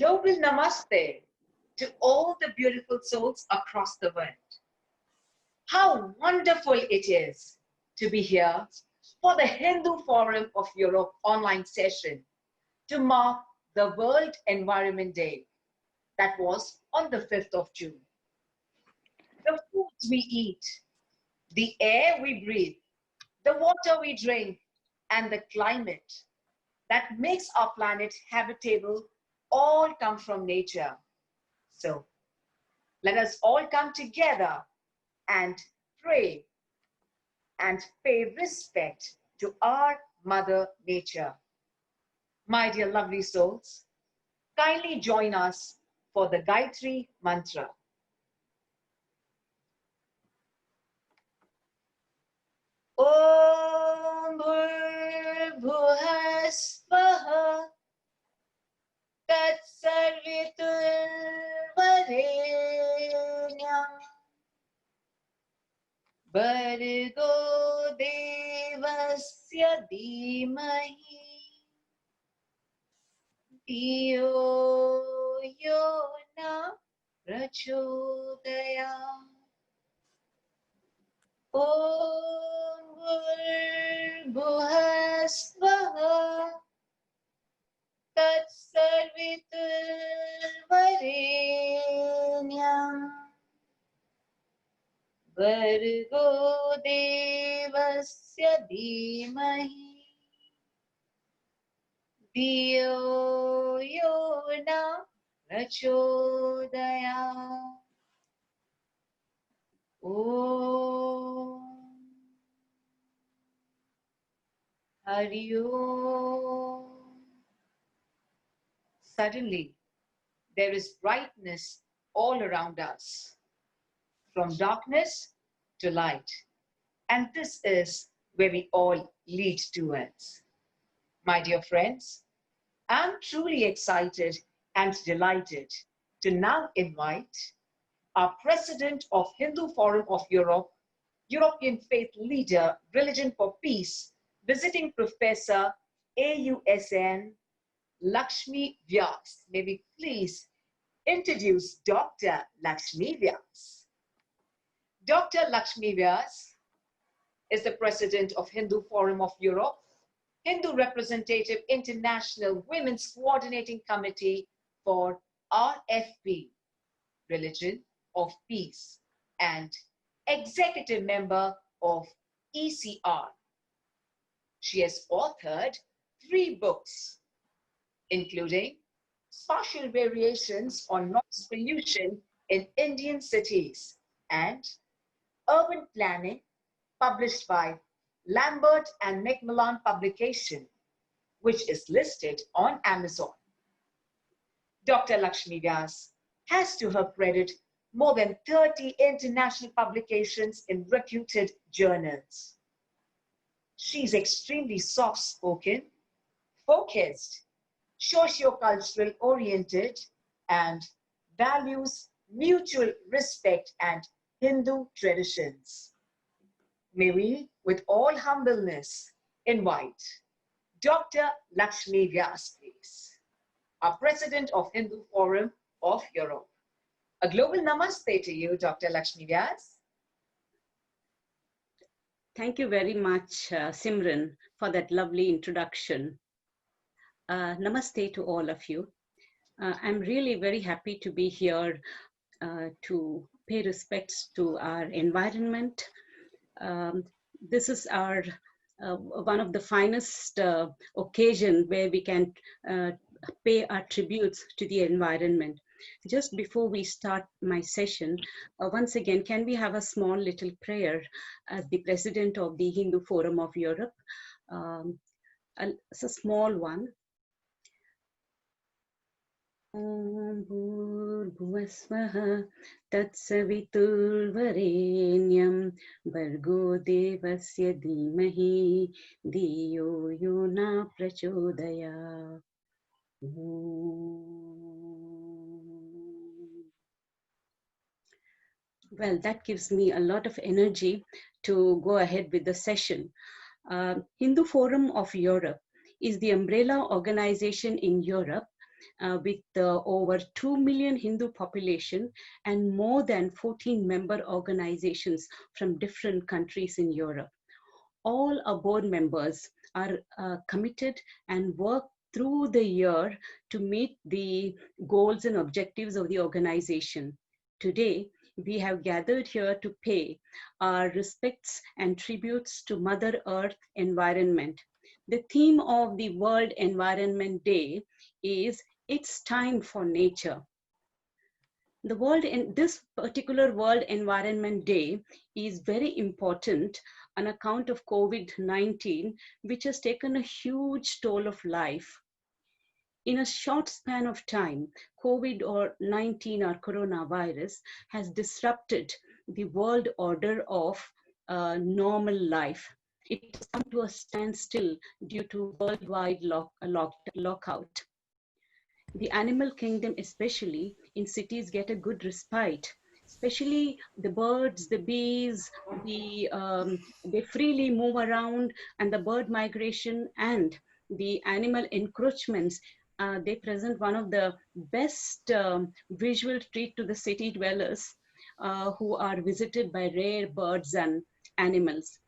global namaste to all the beautiful souls across the world. How wonderful it is to be here for the Hindu Forum of Europe online session to mark the World Environment Day that was on the 5th of June. The foods we eat, the air we breathe, the water we drink, and the climate that makes our planet habitable all come from nature. So let us all come together and pray and pay respect to our Mother Nature. My dear lovely souls, kindly join us for the Gayatri Mantra. Om Bhur-Bhuvah Swaha Tatsarviturvarenyam Bhargo Devasya Dhimahi Dhiyo Yona Prachodayam. Om Bhur-Bhuvah Swaha Tatsarviturvarenyam Bhargo Devasya Dhimahi Dhiyo Yona Prachodayam. Om Hari Om. Suddenly, there is brightness all around us, from darkness to light. And this is where we all lead towards. My dear friends, I'm truly excited and delighted to now invite our President of Hindu Forum of Europe, European Faith Leader, Religion for Peace, visiting Professor AUSN, Lakshmi Vyas. May we please introduce Dr. Lakshmi Vyas. Dr. Lakshmi Vyas is the President of Hindu Forum of Europe, Hindu Representative International Women's Coordinating Committee for RFP, Religion of Peace, and Executive Member of ECR. She has authored 3 books, including Spatial Variations on Noise Pollution in Indian Cities and Urban Planning, published by Lambert and Macmillan Publication, which is listed on Amazon. Dr. Lakshmi Vyas has to her credit more than 30 international publications in reputed journals. She's extremely soft-spoken, focused, socio-cultural oriented, and values mutual respect and Hindu traditions. May we, with all humbleness, invite Dr. Lakshmi Vyas, please, our President of Hindu Forum of Europe. A global namaste to you, Dr. Lakshmi Vyas. Thank you very much, Simran, for that lovely introduction. Namaste to all of you. I'm really very happy to be here to pay respects to our environment. This is our one of the finest occasion where we can pay our tributes to the environment. Just before we start my session, once again, can we have a small little prayer as the President of the Hindu Forum of Europe? It's a small one. Om Bhur-Bhuvah Swaha Tatsarviturvarenyam Bhargo Devasya Dhimahi Dhiyo Yona Prachodaya. Well, that gives me a lot of energy to go ahead with the session. Hindu Forum of Europe is the umbrella organization in Europe with over 2 million Hindu population and more than 14 member organizations from different countries in Europe. All our board members are committed and work through the year to meet the goals and objectives of the organization. Today, we have gathered here to pay our respects and tributes to Mother Earth environment. The theme of the World Environment Day is It's Time for Nature. This particular World Environment Day is very important on account of COVID-19, which has taken a huge toll of life. In a short span of time, COVID-19 or coronavirus has disrupted the world order of normal life. It has come to a standstill due to worldwide lockout. The animal kingdom, especially in cities, get a good respite. Especially the birds, the bees, they freely move around, and the bird migration and the animal encroachments, they present one of the best visual treat to the city dwellers who are visited by rare birds and animals.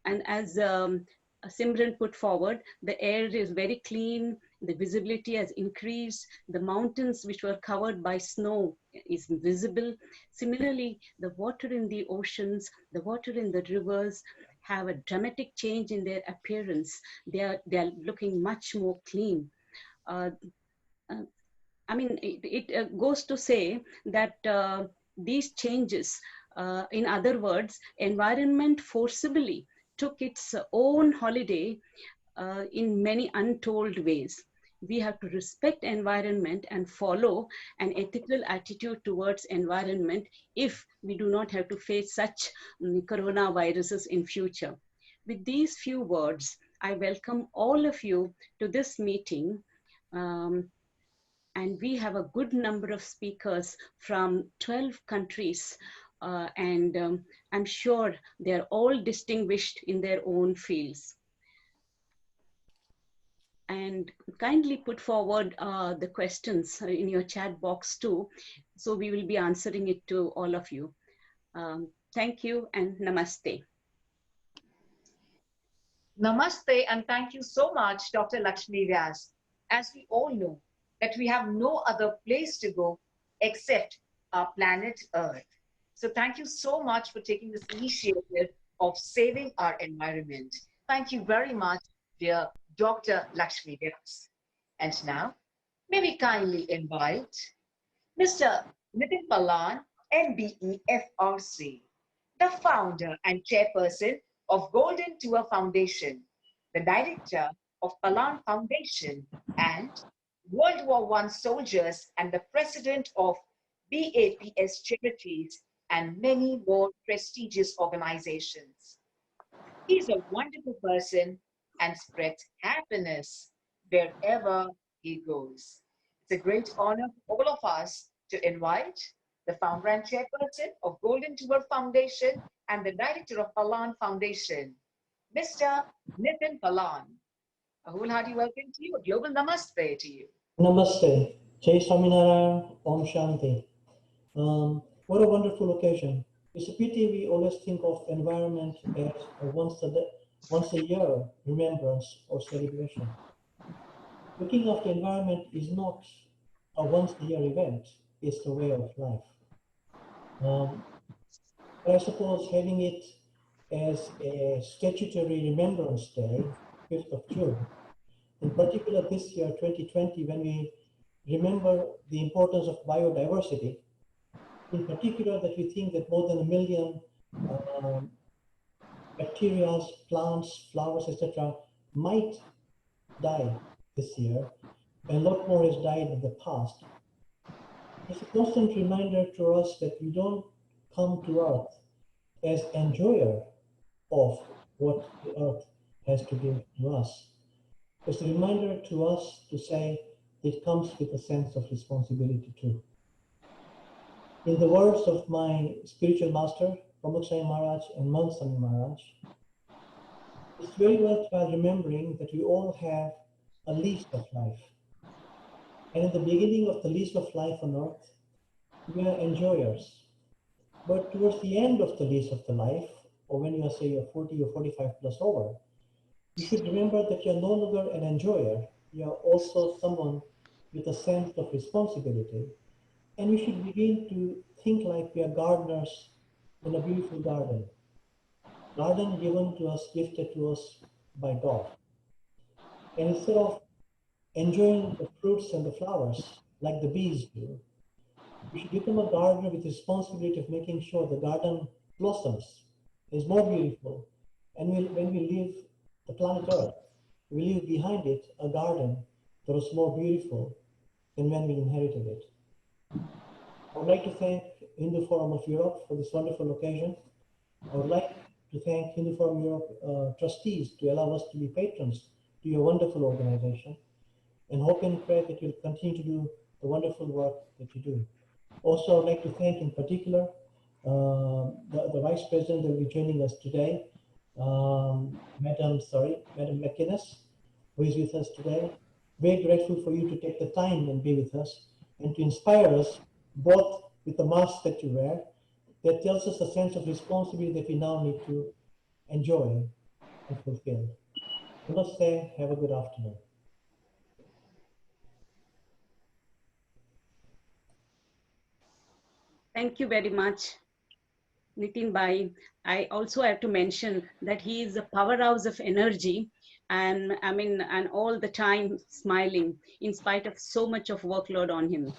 And as Simran put forward, the air is very clean, the visibility has increased, the mountains which were covered by snow is visible. Similarly, the water in the oceans, the water in the rivers have a dramatic change in their appearance. They are looking much more clean. I mean, it goes to say that these changes, in other words, environment forcibly took its own holiday in many untold ways. We have to respect environment and follow an ethical attitude towards environment if we do not have to face such coronaviruses in future. With these few words, I welcome all of you to this meeting. And we have a good number of speakers from 12 countries. And I'm sure they're all distinguished in their own fields. And kindly put forward the questions in your chat box too. So we will be answering it to all of you. Thank you and namaste. Namaste, and thank you so much, Dr. Lakshmi Vyas. As we all know, that we have no other place to go except our planet Earth. So thank you so much for taking this initiative of saving our environment. Thank you very much, dear Dr. Lakshmi Vyas. And now, may we kindly invite Mr. Nitin Palan, MBE FRC, the founder and chairperson of Golden Tour Foundation, the director of Palan Foundation, and World War I soldiers, and the president of BAPS Charities, and many more prestigious organizations. He's a wonderful person and spreads happiness wherever he goes. It's a great honor for all of us to invite the founder and chairperson of Golden Tour Foundation and the director of Palan Foundation, Mr. Nitin Palan. A wholehearty welcome to you. A global namaste to you. Namaste. Jai Swaminarayan. Om Shanti. What a wonderful occasion. It's a pity we always think of environment as a once a year remembrance or celebration. Looking after environment is not a once a year event. It's the way of life. But I suppose having it as a statutory remembrance day, 5th of June, in particular this year, 2020, when we remember the importance of biodiversity, in particular that we think that more than 1 million bacteria, plants, flowers, etc. might die this year, and a lot more has died in the past. It's a constant reminder to us that we don't come to Earth as enjoyer of what the Earth has to give to us. It's a reminder to us to say it comes with a sense of responsibility too. In the words of my spiritual master, Pramukh Swami Maharaj and Mahant Swami Maharaj, it's very worthwhile remembering that we all have a lease of life. And in the beginning of the lease of life on earth, we are enjoyers. But towards the end of the lease of the life, or when you are, say, you're 40 or 45 plus over, you should remember that you're no longer an enjoyer. You're also someone with a sense of responsibility. And we should begin to think like we are gardeners in a beautiful garden. Garden given to us, gifted to us by God. And instead of enjoying the fruits and the flowers like the bees do, we should become a gardener with the responsibility of making sure the garden blossoms, is more beautiful. And when we leave the planet Earth, we leave behind it a garden that was more beautiful than when we inherited it. I would like to thank Hindu Forum of Europe for this wonderful occasion. I would like to thank Hindu Forum Europe trustees to allow us to be patrons to your wonderful organization, and hope and pray that you'll continue to do the wonderful work that you do. Also, I'd like to thank in particular the Vice President that will be joining us today, Madam McInnes, who is with us today. Very grateful for you to take the time and be with us and to inspire us both with the mask that you wear that tells us a sense of responsibility that we now need to enjoy and fulfill. Namaste, have a good afternoon. Thank you very much, Nitin Bhai. I also have to mention that he is a powerhouse of energy, and and all the time smiling in spite of so much of workload on him.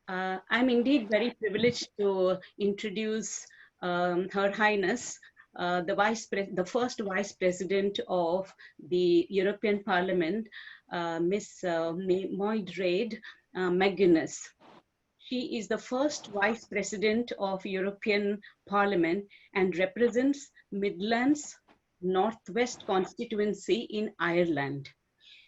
I'm indeed very privileged to introduce Her Highness, the first Vice President of the European Parliament, Miss Mairead McGuinness. She is the first Vice President of European Parliament and represents Midlands Northwest constituency in Ireland.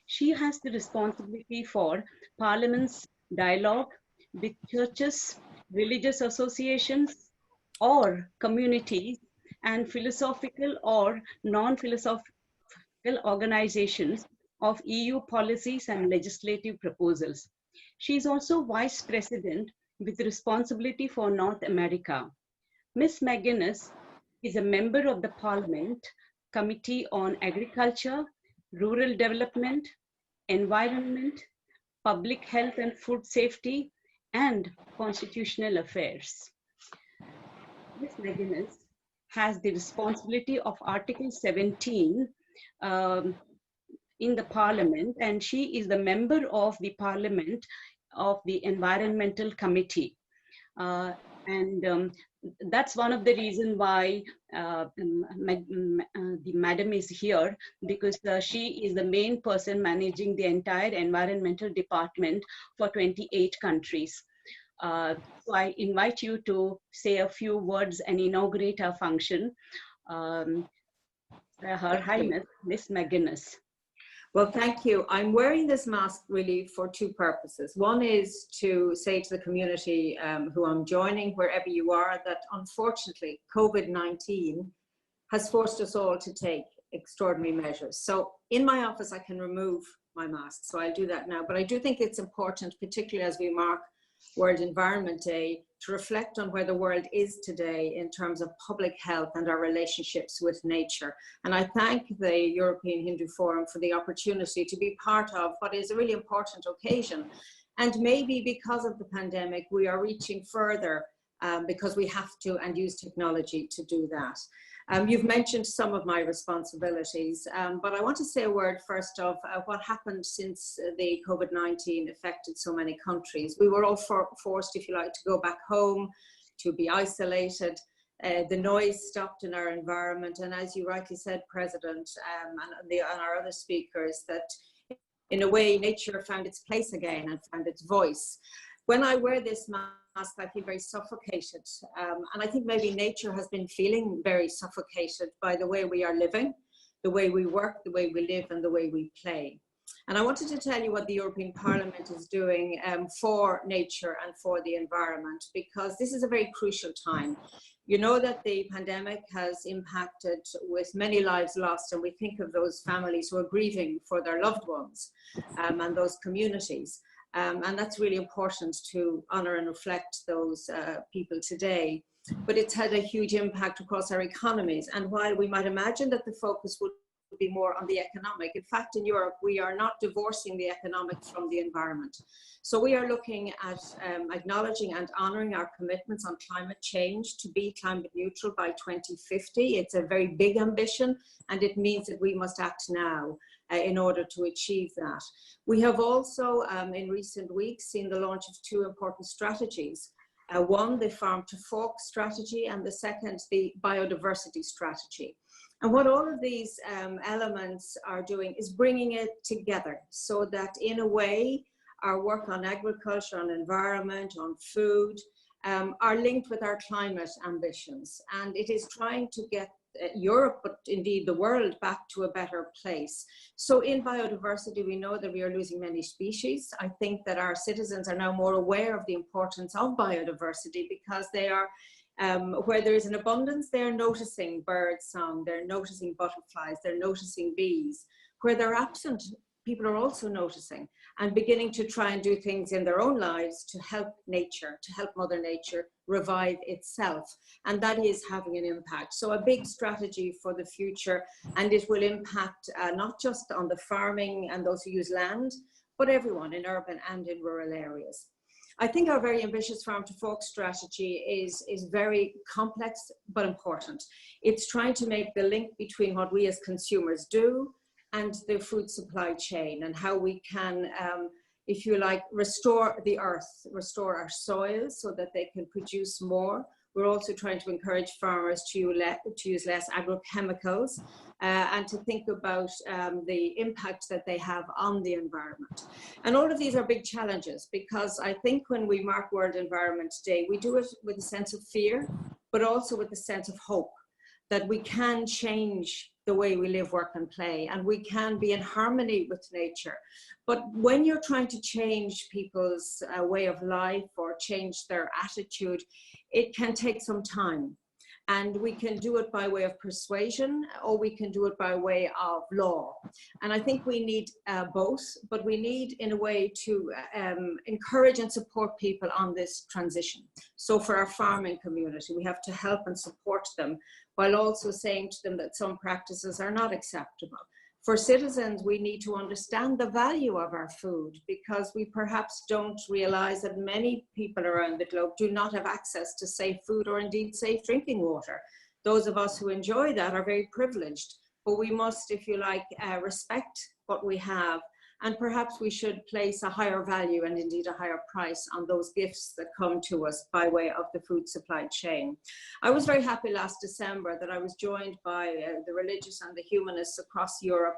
She has the responsibility for Parliament's dialogue with churches, religious associations, or communities, and philosophical or non-philosophical organizations of EU policies and legislative proposals. She is also Vice President with responsibility for North America. Ms. McGuinness is a member of the Parliament Committee on Agriculture, Rural Development, Environment, Public Health and Food Safety, and Constitutional Affairs. Ms. McGuinness has the responsibility of Article 17 in the Parliament, and she is the member of the Parliament of the Environmental Committee. That's one of the reasons why the madam is here, because she is the main person managing the entire environmental department for 28 countries. So I invite you to say a few words and inaugurate our function. Her Highness, Miss McGuinness. Well, thank you. I'm wearing this mask really for two purposes. One is to say to the community who I'm joining, wherever you are, that unfortunately COVID-19 has forced us all to take extraordinary measures. So in my office, I can remove my mask. So I'll do that now. But I do think it's important, particularly as we mark World Environment Day, to reflect on where the world is today in terms of public health and our relationships with nature. And I thank the European Hindu Forum for the opportunity to be part of what is a really important occasion. And maybe because of the pandemic, we are reaching further because we have to and use technology to do that. You've mentioned some of my responsibilities, but I want to say a word first of what happened since the COVID-19 affected so many countries. We were all forced, if you like, to go back home, to be isolated. The noise stopped in our environment. And as you rightly said, President, and our other speakers, that in a way, nature found its place again and found its voice. When I wear this mask, I feel very suffocated. And I think maybe nature has been feeling very suffocated by the way we are living, the way we work, the way we live, and the way we play. And I wanted to tell you what the European Parliament is doing for nature and for the environment, because this is a very crucial time. You know that the pandemic has impacted with many lives lost, and we think of those families who are grieving for their loved ones and those communities. And that's really important to honour and reflect those people today. But it's had a huge impact across our economies. And while we might imagine that the focus would be more on the economic, in fact, in Europe, we are not divorcing the economic from the environment. So we are looking at acknowledging and honouring our commitments on climate change to be climate neutral by 2050. It's a very big ambition, and it means that we must act now in order to achieve that. We have also, in recent weeks, seen the launch of two important strategies. One, the Farm to Fork strategy, and the second, the biodiversity strategy. And what all of these elements are doing is bringing it together so that, in a way, our work on agriculture, on environment, on food, are linked with our climate ambitions. And it is trying to get Europe, but indeed the world, back to a better place. So in biodiversity, we know that we are losing many species. I think that our citizens are now more aware of the importance of biodiversity, because they are, where there is an abundance, they're noticing bird song, they're noticing butterflies, they're noticing bees. Where they're absent, people are also noticing and beginning to try and do things in their own lives to help nature, to help Mother Nature revive itself. And that is having an impact. So a big strategy for the future, and it will impact not just on the farming and those who use land, but everyone in urban and in rural areas. I think our very ambitious Farm to Fork strategy is very complex but important. It's trying to make the link between what we as consumers do and the food supply chain, and how we can, if you like, restore the earth, restore our soils so that they can produce more. We're also trying to encourage farmers to use less agrochemicals and to think about the impact that they have on the environment. And all of these are big challenges, because I think when we mark World Environment Day, we do it with a sense of fear, but also with a sense of hope that we can change the way we live, work and play, and we can be in harmony with nature. But when you're trying to change people's way of life or change their attitude, it can take some time. And we can do it by way of persuasion, or we can do it by way of law. And I think we need both, but we need, in a way, to encourage and support people on this transition. So for our farming community, we have to help and support them, while also saying to them that some practices are not acceptable. For citizens, we need to understand the value of our food, because we perhaps don't realize that many people around the globe do not have access to safe food, or indeed safe drinking water. Those of us who enjoy that are very privileged, but we must, if you like, respect what we have. And perhaps we should place a higher value, and indeed a higher price, on those gifts that come to us by way of the food supply chain. I was very happy last December that I was joined by the religious and the humanists across Europe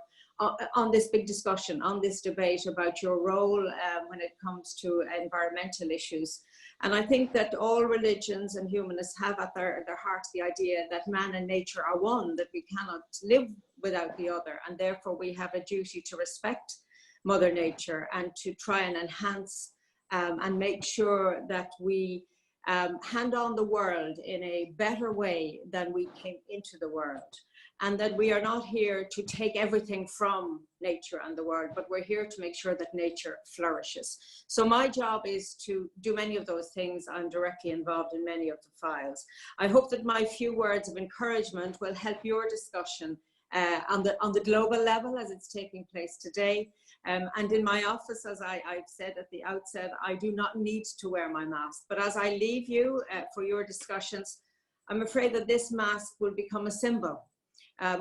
on this big discussion, on this debate about your role when it comes to environmental issues. And I think that all religions and humanists have at their hearts the idea that man and nature are one, that we cannot live without the other, and therefore we have a duty to respect Mother Nature and to try and enhance and make sure that we hand on the world in a better way than we came into the world. And that we are not here to take everything from nature and the world, but we're here to make sure that nature flourishes. So my job is to do many of those things. I'm directly involved in many of the files. I hope that my few words of encouragement will help your discussion on the global level as it's taking place today. And in my office, as I've said at the outset, I do not need to wear my mask. But as I leave you for your discussions, I'm afraid that this mask will become a symbol.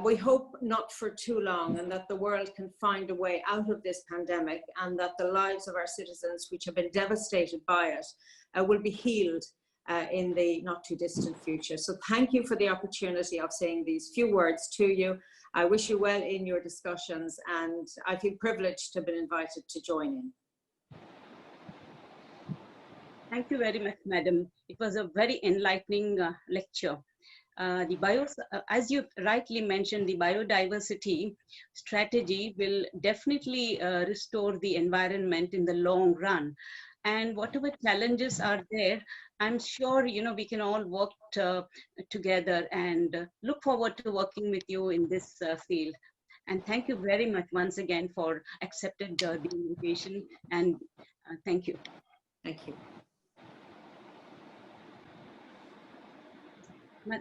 We hope not for too long, and that the world can find a way out of this pandemic, and that the lives of our citizens, which have been devastated by it, will be healed in the not too distant future. So thank you for the opportunity of saying these few words to you. I wish you well in your discussions, and I feel privileged to have been invited to join in. Thank you very much, Madam. It was a very enlightening lecture. As you rightly mentioned, the biodiversity strategy will definitely restore the environment in the long run. And whatever challenges are there, I'm sure we can all work together, and look forward to working with you in this field. And thank you very much once again for accepting the invitation. And thank you. Thank you.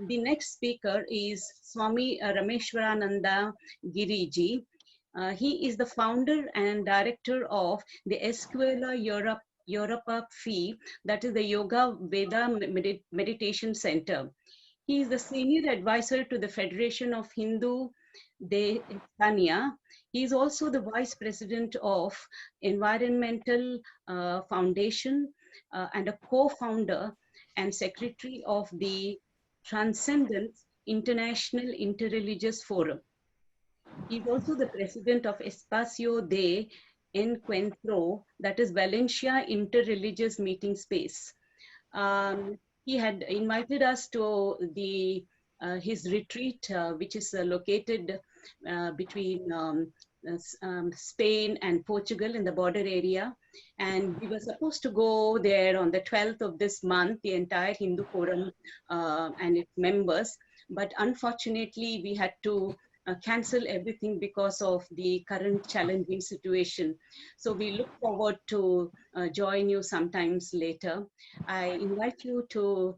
The next speaker is Swami Rameshwarananda Giriji. He is the founder and director of the Escuela Europa FEE, that is the Yoga Veda Meditation Center. He is the senior advisor to the Federation of Hindu de España. He is also the vice president of Environmental Foundation and a co-founder and secretary of the Transcendence International Interreligious Forum. He is also the president of Espacio de Encuentro, that is Valencia Interreligious Meeting Space. He had invited us to his retreat, which is located between Spain and Portugal in the border area. And we were supposed to go there on the 12th of this month, the entire Hindu Forum and its members. But unfortunately, we had to cancel everything because of the current challenging situation. So we look forward to join you sometimes later. I invite you to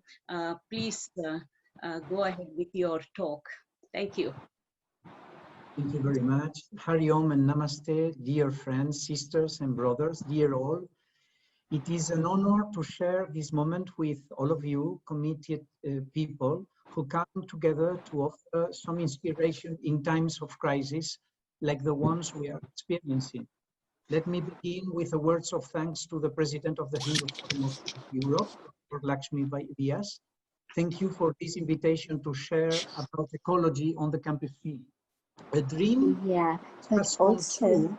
please go ahead with your talk. Thank you. Thank you very much. Hari Om and Namaste, dear friends, sisters and brothers, dear all. It is an honor to share this moment with all of you, committed people who come together to offer some inspiration in times of crisis like the ones we are experiencing. Let me begin with the words of thanks to the President of the Hindu Forum of Europe, Dr. Lakshmi Vyas. Thank you for this invitation to share about ecology on the campus field. A dream, yeah, but also,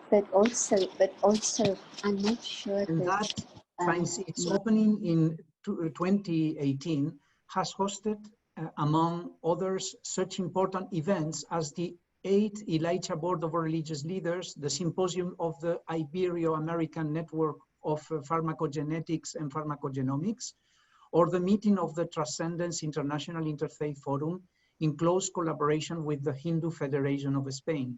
I'm not sure and that finds its opening in 2018, has hosted, among others, such important events as the 8th Elijah Board of Religious Leaders, the Symposium of the Ibero-American Network of Pharmacogenetics and Pharmacogenomics, or the meeting of the Transcendence International Interfaith Forum in close collaboration with the Hindu Federation of Spain.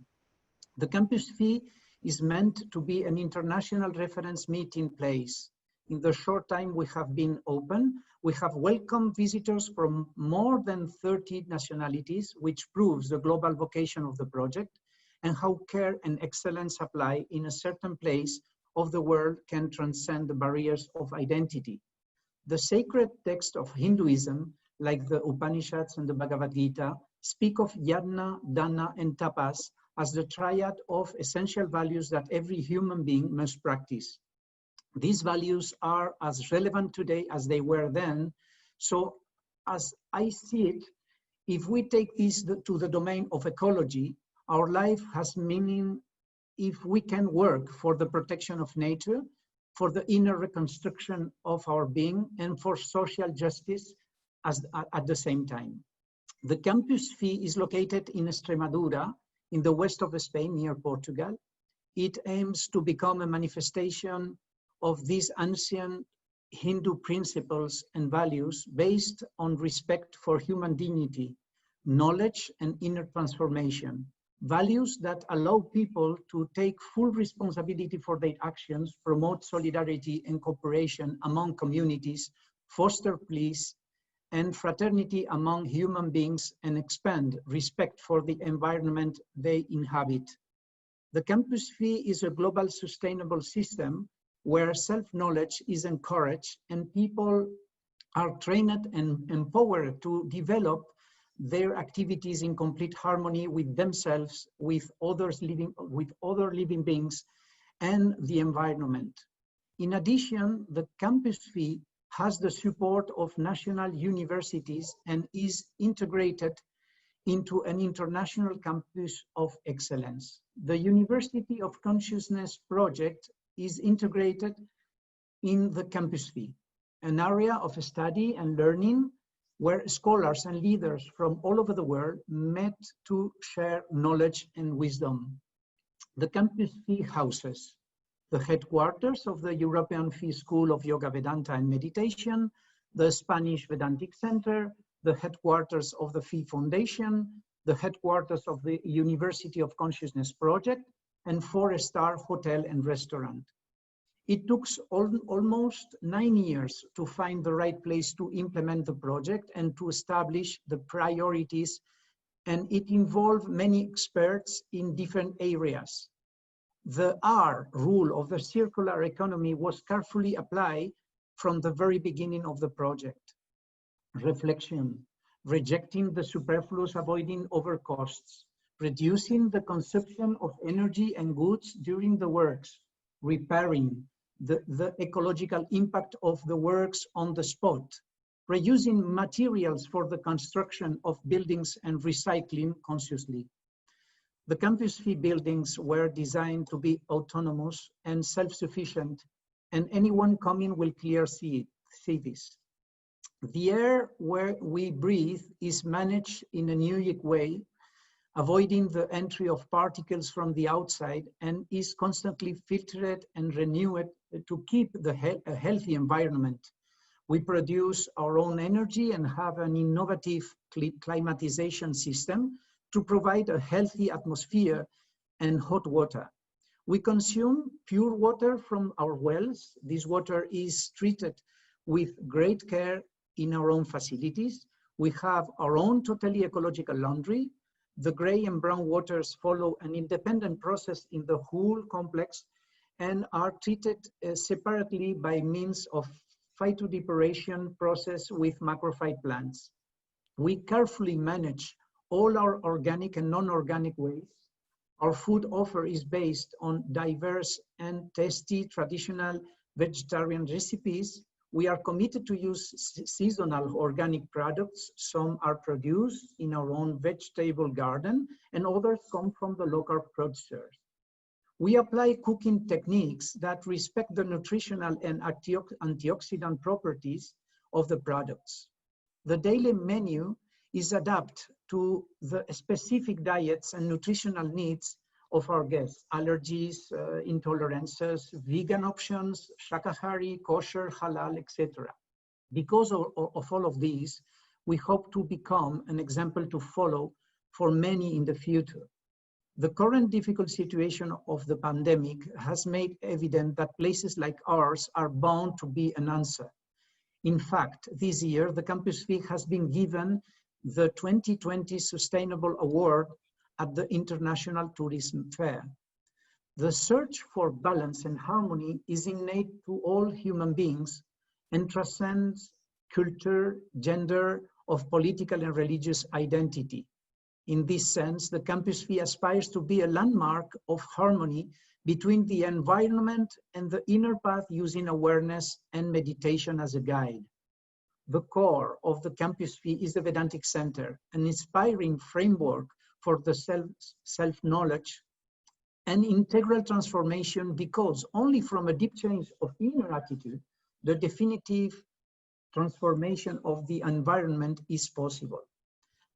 The Campus FEE is meant to be an international reference meeting place. In the short time we have been open, we have welcomed visitors from more than 30 nationalities, which proves the global vocation of the project and how care and excellence apply in a certain place of the world can transcend the barriers of identity. The sacred text of Hinduism, like the Upanishads and the Bhagavad Gita, speak of yajna, dana, and tapas as the triad of essential values that every human being must practice. These values are as relevant today as they were then. So as I see it, if we take this to the domain of ecology, our life has meaning if we can work for the protection of nature, for the inner reconstruction of our being, and for social justice at the same time. The Campus FEE is located in Extremadura, in the west of Spain, near Portugal. It aims to become a manifestation of these ancient Hindu principles and values based on respect for human dignity, knowledge, and inner transformation. Values that allow people to take full responsibility for their actions, promote solidarity and cooperation among communities, foster peace and fraternity among human beings, and expand respect for the environment they inhabit. The Campus FEE is a global sustainable system where self-knowledge is encouraged and people are trained and empowered to develop their activities in complete harmony with themselves, with other living beings, and the environment. In addition, the Campus FEE has the support of national universities and is integrated into an international campus of excellence. The University of Consciousness project is integrated in the Campus FEE, an area of study and learning where scholars and leaders from all over the world met to share knowledge and wisdom. The Campus Fee houses the headquarters of the European Fee School of Yoga, Vedanta and Meditation, the Spanish Vedantic Center, the headquarters of the Fee Foundation, the headquarters of the University of Consciousness Project, and 4-star hotel and restaurant. It took almost 9 years to find the right place to implement the project and to establish the priorities, and it involved many experts in different areas. The R rule of the circular economy was carefully applied from the very beginning of the project. Reflection, rejecting the superfluous, avoiding overcosts, reducing the consumption of energy and goods during the works, repairing the ecological impact of the works on the spot, reusing materials for the construction of buildings and recycling consciously. The Campus Fee buildings were designed to be autonomous and self-sufficient, and anyone coming will clearly see this. The air where we breathe is managed in a unique way, avoiding the entry of particles from the outside, and is constantly filtered and renewed to keep a healthy environment. We produce our own energy and have an innovative climatization system to provide a healthy atmosphere and hot water. We consume pure water from our wells. This water is treated with great care in our own facilities. We have our own totally ecological laundry. The gray and brown waters follow an independent process in the whole complex and are treated separately by means of phytodepuration process with macrophyte plants. We carefully manage all our organic and non-organic waste. Our food offer is based on diverse and tasty traditional vegetarian recipes. We are committed to use seasonal organic products. Some are produced in our own vegetable garden and others come from the local producers. We apply cooking techniques that respect the nutritional and antioxidant properties of the products. The daily menu is adapted to the specific diets and nutritional needs of our guests, allergies, intolerances, vegan options, shakahari, kosher, halal, etc. Because of all of these, we hope to become an example to follow for many in the future. The current difficult situation of the pandemic has made evident that places like ours are bound to be an answer. In fact, this year, the Campus Fee has been given the 2020 Sustainable Award at the International Tourism Fair. The search for balance and harmony is innate to all human beings and transcends culture, gender, of political and religious identity. In this sense, the Campus Fee aspires to be a landmark of harmony between the environment and the inner path, using awareness and meditation as a guide. The core of the Campus Fee is the Vedantic Center, an inspiring framework for the self-knowledge and integral transformation, because only from a deep change of inner attitude, the definitive transformation of the environment is possible.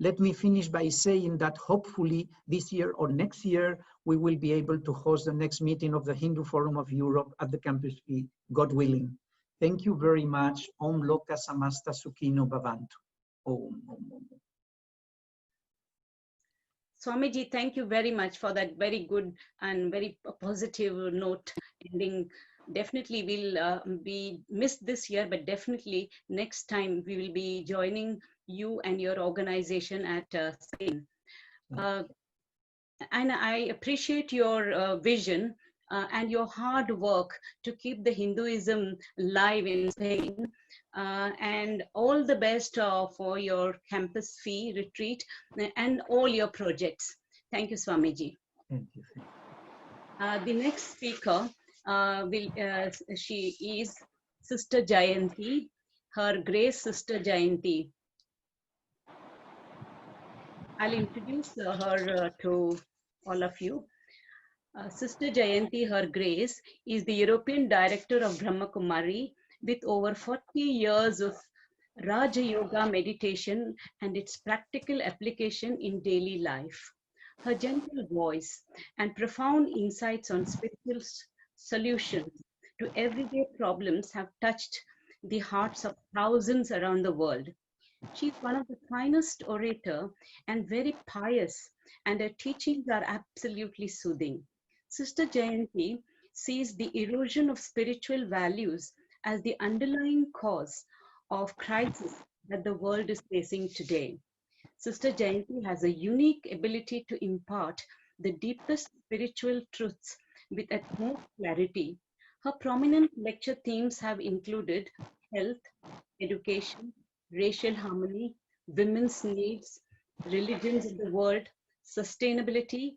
Let me finish by saying that hopefully this year or next year, we will be able to host the next meeting of the Hindu Forum of Europe at the Campus Fee, God willing. Thank you very much. Om Loka Samasta Sukhino Bhavantu. Om, om, om. Swamiji, thank you very much for that very good and very positive note ending. Definitely we'll be missed this year, but definitely next time we will be joining you and your organization at Spain. And I appreciate your vision and your hard work to keep the Hinduism live in Spain. And all the best for your Campus Fee retreat and all your projects. Thank you, Swamiji. Thank you. The next speaker, she is Sister Jayanti, Her Grace Sister Jayanti. I'll introduce her to all of you. Sister Jayanti, Her Grace, is the European Director of Brahma Kumari with over 40 years of Raja Yoga meditation and its practical application in daily life. Her gentle voice and profound insights on spiritual solutions to everyday problems have touched the hearts of thousands around the world. She is one of the finest orator and very pious, and her teachings are absolutely soothing. Sister Jayanti sees the erosion of spiritual values as the underlying cause of crisis that the world is facing today. Sister Jayanti has a unique ability to impart the deepest spiritual truths with utmost clarity. Her prominent lecture themes have included health, education, racial harmony, women's needs, religions of the world, sustainability,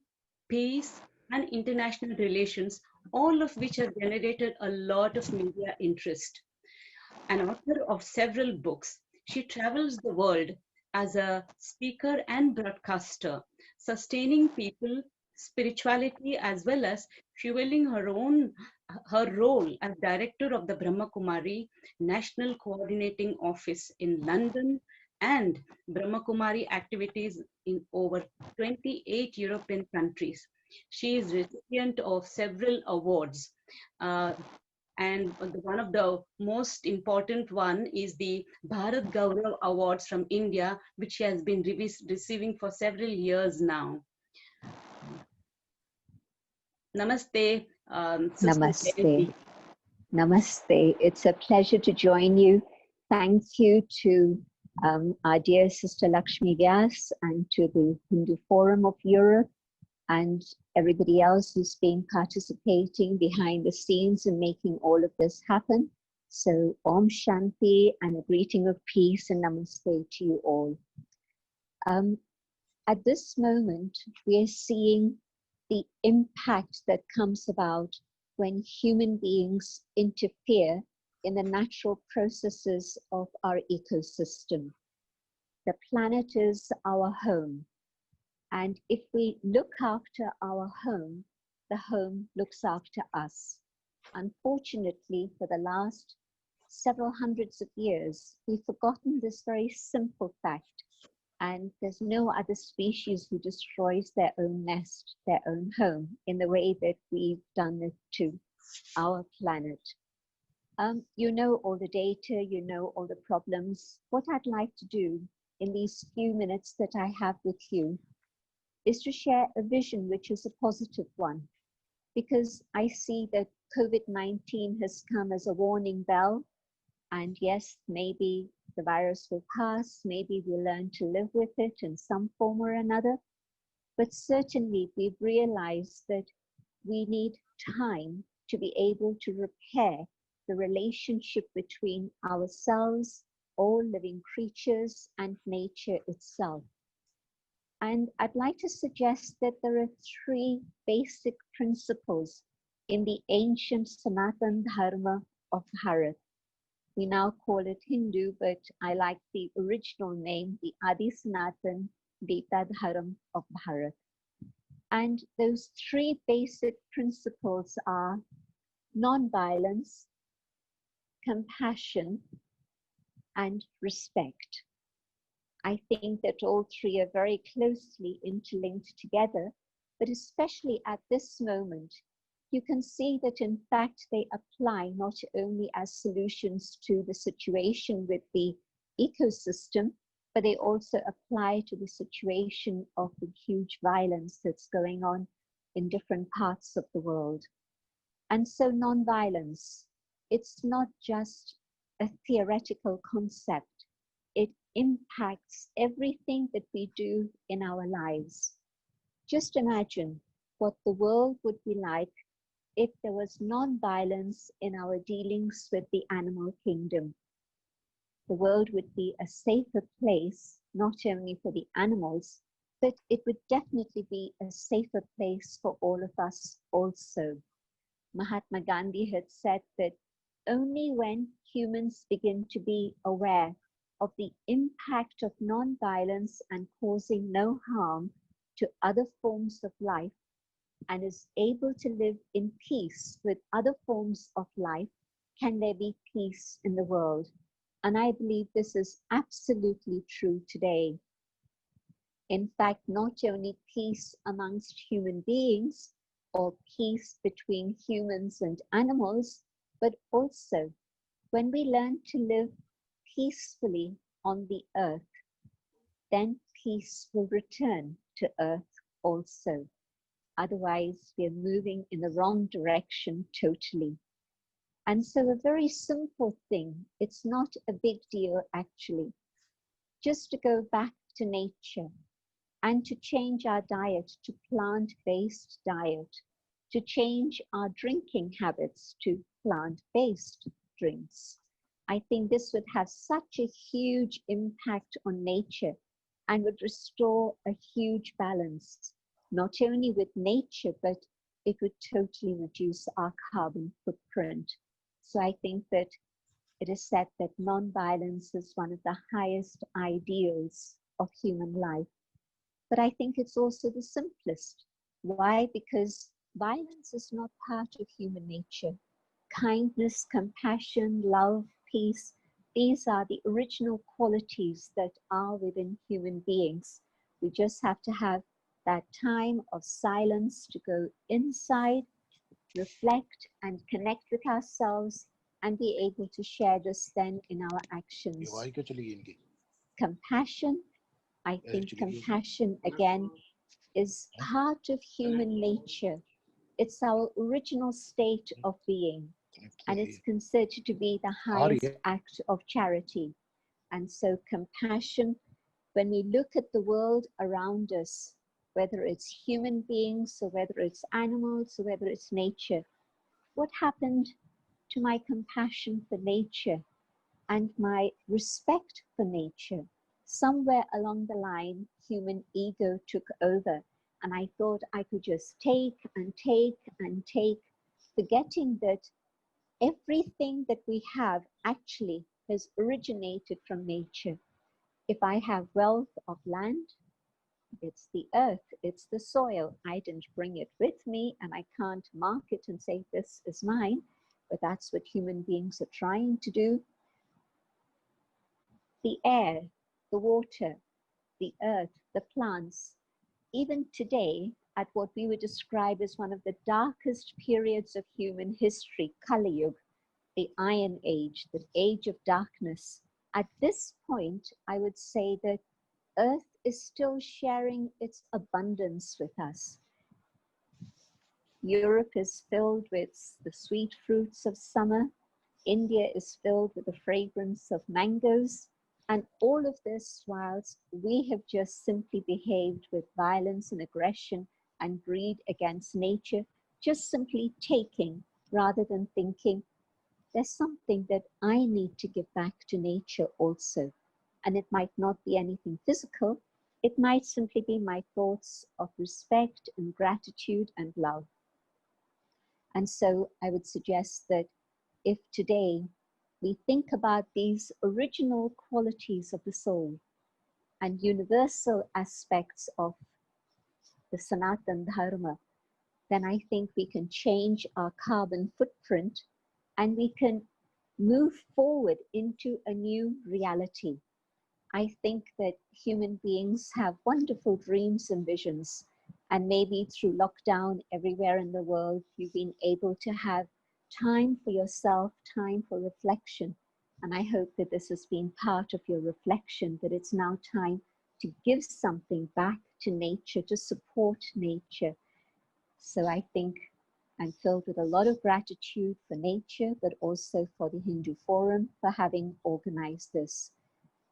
peace, and international relations, all of which have generated a lot of media interest. An author of several books, she travels the world as a speaker and broadcaster, sustaining people, spirituality, as well as fueling her role as director of the Brahma Kumari National Coordinating Office in London and Brahma Kumari activities in over 28 European countries. She is recipient of several awards. And one of the most important one is the Bharat Gaurav Awards from India, which she has been receiving for several years now. Namaste, Sister Namaste. Jayanti. Namaste. It's a pleasure to join you. Thank you to our dear Sister Lakshmi Vyas and to the Hindu Forum of Europe and everybody else who's been participating behind the scenes and making all of this happen. So Om Shanti and a greeting of peace and Namaste to you all. At this moment, we are seeing the impact that comes about when human beings interfere in the natural processes of our ecosystem. The planet is our home. And if we look after our home, the home looks after us. Unfortunately, for the last several hundreds of years, we've forgotten this very simple fact. And there's no other species who destroys their own nest, their own home, in the way that we've done it to our planet. You know all the data, you know all the problems. What I'd like to do in these few minutes that I have with you is to share a vision which is a positive one, because I see that COVID-19 has come as a warning bell. And yes, maybe the virus will pass, maybe we'll learn to live with it in some form or another. But certainly we've realized that we need time to be able to repair the relationship between ourselves, all living creatures, and nature itself. And I'd like to suggest that there are three basic principles in the ancient Sanatan Dharma of Bharat. We now call it Hindu, but I like the original name, the Adi Sanatan Deta Dharma of Bharat. And those three basic principles are non-violence, compassion, and respect. I think that all three are very closely interlinked together, but especially at this moment, you can see that in fact they apply not only as solutions to the situation with the ecosystem, but they also apply to the situation of the huge violence that's going on in different parts of the world. And so non-violence, it's not just a theoretical concept. It impacts everything that we do in our lives. Just imagine what the world would be like if there was non-violence in our dealings with the animal kingdom. The world would be a safer place, not only for the animals, but it would definitely be a safer place for all of us also. Mahatma Gandhi had said that only when humans begin to be aware of the impact of non-violence and causing no harm to other forms of life, and is able to live in peace with other forms of life, can there be peace in the world. And I believe this is absolutely true today. In fact, not only peace amongst human beings or peace between humans and animals, but also when we learn to live peacefully on the earth, then peace will return to earth also. Otherwise, we're moving in the wrong direction totally. And so a very simple thing, it's not a big deal actually, just to go back to nature and to change our diet to plant-based diet, to change our drinking habits to plant-based drinks. I think this would have such a huge impact on nature and would restore a huge balance, not only with nature, but it would totally reduce our carbon footprint. So I think that it is said that non-violence is one of the highest ideals of human life. But I think it's also the simplest. Why? Because violence is not part of human nature. Kindness, compassion, love, peace, these are the original qualities that are within human beings. We just have to have that time of silence to go inside, reflect and connect with ourselves, and be able to share this then in our actions. Compassion, I think compassion again is part of human nature. It's our original state of being, and it's considered to be the highest act of charity. And so compassion, when we look at the world around us, whether it's human beings or whether it's animals or whether it's nature, what happened to my compassion for nature and my respect for nature? Somewhere along the line, human ego took over, and I thought I could just take and take and take, forgetting that everything that we have actually has originated from nature. If I have wealth of land, it's the earth, it's the soil. I didn't bring it with me, and I can't mark it and say this is mine, but that's what human beings are trying to do. The air, the water, the earth, the plants, even today, at what we would describe as one of the darkest periods of human history, Kali Yuga, the Iron Age, the age of darkness. At this point, I would say that Earth is still sharing its abundance with us. Europe is filled with the sweet fruits of summer. India is filled with the fragrance of mangoes. And all of this whilst we have just simply behaved with violence and aggression and greed against nature, just simply taking rather than thinking, there's something that I need to give back to nature also. And it might not be anything physical. It might simply be my thoughts of respect and gratitude and love. And so I would suggest that if today we think about these original qualities of the soul and universal aspects of the Sanatan Dharma, then I think we can change our carbon footprint and we can move forward into a new reality. I think that human beings have wonderful dreams and visions, and maybe through lockdown everywhere in the world, you've been able to have time for yourself, time for reflection. And I hope that this has been part of your reflection, that it's now time to give something back to nature, to support nature. So I think I'm filled with a lot of gratitude for nature, but also for the Hindu Forum for having organized this.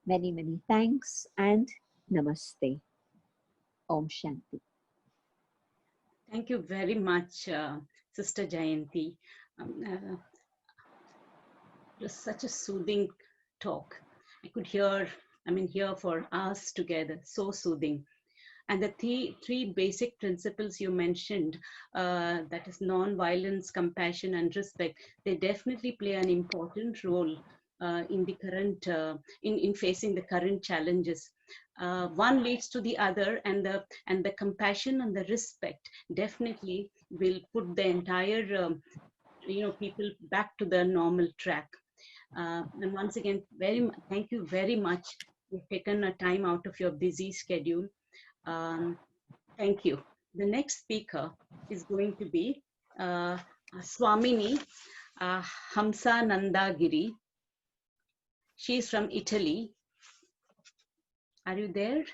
Many, many thanks and namaste. Om Shanti. Thank you very much, Sister Jayanti. It was such a soothing talk. I could hear for hours together, so soothing. And the three basic principles you mentioned, that is non-violence, compassion, and respect, they definitely play an important role in the current, in facing the current challenges. One leads to the other, and the compassion and the respect definitely will put the entire, people back to the normal track. And once again, thank you very much. You've taken a time out of your busy schedule. Thank you. The next speaker is going to be Swamini Hamsa Nandagiri. She's from Italy. Are you there?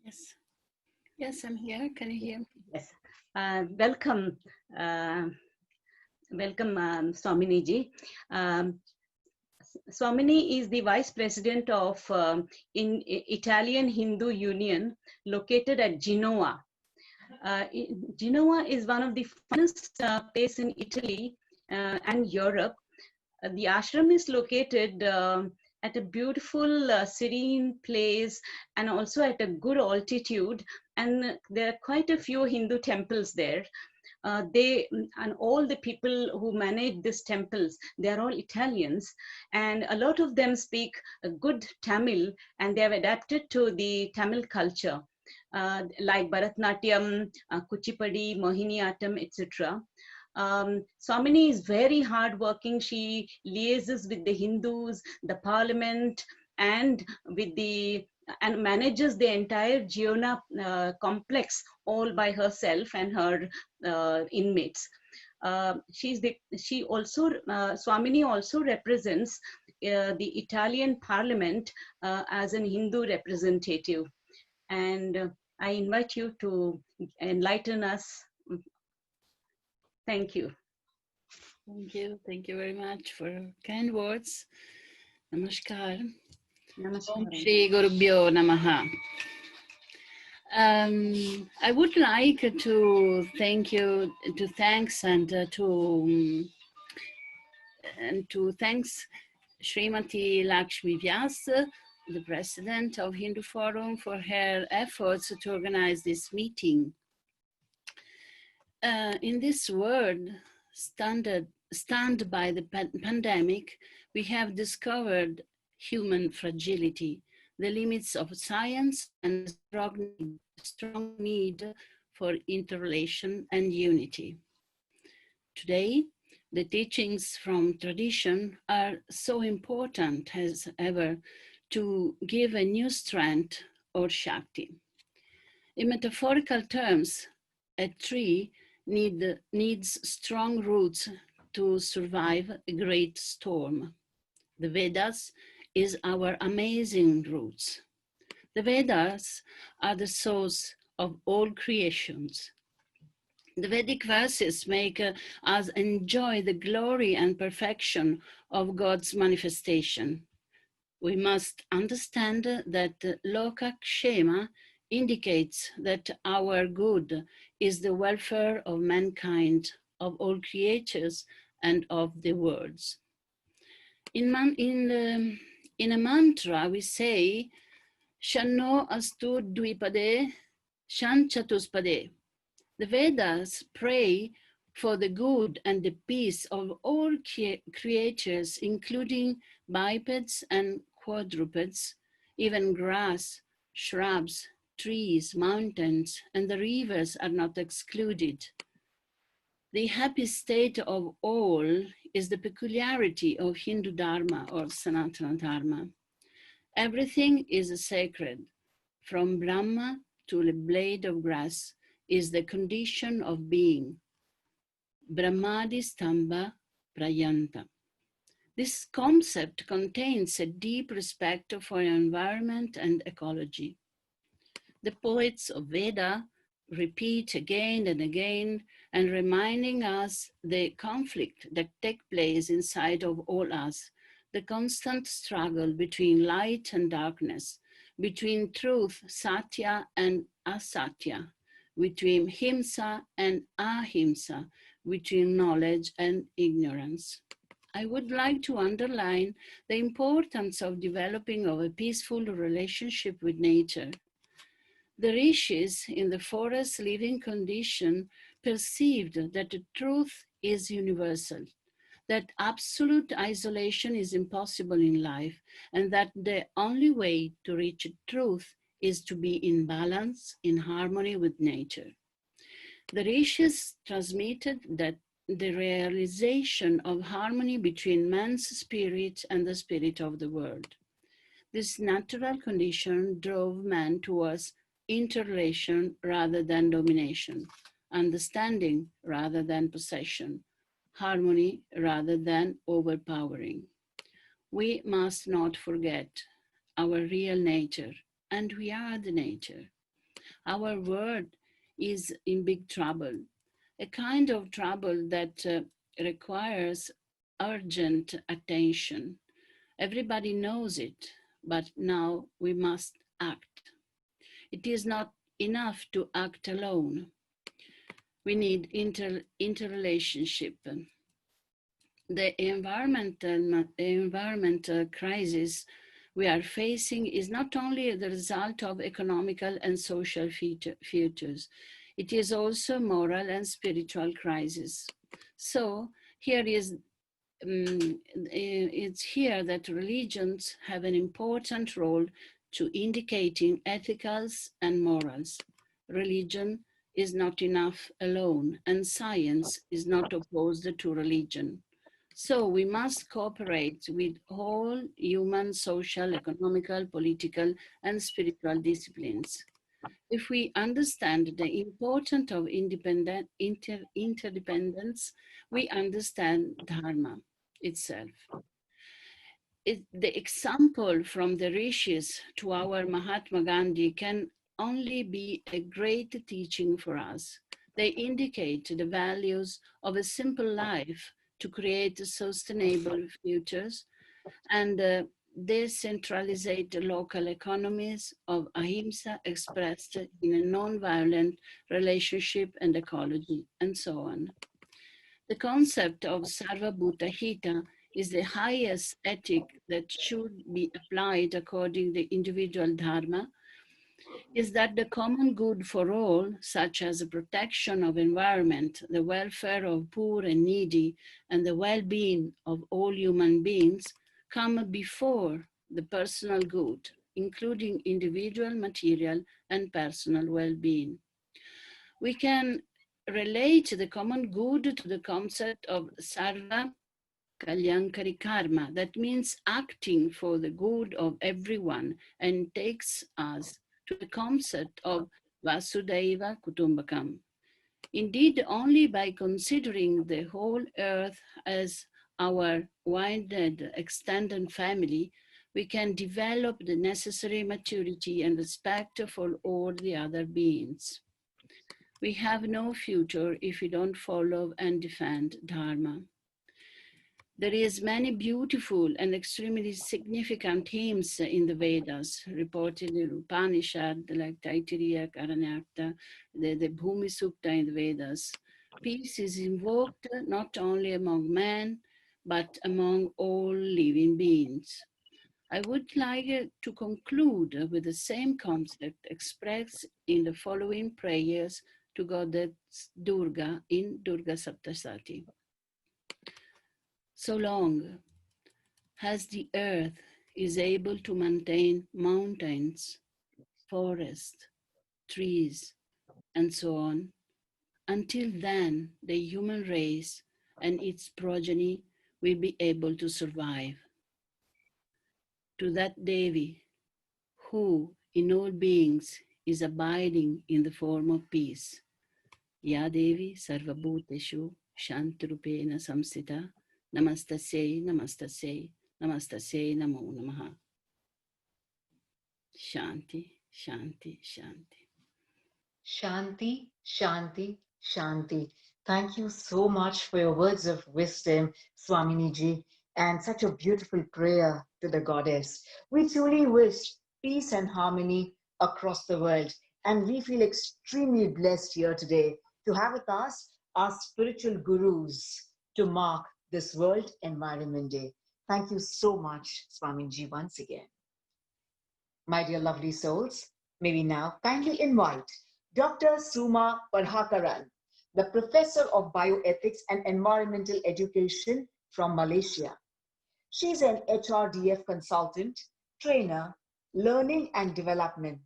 Yes. Yes, I'm here. Can you hear me? Yes. Welcome. Welcome, Swamini ji. Swamini is the Vice President of Italian Hindu Union located at Genoa. Genoa is one of the finest places in Italy and Europe. The ashram is located at a beautiful, serene place and also at a good altitude. And there are quite a few Hindu temples there. And all the people who manage these temples, they're all Italians, and a lot of them speak a good Tamil, and they have adapted to the Tamil culture, like Bharatnatyam, Kuchipudi, Mohiniyattam, etc. Swamini is very hardworking. She liaises with the Hindus, the parliament, and with and manages the entire Giona complex all by herself and her inmates. Swamini also represents the Italian Parliament as an Hindu representative. And I invite you to enlighten us. Thank you. Thank you. Thank you very much for kind words. Namaskar. Namaskar. Om Shri Gurubhyo Namaha. I would like to thanks Srimati Lakshmi Vyas, the president of Hindu Forum, for her efforts to organize this meeting. In this world, stunned by the pandemic, we have discovered human fragility, the limits of science, and strong need for interrelation and unity. Today, the teachings from tradition are so important as ever to give a new strength or Shakti. In metaphorical terms, a tree needs strong roots to survive a great storm. The Vedas is our amazing roots. The Vedas are the source of all creations. The Vedic verses make us enjoy the glory and perfection of God's manifestation. We must understand that Lokakshema indicates that our good is the welfare of mankind, of all creatures, and of the worlds. In a mantra, we say, Shanno astu dvipade, Shan chatuspade. The Vedas pray for the good and the peace of all creatures, including bipeds and quadrupeds, even grass, shrubs, trees, mountains, and the rivers are not excluded. The happy state of all is the peculiarity of Hindu Dharma or Sanatana Dharma. Everything is sacred, from Brahma to the blade of grass is the condition of being. Brahmadi Stamba Prayanta. This concept contains a deep respect for environment and ecology. The poets of Veda repeat again and again and reminding us the conflict that takes place inside of all us, the constant struggle between light and darkness, between truth, satya, and asatya, between himsa and ahimsa, between knowledge and ignorance. I would like to underline the importance of developing of a peaceful relationship with nature. The rishis in the forest living condition perceived that the truth is universal, that absolute isolation is impossible in life, and that the only way to reach truth is to be in balance, in harmony with nature. The rishis transmitted that the realization of harmony between man's spirit and the spirit of the world. This natural condition drove man towards interrelation rather than domination, understanding rather than possession, harmony rather than overpowering. We must not forget our real nature, and we are the nature. Our world is in big trouble, a kind of trouble that requires urgent attention. Everybody knows it, but now we must act. It is not enough to act alone. We need interrelationship. The environmental crisis we are facing is not only the result of economical and social futures, it is also moral and spiritual crisis. So here is it's here that religions have an important role to indicating ethicals and morals. Religion is not enough alone, and science is not opposed to religion. So we must cooperate with all human, social, economical, political, and spiritual disciplines. If we understand the importance of interdependence, we understand Dharma itself. The example from the rishis to our Mahatma Gandhi can only be a great teaching for us. They indicate the values of a simple life to create sustainable futures and decentralized local economies of ahimsa expressed in a non-violent relationship and ecology, and so on. The concept of Sarva Bhuta Hita is the highest ethic that should be applied according to the individual dharma, is that the common good for all, such as the protection of environment, the welfare of poor and needy, and the well-being of all human beings, come before the personal good, including individual, material, and personal well-being. We can relate the common good to the concept of Sarva Kalyankari Karma, that means acting for the good of everyone, and takes us to the concept of Vasudhaiva Kutumbakam. Indeed, only by considering the whole earth as our wide extended family, we can develop the necessary maturity and respect for all the other beings. We have no future if we don't follow and defend Dharma. There is many beautiful and extremely significant hymns in the Vedas, reported in Upanishad, like Taittiriya, Aranyakta, the Bhumi Sukta in the Vedas. Peace is invoked not only among men, but among all living beings. I would like to conclude with the same concept expressed in the following prayers to Goddess Durga in Durga Saptasati. So long as the earth is able to maintain mountains, forests, trees, and so on, until then the human race and its progeny will be able to survive. To that Devi, who in all beings is abiding in the form of peace, Ya Devi Sarvabhuteshu Shantirupena Samsita, Namastasei, Namastasei, Namastasei, Namo Namaha. Shanti, Shanti, Shanti. Shanti, Shanti, Shanti. Thank you so much for your words of wisdom, Swaminiji, and such a beautiful prayer to the goddess. We truly wish peace and harmony across the world, and we feel extremely blessed here today to have with us our spiritual gurus to mark this World Environment Day. Thank you so much, Swamiji, once again. My dear lovely souls, may we now kindly invite Dr. Suma Parhakaran, the Professor of Bioethics and Environmental Education from Malaysia. She's an HRDF consultant, trainer, learning and development,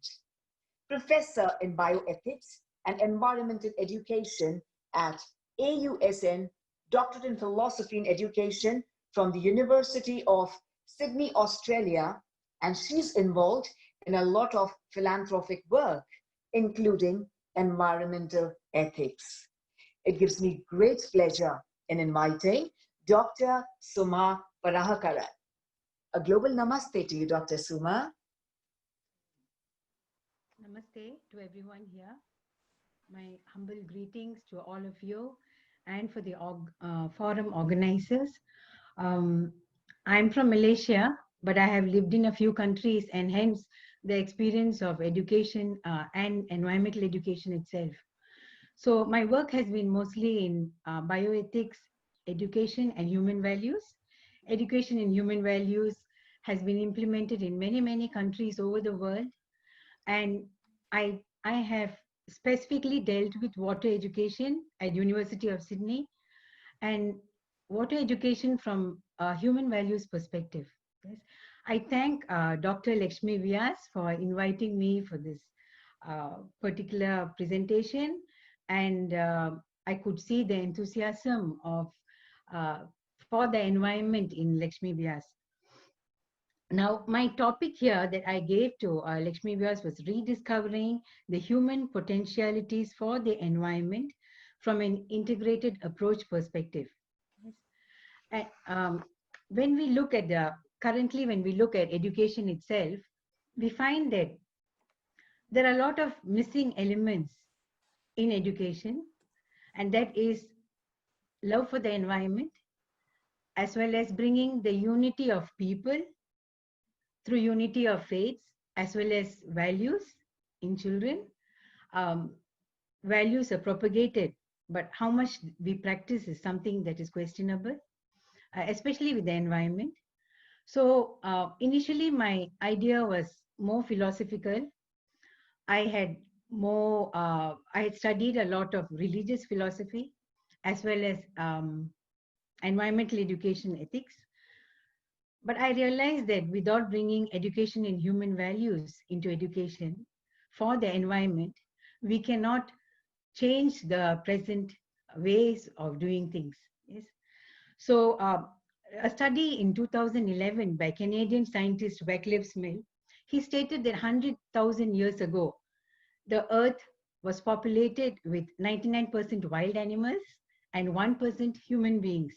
Professor in Bioethics and Environmental Education at AUSN Doctorate in Philosophy in Education from the University of Sydney, Australia, and she's involved in a lot of philanthropic work, including environmental ethics. It gives me great pleasure in inviting Dr. Suma Parahakaran. A global namaste to you, Dr. Suma. Namaste to everyone here. My humble greetings to all of you and for the forum organizers. I'm from Malaysia, but I have lived in a few countries, and hence the experience of education and environmental education itself. So my work has been mostly in bioethics, education and human values. Education in human values has been implemented in many, many countries over the world. And I have specifically dealt with water education at University of Sydney and water education from a human values perspective. Yes. I thank Dr. Lakshmi Vyas for inviting me for this particular presentation, and I could see the enthusiasm of for the environment in Lakshmi Vyas. Now, my topic here that I gave to Lakshmi Vyas was rediscovering the human potentialities for the environment from an integrated approach perspective. Yes. And, when we look at currently when we look at education itself, we find that there are a lot of missing elements in education, and that is love for the environment, as well as bringing the unity of people through unity of faiths, as well as values in children. Values are propagated, but how much we practice is something that is questionable, especially with the environment. So initially my idea was more philosophical. I had studied a lot of religious philosophy, as well as environmental education ethics. But I realized that without bringing education in human values into education for the environment, we cannot change the present ways of doing things. Yes. So a study in 2011 by Canadian scientist Wycliffe Smith, he stated that 100,000 years ago, the earth was populated with 99% wild animals and 1% human beings.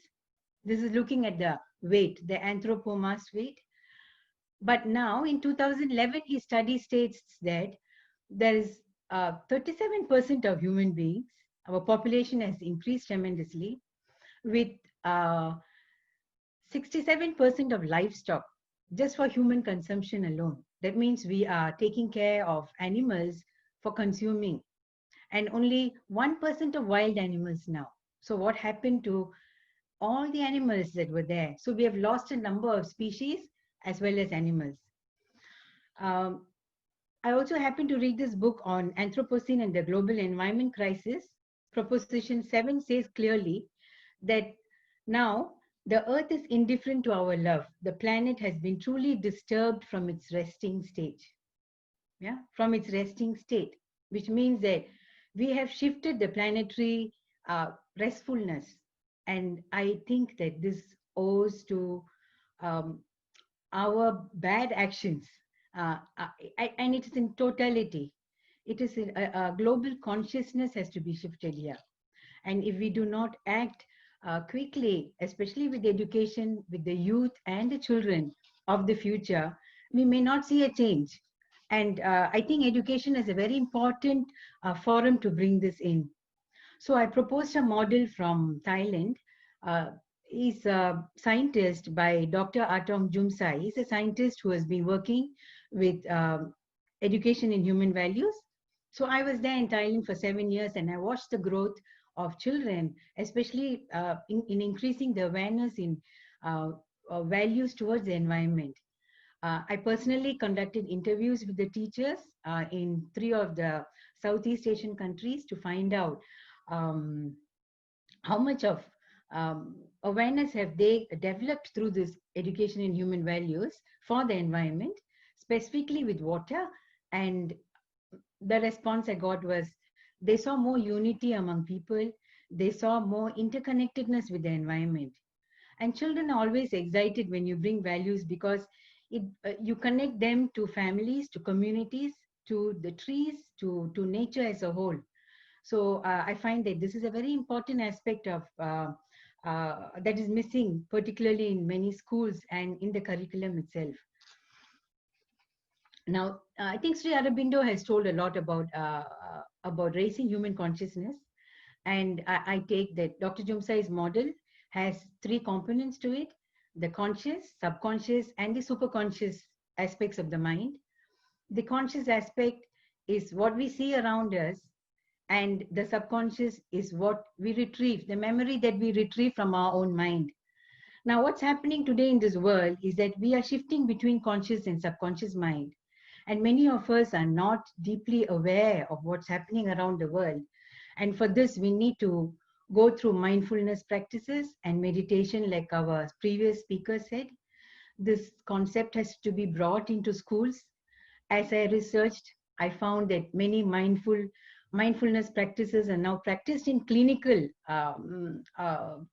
This is looking at the weight, the anthropomass weight. But now in 2011, his study states that there is 37% of human beings. Our population has increased tremendously with 67% of livestock just for human consumption alone. That means we are taking care of animals for consuming, and only 1% of wild animals now. So what happened to all the animals that were there? So we have lost a number of species as well as animals. I also happened to read this book on Anthropocene and the global environment crisis. Proposition 7 says clearly that now the earth is indifferent to our love. The planet has been truly disturbed from its resting state. Yeah, from its resting state, which means that we have shifted the planetary restfulness. And I think that this owes to our bad actions. And it is in totality. It is a global consciousness has to be shifted here. And if we do not act quickly, especially with education, with the youth and the children of the future, we may not see a change. And I think education is a very important forum to bring this in. So I proposed a model from Thailand. He's a scientist by Dr. Atong Jumsai. He's a scientist who has been working with education in human values. So I was there in Thailand for 7 years, and I watched the growth of children, especially in increasing the awareness in values towards the environment. I personally conducted interviews with the teachers in 3 of the Southeast Asian countries to find out how much of awareness have they developed through this education in human values for the environment, specifically with water. And the response I got was they saw more unity among people. they saw more interconnectedness with the environment. And children are always excited when you bring values because you connect them to families, to communities, to the trees, to nature as a whole. So I find that this is a very important aspect of that is missing, particularly in many schools and in the curriculum itself. Now, I think Sri Aurobindo has told a lot about raising human consciousness, and I take that Dr. Jumsai's model has three components to it: the conscious, subconscious, and the superconscious aspects of the mind. The conscious aspect is what we see around us, and the subconscious is what we retrieve, the memory that we retrieve from our own mind. Now, what's happening today in this world is that we are shifting between conscious and subconscious mind. And many of us are not deeply aware of what's happening around the world. And for this, we need to go through mindfulness practices and meditation, like our previous speaker said. This concept has to be brought into schools. As I researched, I found that many mindfulness practices are now practiced in clinical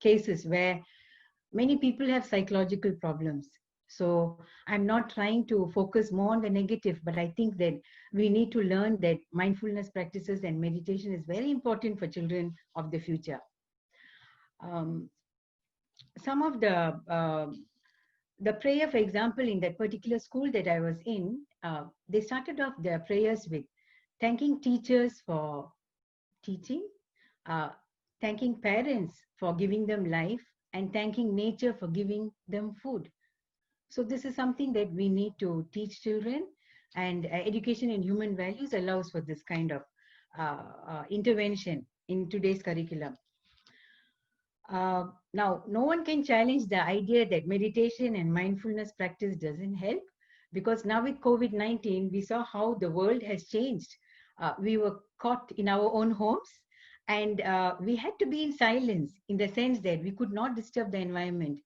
cases where many people have psychological problems. So I'm not trying to focus more on the negative, but I think that we need to learn that mindfulness practices and meditation is very important for children of the future. Some of the prayer, for example, in that particular school that I was in, they started off their prayers with thanking teachers for teaching, thanking parents for giving them life, and thanking nature for giving them food. So this is something that we need to teach children, and education in human values allows for this kind of intervention in today's curriculum. Now, no one can challenge the idea that meditation and mindfulness practice doesn't help, because now with COVID-19, we saw how the world has changed. We were caught in our own homes, and we had to be in silence, in the sense that we could not disturb the environment.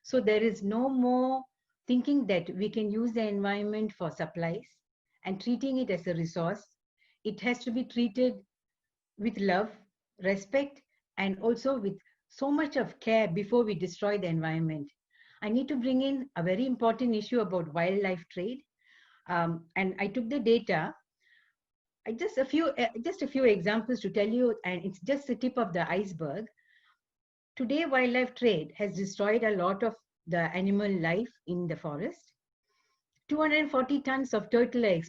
So there is no more thinking that we can use the environment for supplies and treating it as a resource. It has to be treated with love, respect, and also with so much of care before we destroy the environment. I need to bring in a very important issue about wildlife trade. And I took the data. Just a few examples to tell you, and it's just the tip of the iceberg. Today, wildlife trade has destroyed a lot of the animal life in the forest. 240 tons of turtle are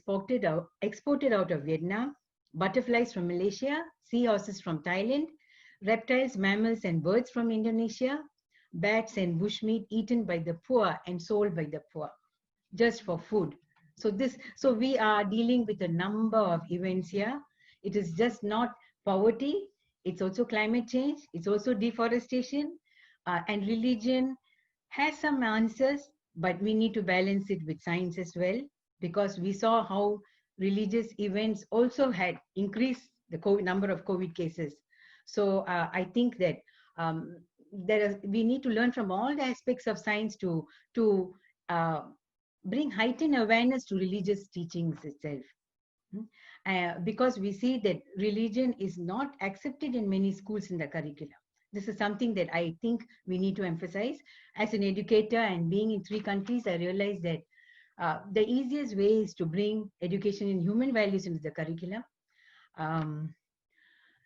exported out of Vietnam, butterflies from Malaysia, seahorses from Thailand, reptiles, mammals, and birds from Indonesia, bats and bushmeat eaten by the poor and sold by the poor, just for food. So we are dealing with a number of events here. It is just not poverty, it's also climate change, it's also deforestation, and religion has some answers, but we need to balance it with science as well, because we saw how religious events also had increased the number of COVID cases. So I think that we need to learn from all the aspects of science to bring heightened awareness to religious teachings itself. Because we see that religion is not accepted in many schools in the curriculum. This is something that I think we need to emphasize. As an educator and being in 3 countries, I realized that the easiest way is to bring education in human values into the curriculum.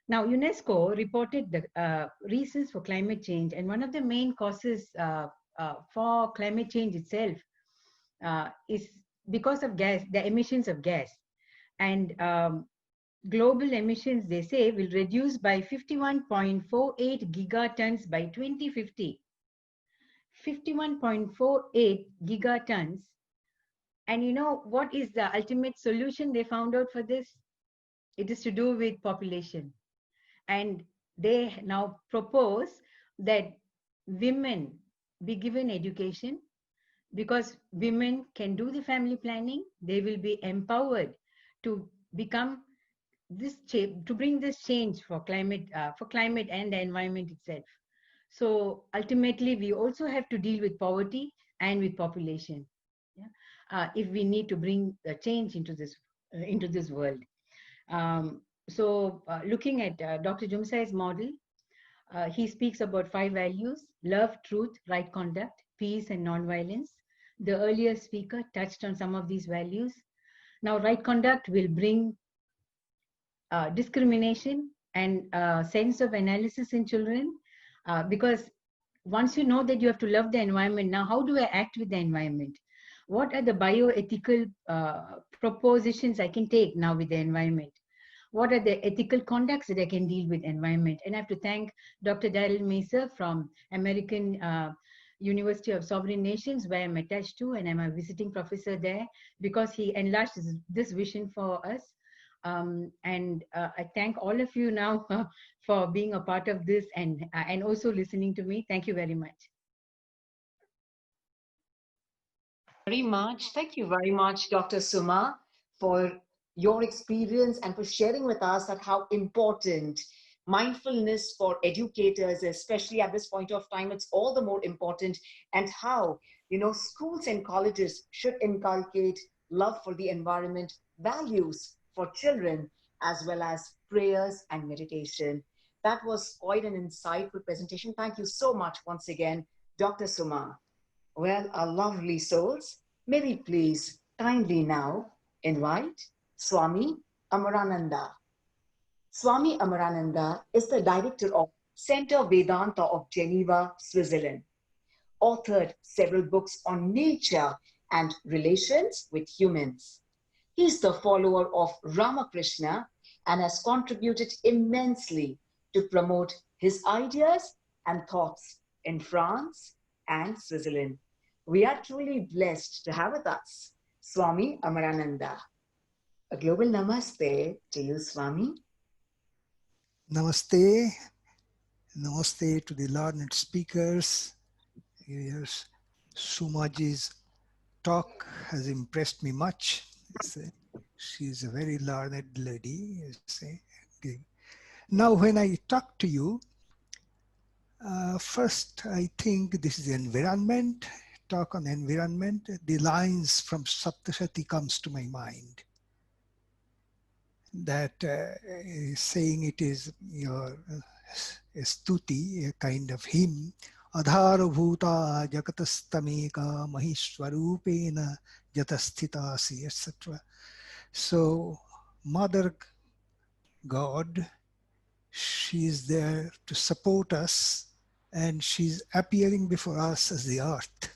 Now, UNESCO reported the reasons for climate change, and one of the main causes for climate change itself is because of gas, the emissions of gas. And global emissions, they say, will reduce by 51.48 gigatons by 2050. 51.48 gigatons. And you know what is the ultimate solution they found out for this? It is to do with population. And they now propose that women be given education, because women can do the family planning. They will be empowered to become this to bring this change for climate and the environment itself. So ultimately, we also have to deal with poverty and with population, yeah? If we need to bring the change into this world. So looking at Dr. Jumsai's model, He speaks about 5 values: love, truth, right conduct, peace, and non-violence. The earlier speaker touched on some of these values. Now, right conduct will bring discrimination and sense of analysis in children, because once you know that you have to love the environment, now how do I act with the environment? What are the bioethical propositions I can take now with the environment? What are the ethical conducts that I can deal with environment? And I have to thank Dr. Daryl Macer from American University of Sovereign Nations, where I'm attached to, and I'm a visiting professor there, because he enlarged this vision for us. And I thank all of you now for being a part of this and also listening to me. Thank you very much. Very much. Thank you very much, Dr. Suma, for your experience and for sharing with us that how important mindfulness for educators, especially at this point of time, it's all the more important, and how, you know, schools and colleges should inculcate love for the environment, values for children, as well as prayers and meditation. That was quite an insightful presentation. Thank you so much once again, Dr. Suma. Well, our lovely souls, may we please kindly now invite Swami Amarananda. Swami Amarananda is the director of Center Vedanta of Geneva, Switzerland. Authored several books on nature and relations with humans. He is the follower of Ramakrishna and has contributed immensely to promote his ideas and thoughts in France and Switzerland. We are truly blessed to have with us Swami Amarananda. A global namaste to you, Swami. Namaste. Namaste to the learned speakers. Yes, Sumaji's talk has impressed me much. She's a very learned lady. Now, when I talk to you, first I think this is environment. Talk on environment. The lines from Saptashati comes to my mind. That saying it is your stuti, a kind of hymn. Adhara bhuta jagatastameka mahishwarupena jatasthitasi, etc. So Mother God, she is there to support us, and she's appearing before us as the earth.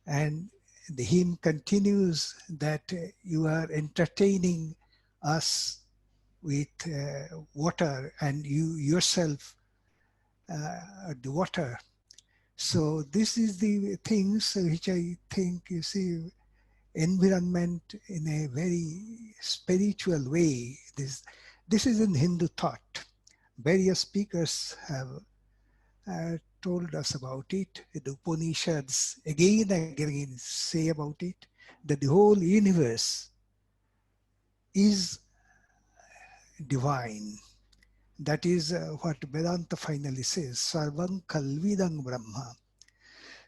And the hymn continues that you are entertaining us with water, and you yourself the water. So this is the things which I think, you see, environment in a very spiritual way. This is in Hindu thought. Various speakers have told us about it. The Upanishads again and again say about it, that the whole universe is divine. That is what Vedanta finally says, Sarvam Kalvidam Brahma.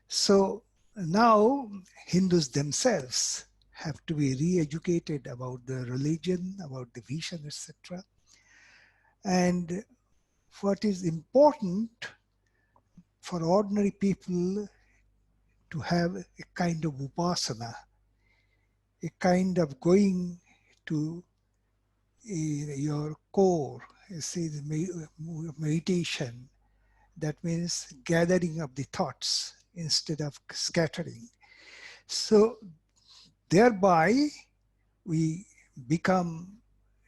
So now Hindus themselves have to be re-educated about the religion, about the vision, etc. And what is important for ordinary people to have a kind of upasana, a kind of going to your core, you see, the meditation. That means gathering of the thoughts instead of scattering. So thereby we become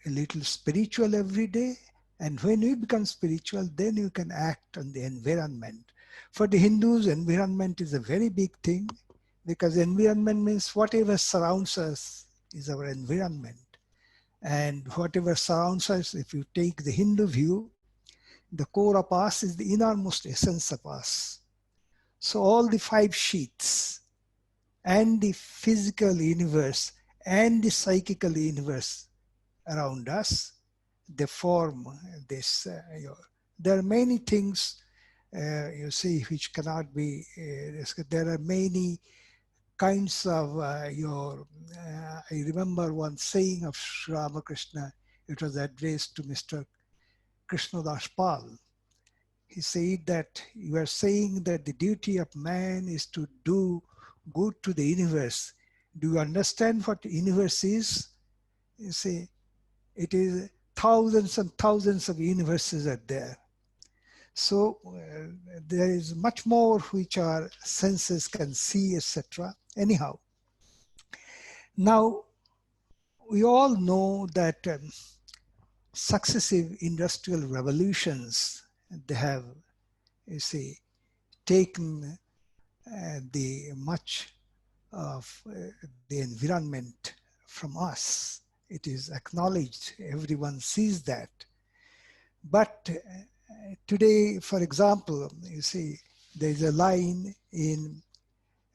a little spiritual every day. And when we become spiritual, then you can act on the environment. For the Hindus, environment is a very big thing, because environment means whatever surrounds us is our environment. And whatever surrounds us, if you take the Hindu view, the core of us is the innermost essence of us. So all the 5 sheaths and the physical universe and the psychical universe around us, they form this. There are many things, you see, which cannot be, there are many kinds of I remember one saying of Sri Ramakrishna. It was addressed to Mr. Krishnadas Pal. he said that you are saying that the duty of man is to do good to the universe. Do you understand what the universe is? You see, it is thousands and thousands of universes are there. So there is much more which our senses can see, etc. Anyhow, now we all know that successive industrial revolutions, they have, you see, taken the much of the environment from us. It is acknowledged, everyone sees that. But today, for example, you see, there's a line in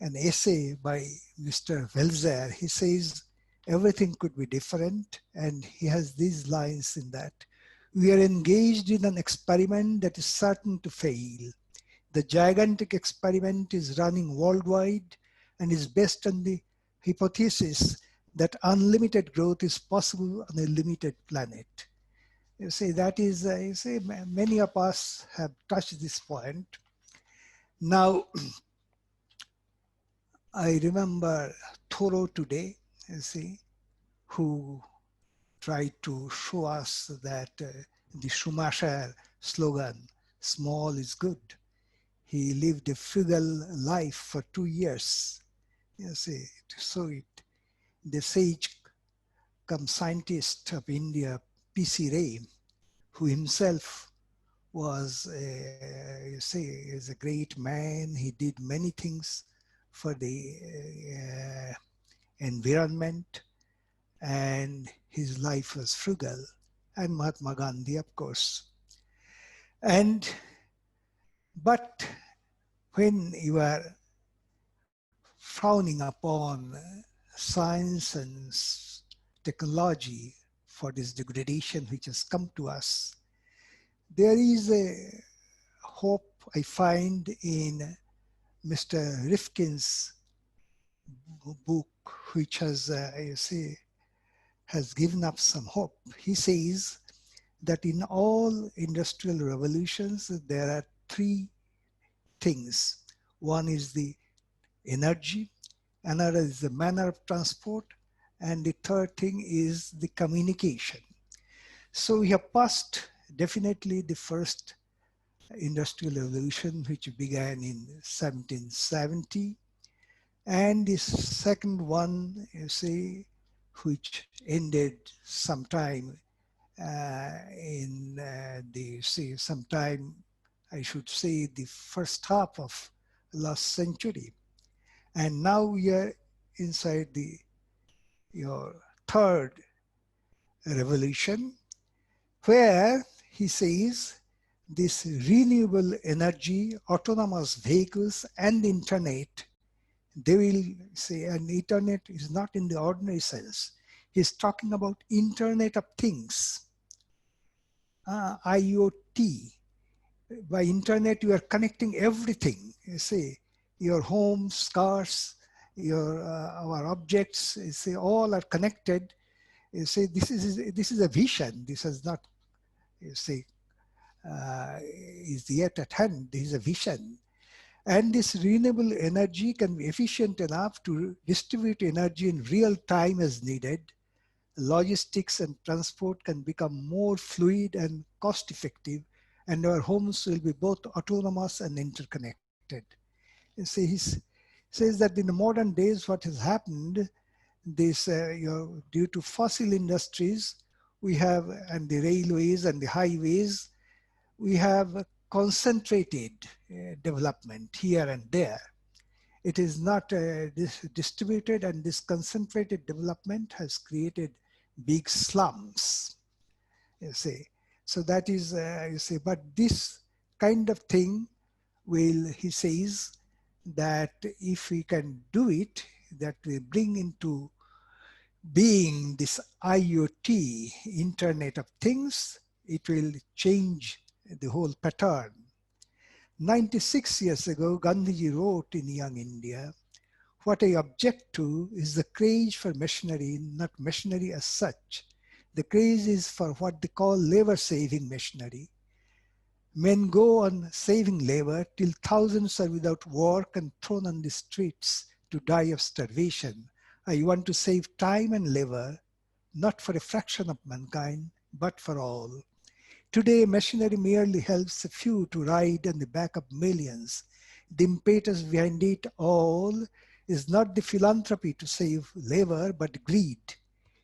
an essay by Mr. Welser. He says, everything could be different. And he has these lines in that. We are engaged in an experiment that is certain to fail. The gigantic experiment is running worldwide and is based on the hypothesis that unlimited growth is possible on a limited planet. You see, that is, you see, many of us have touched this point. Now, I remember Thoreau today, you see, who tried to show us that the Schumacher slogan, small is good. He lived a frugal life for 2 years. You see, so the sage come scientist of India, P.C. Ray, who himself was, you say, is a great man. He did many things for the environment, and his life was frugal. And Mahatma Gandhi, of course. But when you are frowning upon science and technology for this degradation which has come to us, there is a hope I find in Mr. Rifkin's book, which has, you see, has given up some hope. He says that in all industrial revolutions, there are 3 things. One is the energy, another is the manner of transport, and the third thing is the communication. So we have passed definitely the first industrial revolution, which began in 1770, and the second one, you see, which ended sometime sometime, I should say, the first half of last century. And now we are inside your third revolution, where he says this renewable energy, autonomous vehicles, and internet, they will say, and internet is not in the ordinary sense. He's talking about Internet of Things, IoT. By internet, you are connecting everything. You see, your homes, cars, our objects, you see, all are connected. You see, this is a vision. This is not, you see, is yet at hand. This is a vision. And this renewable energy can be efficient enough to distribute energy in real time as needed. Logistics and transport can become more fluid and cost effective, and our homes will be both autonomous and interconnected. You see, he says that in the modern days, what has happened, this due to fossil industries, we have, and the railways and the highways, we have concentrated development here and there. It is not distributed, and this concentrated development has created big slums, you see. So that is, you see, but this kind of thing will, he says, that if we can do it, that we bring into being this IoT, Internet of Things, it will change the whole pattern. 96 years ago, Gandhiji wrote in Young India, what I object to is the craze for machinery, not machinery as such. The craze is for what they call labor-saving machinery. Men go on saving labor till thousands are without work and thrown on the streets to die of starvation. I want to save time and labor, not for a fraction of mankind, but for all. Today, machinery merely helps a few to ride on the back of millions. The impetus behind it all is not the philanthropy to save labor, but greed.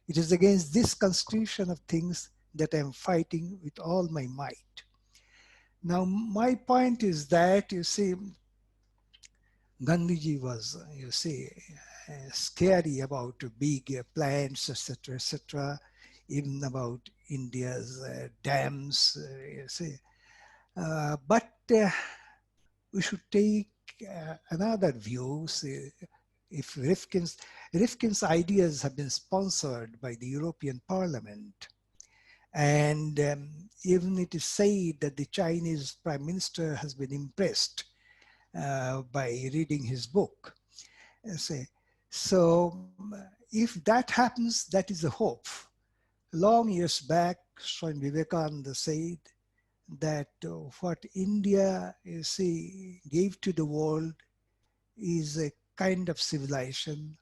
It is against this constitution of things that I am fighting with all my might. Now, my point is that, you see, Gandhiji was, you see, scary about big plants, etc., etc., even about India's dams, you see. But we should take another view. See, if Rifkin's ideas have been sponsored by the European Parliament, and even it is said that the Chinese Prime Minister has been impressed by reading his book. So if that happens, that is a hope. Long years back, Swami Vivekananda said that what India, you see, gave to the world is a kind of civilization,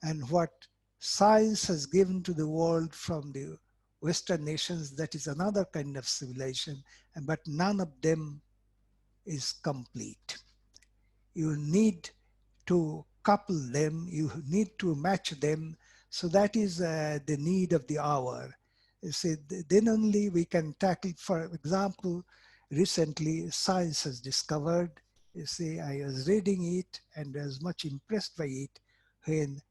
and what science has given to the world from the Western nations, that is another kind of civilization, but none of them is complete. You need to couple them, you need to match them. So that is the need of the hour. You see, then only we can tackle, for example, recently science has discovered, you see, I was reading it and I was much impressed by it when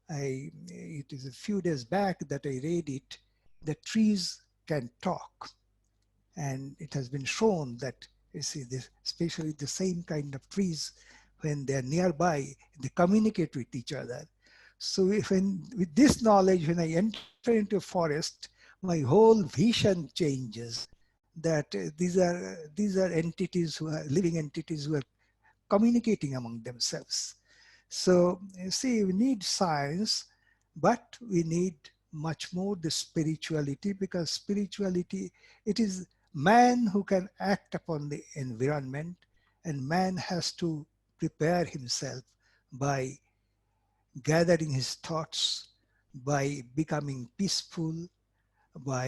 it is a few days back that I read it, that trees can talk. And it has been shown that, you see, this, especially the same kind of trees, when they're nearby, they communicate with each other. So with this knowledge, when I enter into a forest, my whole vision changes, that these are entities who are living entities who are communicating among themselves. So you see, we need science, but we need much more the spirituality, because spirituality, it is man who can act upon the environment, and man has to prepare himself by gathering his thoughts, by becoming peaceful, by,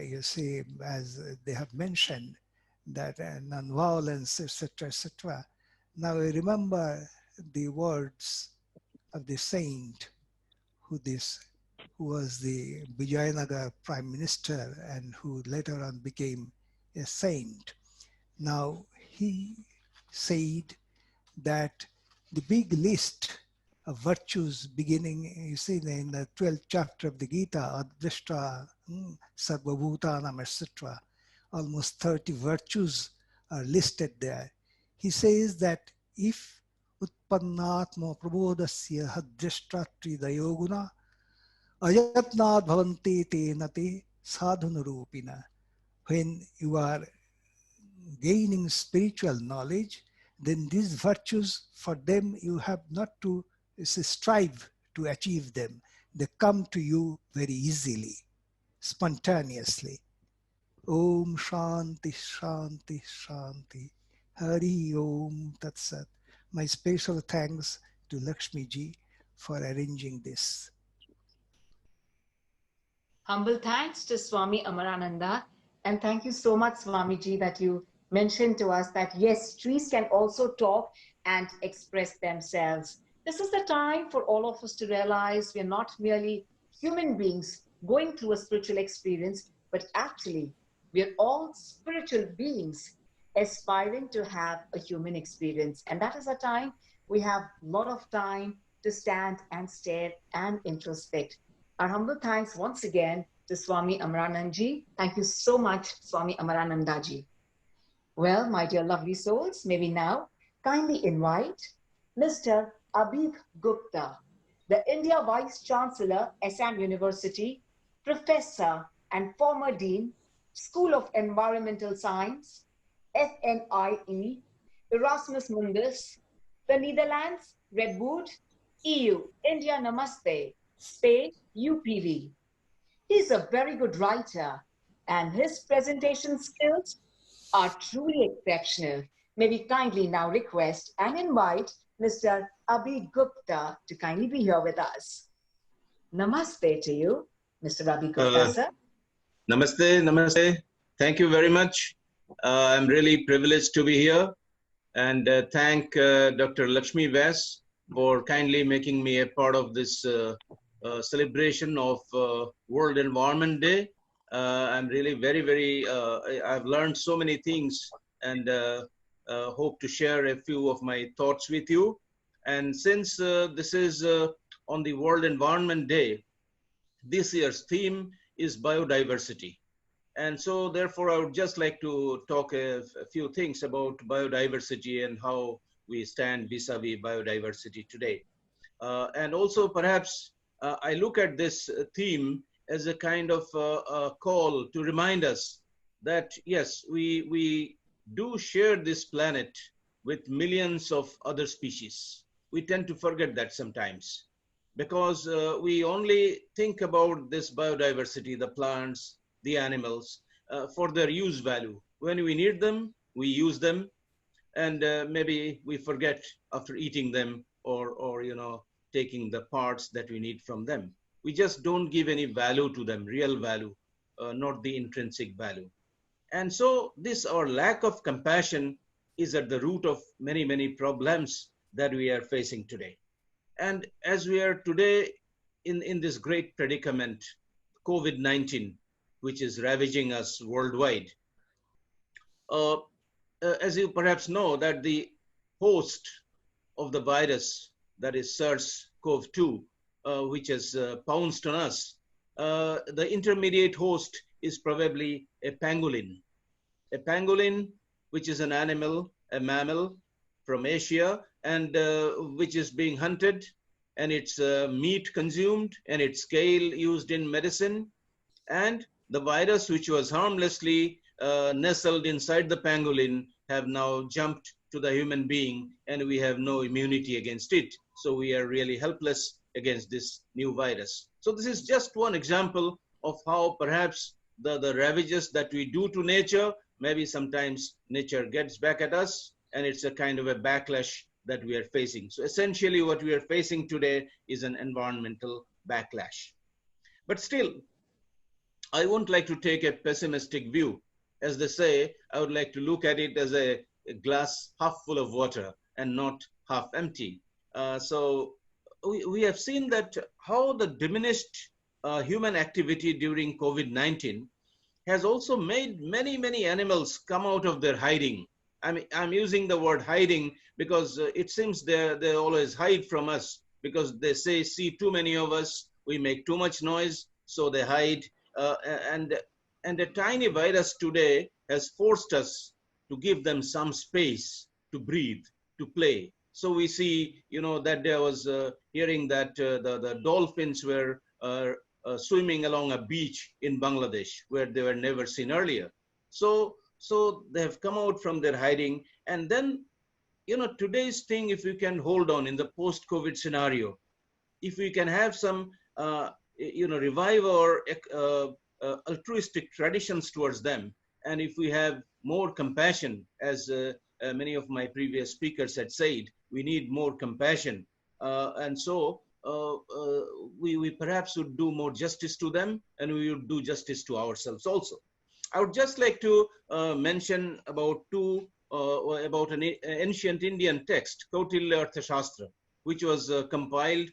you see, as they have mentioned, that non-violence, etc., etc. Now I remember the words of the saint who was the Vijayanagar Prime Minister and who later on became a saint. Now he said that the big list of virtues beginning, you see, in the 12th chapter of the Gita, Adrishta, Sarvabhutanam, etc., almost 30 virtues are listed there. He says that if Utpannatma Prabodasya Hadrishta Tridayoguna Ayatnad Bhavanti Te Nate Sadhunarupina, when you are gaining spiritual knowledge, then these virtues, for them, you have not to strive to achieve them. They come to you very easily, spontaneously. Om Shanti Shanti Shanti. Hari Om Tat Sat. My special thanks to Lakshmi ji for arranging this. Humble thanks to Swami Amarananda. And thank you so much, Swamiji, that you mentioned to us that yes, trees can also talk and express themselves. This is the time for all of us to realize we're not merely human beings going through a spiritual experience, but actually we're all spiritual beings aspiring to have a human experience. And that is a time we have a lot of time to stand and stare and introspect. Our humble thanks once again to Swami Amaranandaji. Thank you so much, Swami Amaranandaji. Well, my dear lovely souls, may we now kindly invite Mr. Abhig Gupta, the India Vice Chancellor, Assam University, Professor and former Dean, School of Environmental Science, FNIE, Erasmus Mundus, the Netherlands, Redwood, EU, India Namaste, Spain, UPV. He's a very good writer, and his presentation skills are truly exceptional, may we kindly now request and invite Mr. Abhi Gupta to kindly be here with us. Namaste to you, Mr. Abhi Gupta, sir. Namaste, namaste. Thank you very much. I'm really privileged to be here, and thank Dr. Lakshmi Vyas for kindly making me a part of this celebration of World Environment Day. I'm really very, I've learned so many things, and hope to share a few of my thoughts with you. And since this is on the World Environment Day, this year's theme is biodiversity. And so therefore, I would just like to talk a few things about biodiversity and how we stand vis-a-vis biodiversity today. And also perhaps I look at this theme as a kind of a call to remind us that yes, we do share this planet with millions of other species. We tend to forget that sometimes, because we only think about this biodiversity, the plants, the animals, for their use value. When we need them, we use them, and maybe we forget after eating them or you know, taking the parts that we need from them. We just don't give any value to them, real value, not the intrinsic value. And so this, our lack of compassion, is at the root of many problems that we are facing today. And as we are today in this great predicament, COVID-19, which is ravaging us worldwide, as you perhaps know, that the host of the virus, that is SARS-CoV-2, which has pounced on us, the intermediate host is probably a pangolin. A pangolin, which is an animal, a mammal from Asia, and which is being hunted, and its meat consumed, and its scale used in medicine. And the virus, which was harmlessly nestled inside the pangolin, have now jumped to the human being, and we have no immunity against it. So we are really helpless against this new virus. So this is just one example of how perhaps the ravages that we do to nature, maybe sometimes nature gets back at us, and it's a kind of a backlash that we are facing. So essentially what we are facing today is an environmental backlash. But still, I won't like to take a pessimistic view. As they say, I would like to look at it as a glass half full of water and not half empty. So we have seen that how the diminished human activity during COVID-19 has also made many animals come out of their hiding. I mean, I'm using the word hiding because it seems they always hide from us, because they say, see too many of us, we make too much noise, so they hide. And a tiny virus today has forced us to give them some space to breathe, to play. So we see, you know, that there was hearing that the dolphins were swimming along a beach in Bangladesh where they were never seen earlier. So they have come out from their hiding. And then, you know, today's thing, if we can hold on in the post-COVID scenario, if we can have some, you know, revive our altruistic traditions towards them, and if we have more compassion, as many of my previous speakers had said, we need more compassion. And so we perhaps would do more justice to them, and we would do justice to ourselves also. I would just like to mention about about an ancient Indian text, Kautilya Arthashastra, which was compiled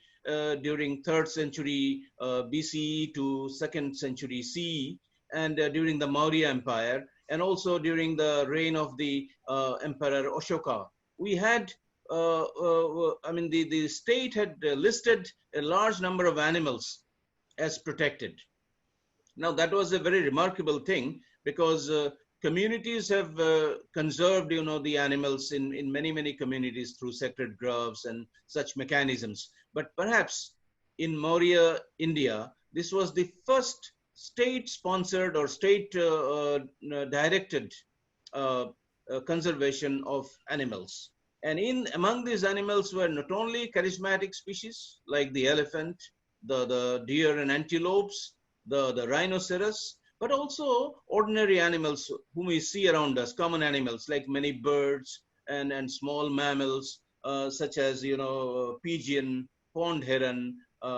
during 3rd century BCE to 2nd century CE, and during the Maurya Empire, and also during the reign of the Emperor Ashoka. We had, I mean, the state had listed a large number of animals as protected. Now that was a very remarkable thing, because communities have conserved, you know, the animals in many communities through sacred groves and such mechanisms. But perhaps in Maurya, India, this was the first state-sponsored or state-directed conservation of animals. And among these animals were not only charismatic species like the elephant, the deer and antelopes, the rhinoceros, but also ordinary animals whom we see around us, common animals like many birds and small mammals, such as, pigeon, pond heron,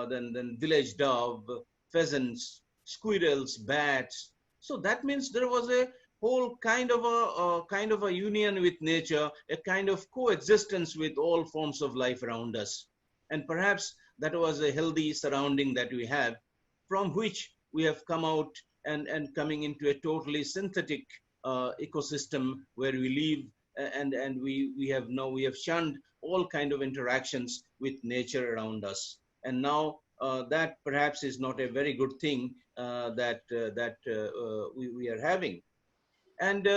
then village dove, pheasants, squirrels, bats. So that means there was a whole kind of a union with nature, a kind of coexistence with all forms of life around us. And perhaps that was a healthy surrounding that we have, from which we have come out and coming into a totally synthetic ecosystem where we live, and we have shunned all kind of interactions with nature around us. And now that perhaps is not a very good thing that we are having. And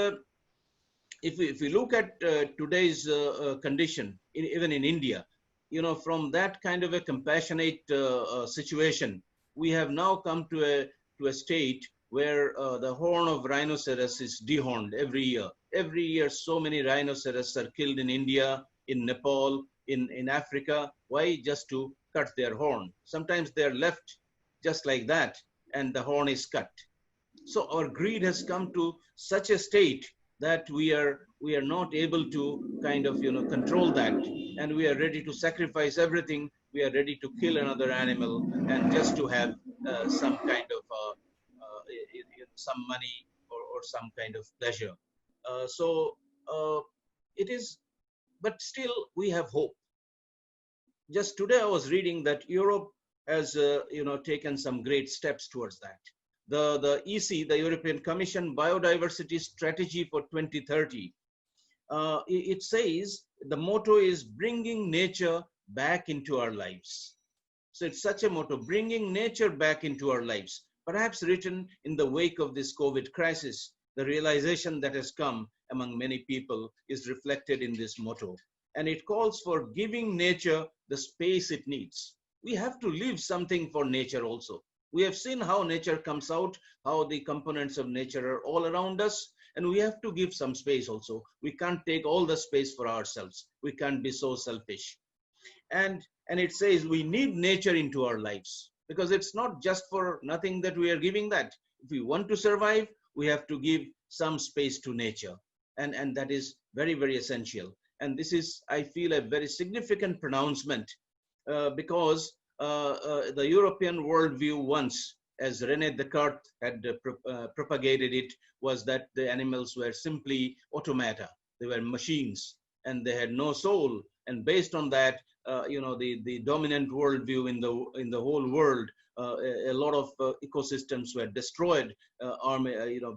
if we look at today's condition, even in India, from that kind of a compassionate situation, we have now come to a state where the horn of rhinoceros is dehorned every year. Every year, so many rhinoceros are killed in India, in Nepal, in Africa. Why? Just to cut their horn. Sometimes they're left just like that, and the horn is cut. So our greed has come to such a state that we are not able to kind of control that, and we are ready to sacrifice everything. We are ready to kill another animal, and just to have some kind of some money or some kind of pleasure. It is, but still we have hope. Just today I was reading that Europe has taken some great steps towards that. The EC, the European Commission Biodiversity Strategy for 2030, it says the motto is bringing nature back into our lives. So it's such a motto, bringing nature back into our lives. Perhaps written in the wake of this COVID crisis, the realization that has come among many people is reflected in this motto. And it calls for giving nature the space it needs. We have to leave something for nature also. We have seen how nature comes out, how the components of nature are all around us, and we have to give some space also. We can't take all the space for ourselves. We can't be so selfish. And it says we need nature into our lives, because it's not just for nothing that we are giving that. If we want to survive, we have to give some space to nature. And that is very, very essential. And this is, I feel, a very significant pronouncement because the European worldview once, as René Descartes had propagated it, was that the animals were simply automata. They were machines and they had no soul. And based on that, the dominant worldview in the whole world, a lot of ecosystems were destroyed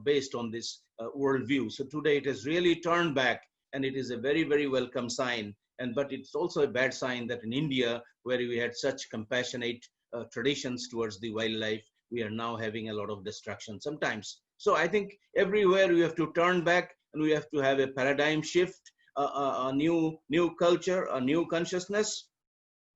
based on this worldview. So today it has really turned back, and it is a very, very welcome sign. But it's also a bad sign that in India, where we had such compassionate traditions towards the wildlife, we are now having a lot of destruction sometimes. So I think everywhere we have to turn back, and we have to have a paradigm shift, a new culture, a new consciousness.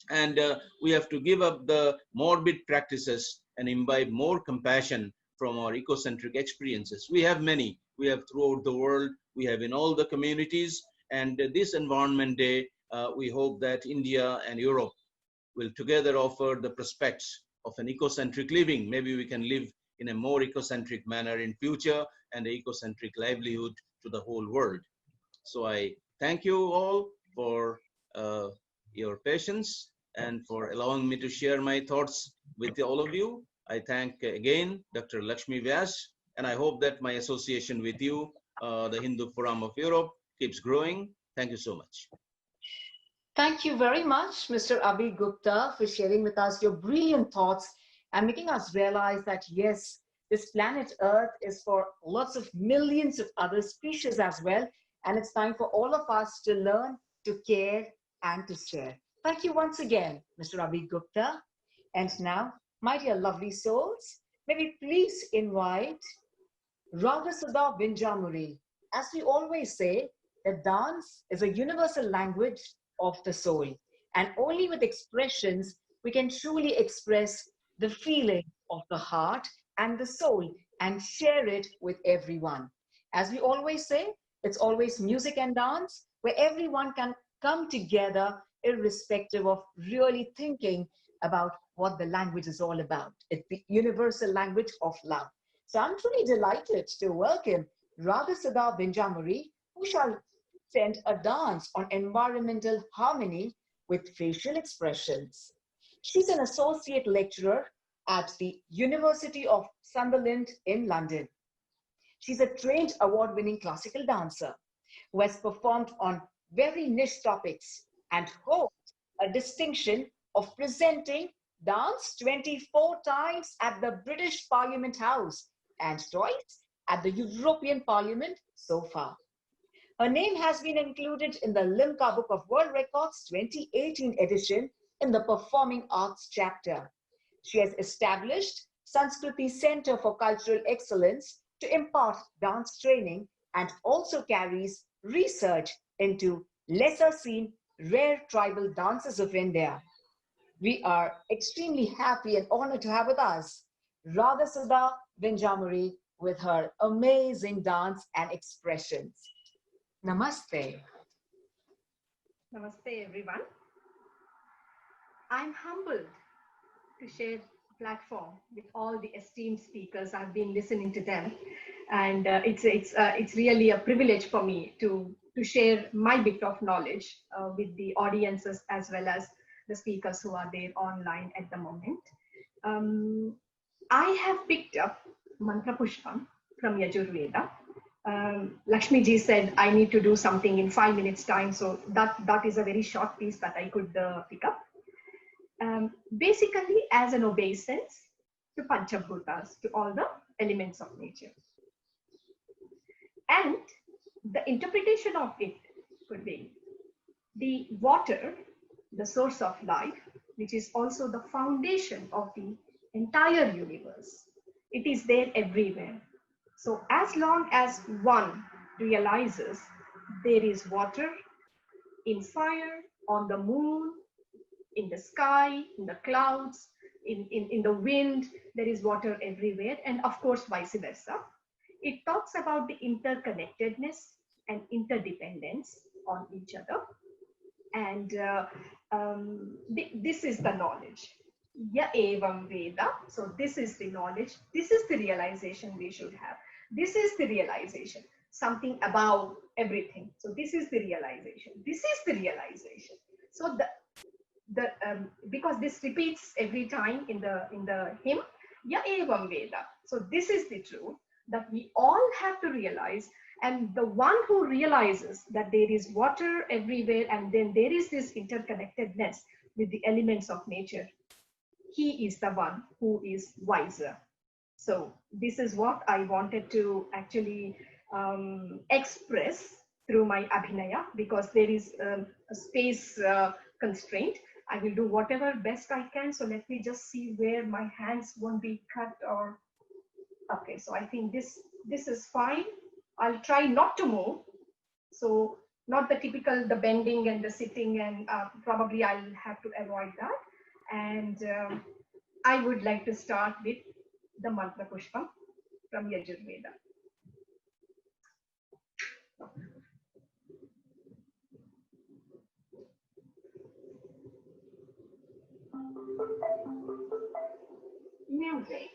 And we have to give up the morbid practices and imbibe more compassion from our ecocentric experiences. We have many. We have throughout the world. We have in all the communities. And this Environment Day, we hope that India and Europe will together offer the prospects of an ecocentric living. Maybe we can live in a more ecocentric manner in future, and an ecocentric livelihood to the whole world. So I thank you all for your patience and for allowing me to share my thoughts with all of you. I thank again Dr. Lakshmi Vyas, and I hope that my association with you, the Hindu Forum of Europe, keeps growing. Thank you so much. Thank you very much, Mr. Abhi Gupta, for sharing with us your brilliant thoughts and making us realize that, yes, this planet Earth is for lots of millions of other species as well. And it's time for all of us to learn, to care, and to share. Thank you once again, Mr. Abhi Gupta. And now, my dear lovely souls, may we please invite Ragasudha Vinjamuri. As we always say, that dance is a universal language of the soul. And only with expressions, we can truly express the feeling of the heart and the soul and share it with everyone. As we always say, it's always music and dance where everyone can come together irrespective of really thinking about what the language is all about. It's the universal language of love. So I'm truly delighted to welcome Radhasudha Vinjamuri, who shall present a dance on environmental harmony with facial expressions. She's an associate lecturer at the University of Sunderland in London. She's a trained award-winning classical dancer who has performed on very niche topics and holds a distinction of presenting dance 24 times at the British Parliament House and twice at the European Parliament so far. Her name has been included in the Limca Book of World Records 2018 edition in the Performing Arts chapter. She has established Sanskriti Center for Cultural Excellence to impart dance training and also carries research into lesser seen rare tribal dances of India. We are extremely happy and honored to have with us Radhasudha Vinjamuri with her amazing dance and expressions. Namaste. Namaste, everyone. I'm humbled to share a platform with all the esteemed speakers. I've been listening to them, and it's really a privilege for me to share my bit of knowledge with the audiences as well as the speakers who are there online at the moment. I have picked up Mantra Pushpam from Yajurveda. Lakshmi ji said I need to do something in 5 minutes time, so that is a very short piece that I could pick up. Basically as an obeisance to Panchabhutas, to all the elements of nature. And the interpretation of it could be the water, the source of life, which is also the foundation of the entire universe. It is there everywhere. So as long as one realizes there is water in fire, on the moon, in the sky, in the clouds, in the wind, there is water everywhere, and of course vice versa. It talks about the interconnectedness and interdependence on each other. And this is the knowledge. Ya evam Veda. So this is the knowledge. This is the realization we should have. This is the realization. Something above everything. So this is the realization. This is the realization. So because this repeats every time in the hymn, Ya evam Veda. So this is the truth that we all have to realize. And the one who realizes that there is water everywhere and then there is this interconnectedness with the elements of nature, he is the one who is wiser. So this is what I wanted to actually express through my Abhinaya, because there is a space constraint. I will do whatever best I can. So let me just see where my hands won't be cut or, okay. So I think this is fine. I'll try not to move. So not the typical, the bending and the sitting, and probably I'll have to avoid that. And I would like to start with the Mantra Pushpam from Yajurveda. Music.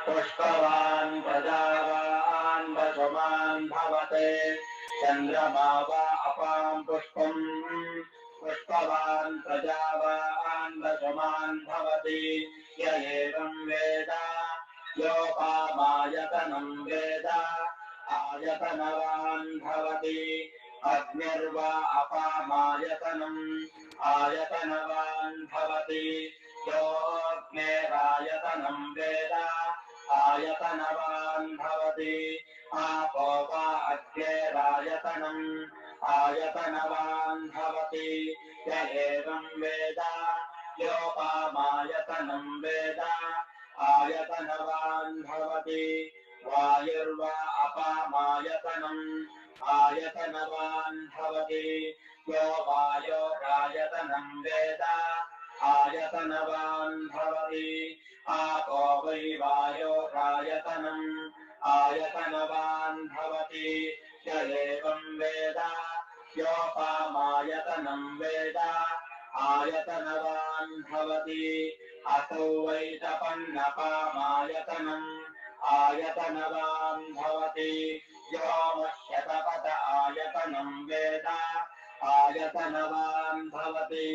Pushpavan Prajavahan Vashaman Bhavate Chandrama va apam pushpam Pushpavan Prajavahan Vashaman Bhavati Ya evam Veda Yopamayatanam Veda Ayatanavan Bhavati Agnirva apamayatanam Ayatanavan Bhavati Yogmerayatanam Veda Ayatanavan Bhavati Apova Agyerayatanam Ayatanavan Bhavati Ya evam Veda Yopamayatanam Veda Ayatanavan Bhavati Vayurva apamayatanam Ayatanavan Bhavati Yo Vayorayatanam Veda Ayatanavan Bhavati Apo Vayorayatanam Ayatanavan Bhavati Ya evam Veda Yopamayatanam Veda आयतनवान् भवति अतो वैतपन्नपामायतनम् आयतनवान् भवति यो शतपथ आयतनं वेद आयतनवान् भवति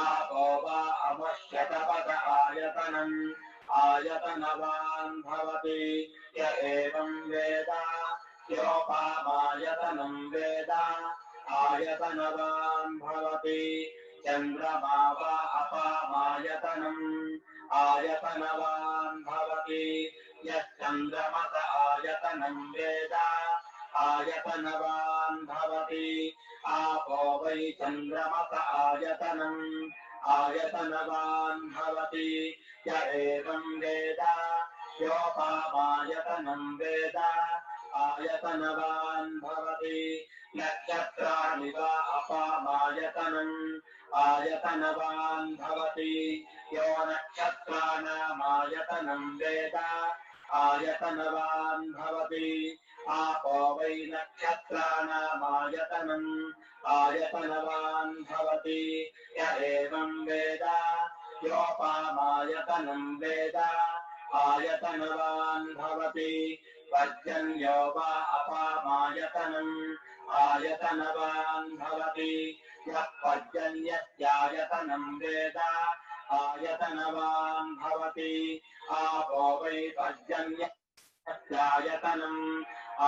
आपो वा अमश्यतपथ आयतनम् आयतनवान् भवति य एवं वेद योपामायतनं वेद आयतनवान् भवति चन्द्रमा वा अपामायतनम् आयतनवान् भवति यश्चन्द्रमस आयतनं वेद आयतनवान् भवति आपो वै चन्द्रमस आयतनम् आयतनवान् भवति य एवं वेद योपामायतनं वेद आयतनवान् भवति नक्षत्राणि वा अपामायतनम् आयतनवान् भवति यो नक्षत्राणामायतनं वेद आयतनवान् भवति आपो वै नक्षत्राणामायतनम् आयतनवान् भवति य एवं वेद योपामायतनं वेद आयतनवान् भवति पर्जन्यो वा अपामायतनम् आयतनवान् भवति यः पर्जन्यस्यायतनं वेद आयतनवान् भवति आपो वै पर्जन्यस्यायतनम्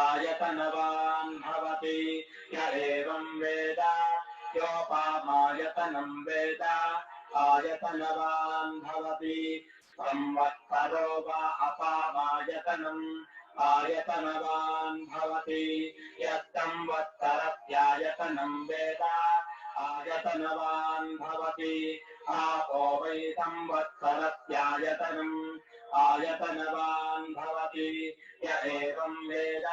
आयतनवान् भवति य एवं वेद योपामायतनं वेद आयतनवान् भवति संवत्सरो वा अपामायतनम् आयतनवान् भवति यत्संवत्सरस्यायतनं वेद आयतनवान् भवति आपो वै संवत्सरस्यायतनम् आयतनवान् भवति य एवं वेद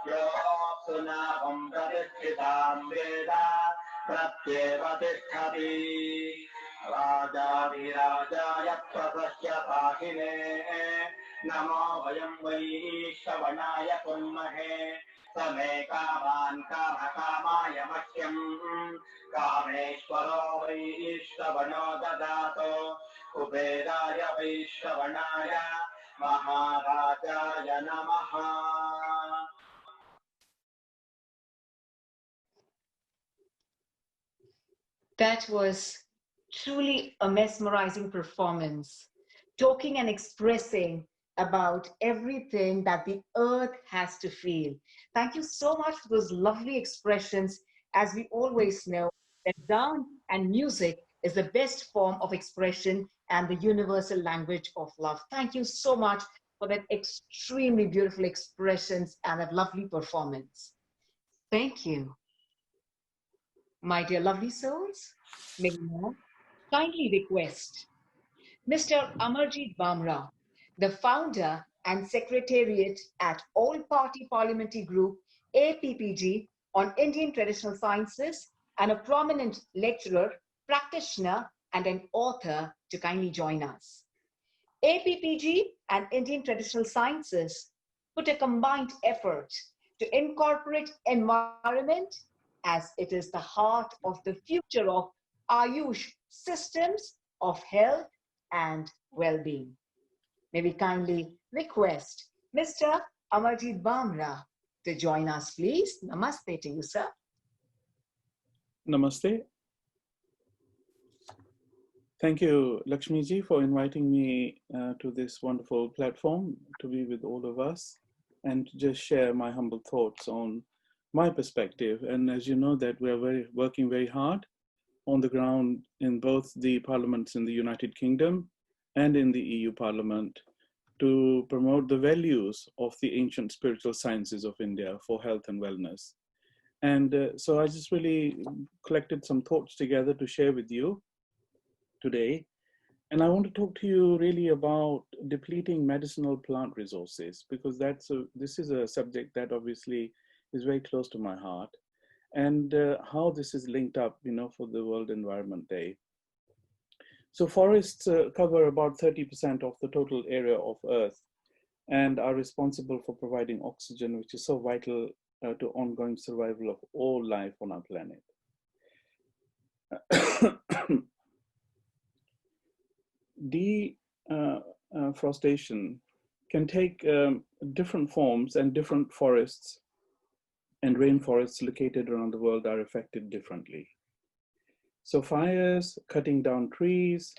योऽप्सुनावं प्रतिष्ठितां वेद प्रत्येव तिष्ठति राजाधिराजाय प्रपश्य पाहिने नमो वयं वै श्रवणाय कुर्महे समे कामान् कामकामाय मह्यं कामेश्वरो वै श्रवणो ददातु कुबेराय वै श्रवणाय महाराजाय नमः। That was truly a mesmerizing performance, talking and expressing about everything that the earth has to feel. Thank you so much for those lovely expressions. As we always know, that dance and music is the best form of expression and the universal language of love. Thank you so much for that extremely beautiful expressions and that lovely performance. Thank you. My dear lovely souls, may we now kindly request Mr. Amarjeet Bamra, the founder and secretariat at All Party Parliamentary Group, APPG, on Indian Traditional Sciences, and a prominent lecturer, practitioner, and an author to kindly join us. APPG and Indian Traditional Sciences put a combined effort to incorporate environment as it is the heart of the future of Ayush systems of health and well-being. May we kindly request Mr. Amarjeet Bamra to join us, please. Namaste to you, sir. Namaste. Thank you, Lakshmiji, for inviting me to this wonderful platform to be with all of us and to just share my humble thoughts on my perspective. And as you know, that we're working very hard on the ground in both the parliaments in the United Kingdom and in the EU Parliament to promote the values of the ancient spiritual sciences of India for health and wellness. And so I just really collected some thoughts together to share with you today. And I want to talk to you really about depleting medicinal plant resources, because this is a subject that obviously is very close to my heart, and how this is linked up, for the World Environment Day. So forests cover about 30% of the total area of Earth and are responsible for providing oxygen, which is so vital to ongoing survival of all life on our planet. deforestation can take different forms, and different forests and rainforests located around the world are affected differently. So fires, cutting down trees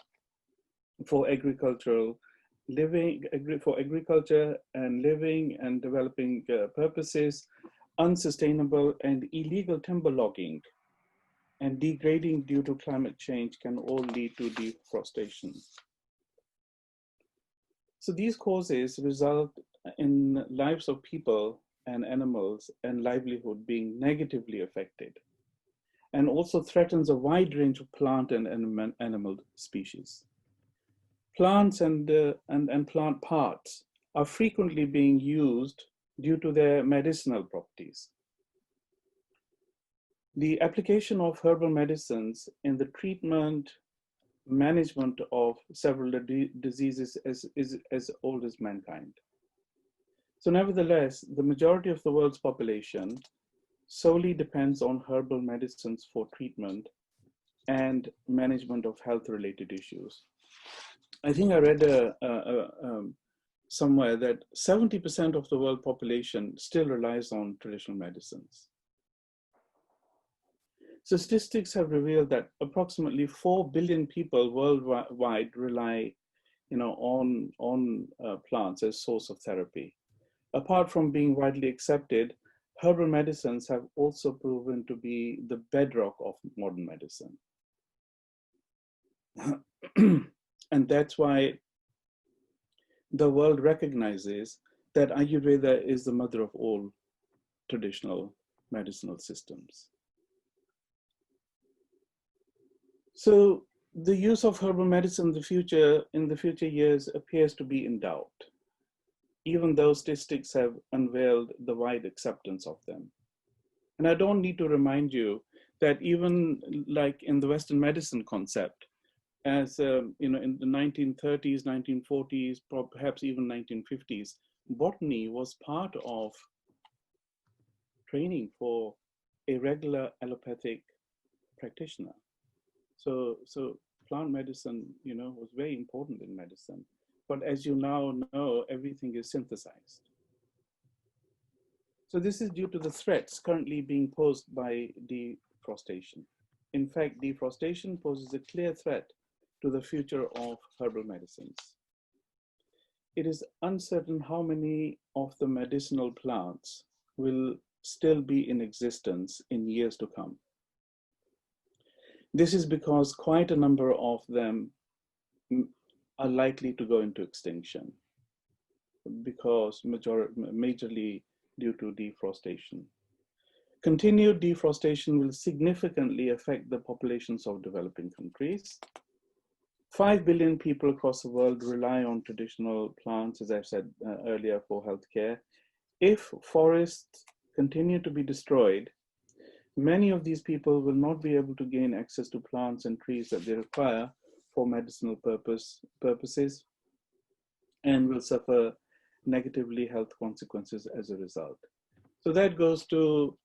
for agriculture and living and developing purposes, unsustainable and illegal timber logging and degrading due to climate change can all lead to deforestation. So these causes result in lives of people and animals and livelihood being negatively affected, and also threatens a wide range of plant and animal species. Plants and plant parts are frequently being used due to their medicinal properties. The application of herbal medicines in the treatment, management of several diseases is as old as mankind. So nevertheless, the majority of the world's population solely depends on herbal medicines for treatment and management of health-related issues. I think I read somewhere that 70% of the world population still relies on traditional medicines. So statistics have revealed that approximately 4 billion people worldwide rely, on plants as source of therapy. Apart from being widely accepted, herbal medicines have also proven to be the bedrock of modern medicine. And that's why the world recognizes that Ayurveda is the mother of all traditional medicinal systems. So the use of herbal medicine in the future years appears to be in doubt, even though statistics have unveiled the wide acceptance of them. And I don't need to remind you that even like in the Western medicine concept, as in the 1930s, 1940s, perhaps even 1950s, botany was part of training for a regular allopathic practitioner. So plant medicine, was very important in medicine. But as you now know, everything is synthesized. So this is due to the threats currently being posed by deforestation. In fact, deforestation poses a clear threat to the future of herbal medicines. It is uncertain how many of the medicinal plants will still be in existence in years to come. This is because quite a number of them are likely to go into extinction because majorly due to deforestation. Continued deforestation will significantly affect the populations of developing countries. 5 billion people across the world rely on traditional plants, as I've said earlier, for healthcare. If forests continue to be destroyed, many of these people will not be able to gain access to plants and trees that they require for medicinal purposes and will suffer negatively health consequences as a result. So that goes to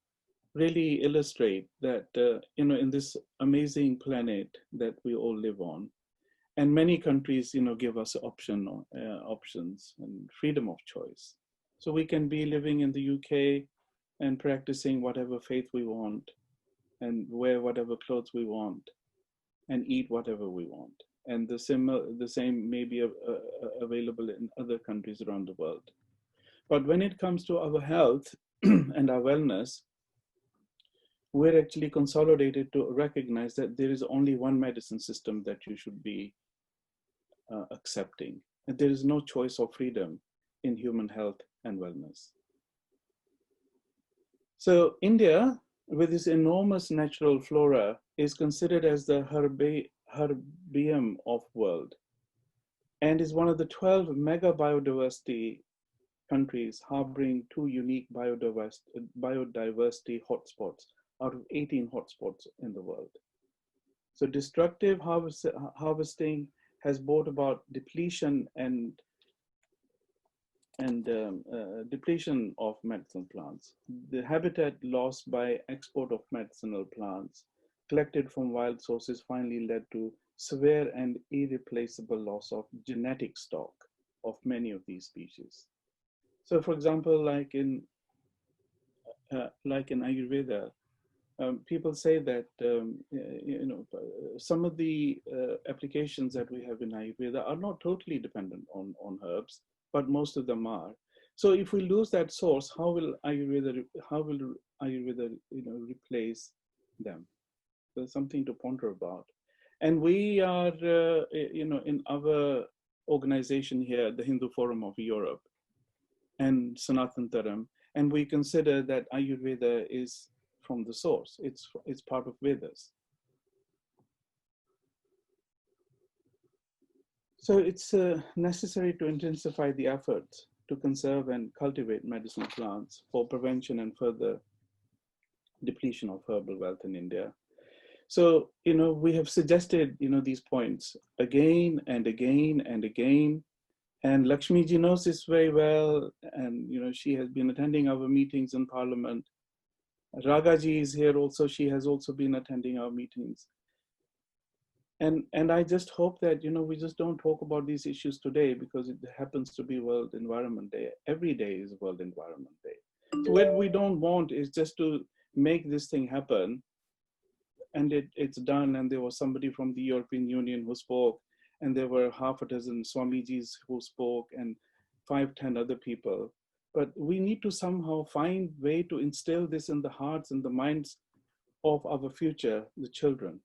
really illustrate that, in this amazing planet that we all live on, and many countries, give us options and freedom of choice. So we can be living in the UK and practicing whatever faith we want and wear whatever clothes we want and eat whatever we want. And the same may be available in other countries around the world. But when it comes to our health and our wellness, we're actually consolidated to recognize that there is only one medicine system that you should be accepting. And there is no choice or freedom in human health and wellness. So India, with its enormous natural flora, is considered as the herbium of world and is one of the 12 mega biodiversity countries harboring 2 unique biodiversity hotspots out of 18 hotspots in the world. So destructive harvesting has brought about depletion depletion of medicinal plants. The habitat lost by export of medicinal plants collected from wild sources finally led to severe and irreplaceable loss of genetic stock of many of these species. So, for example, like in Ayurveda, people say that some of the applications that we have in Ayurveda are not totally dependent on herbs, but most of them are. So if we lose that source, how will Ayurveda replace them? There's something to ponder about. And we are in our organization here, the Hindu Forum of Europe and Sanatan Dharam, and we consider that Ayurveda is from the source. It's part of Vedas. So it's necessary to intensify the efforts to conserve and cultivate medicinal plants for prevention and further depletion of herbal wealth in India. So, we have suggested, these points again and again and again. And Lakshmi ji knows this very well. And, she has been attending our meetings in Parliament. Ragaji is here also. She has also been attending our meetings. And I just hope that, we just don't talk about these issues today because it happens to be World Environment Day. Every day is World Environment Day. So what we don't want is just to make this thing happen and it's done. And there was somebody from the European Union who spoke, and there were half a dozen Swamijis who spoke and 5-10 other people. But we need to somehow find a way to instill this in the hearts and the minds of our future, the children.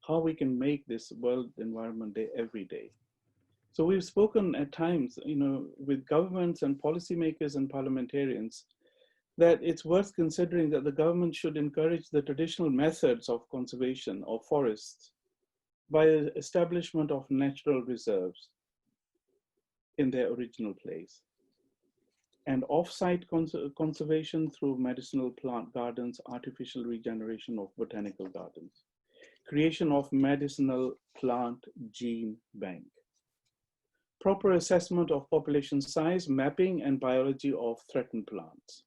How we can make this World Environment Day every day. So we've spoken at times, with governments and policymakers and parliamentarians, that it's worth considering that the government should encourage the traditional methods of conservation of forests by establishment of natural reserves in their original place, and off-site conservation through medicinal plant gardens, artificial regeneration of botanical gardens, creation of medicinal plant gene bank, proper assessment of population size, mapping and biology of threatened plants,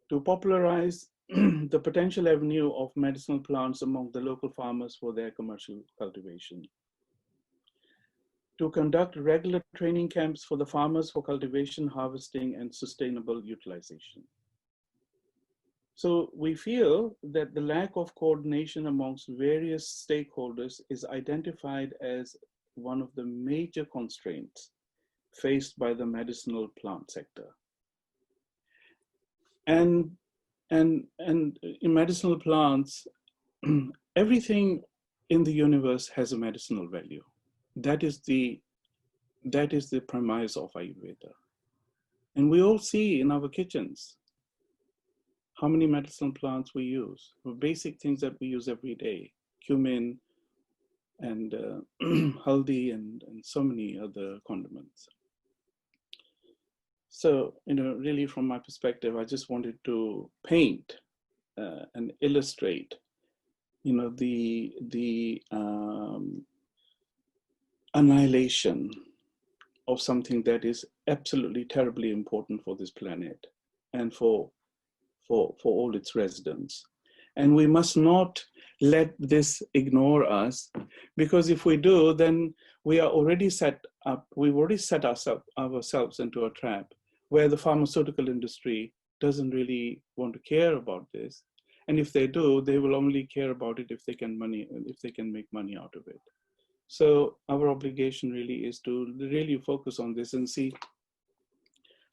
to popularize the potential avenue of medicinal plants among the local farmers for their commercial cultivation, to conduct regular training camps for the farmers for cultivation, harvesting, and sustainable utilization. So we feel that the lack of coordination amongst various stakeholders is identified as one of the major constraints faced by the medicinal plant sector. And in medicinal plants, everything in the universe has a medicinal value. That is the premise of Ayurveda. And we all see in our kitchens how many medicinal plants we use, basic things that we use every day, cumin and haldi and so many other condiments. So, really from my perspective, I just wanted to paint and illustrate, the annihilation of something that is absolutely terribly important for this planet and for all its residents. And we must not let this ignore us, because if we do, then we are already we've already set ourselves into a trap where the pharmaceutical industry doesn't really want to care about this. And if they do, they will only care about it if they can make money out of it. So our obligation really is to really focus on this and see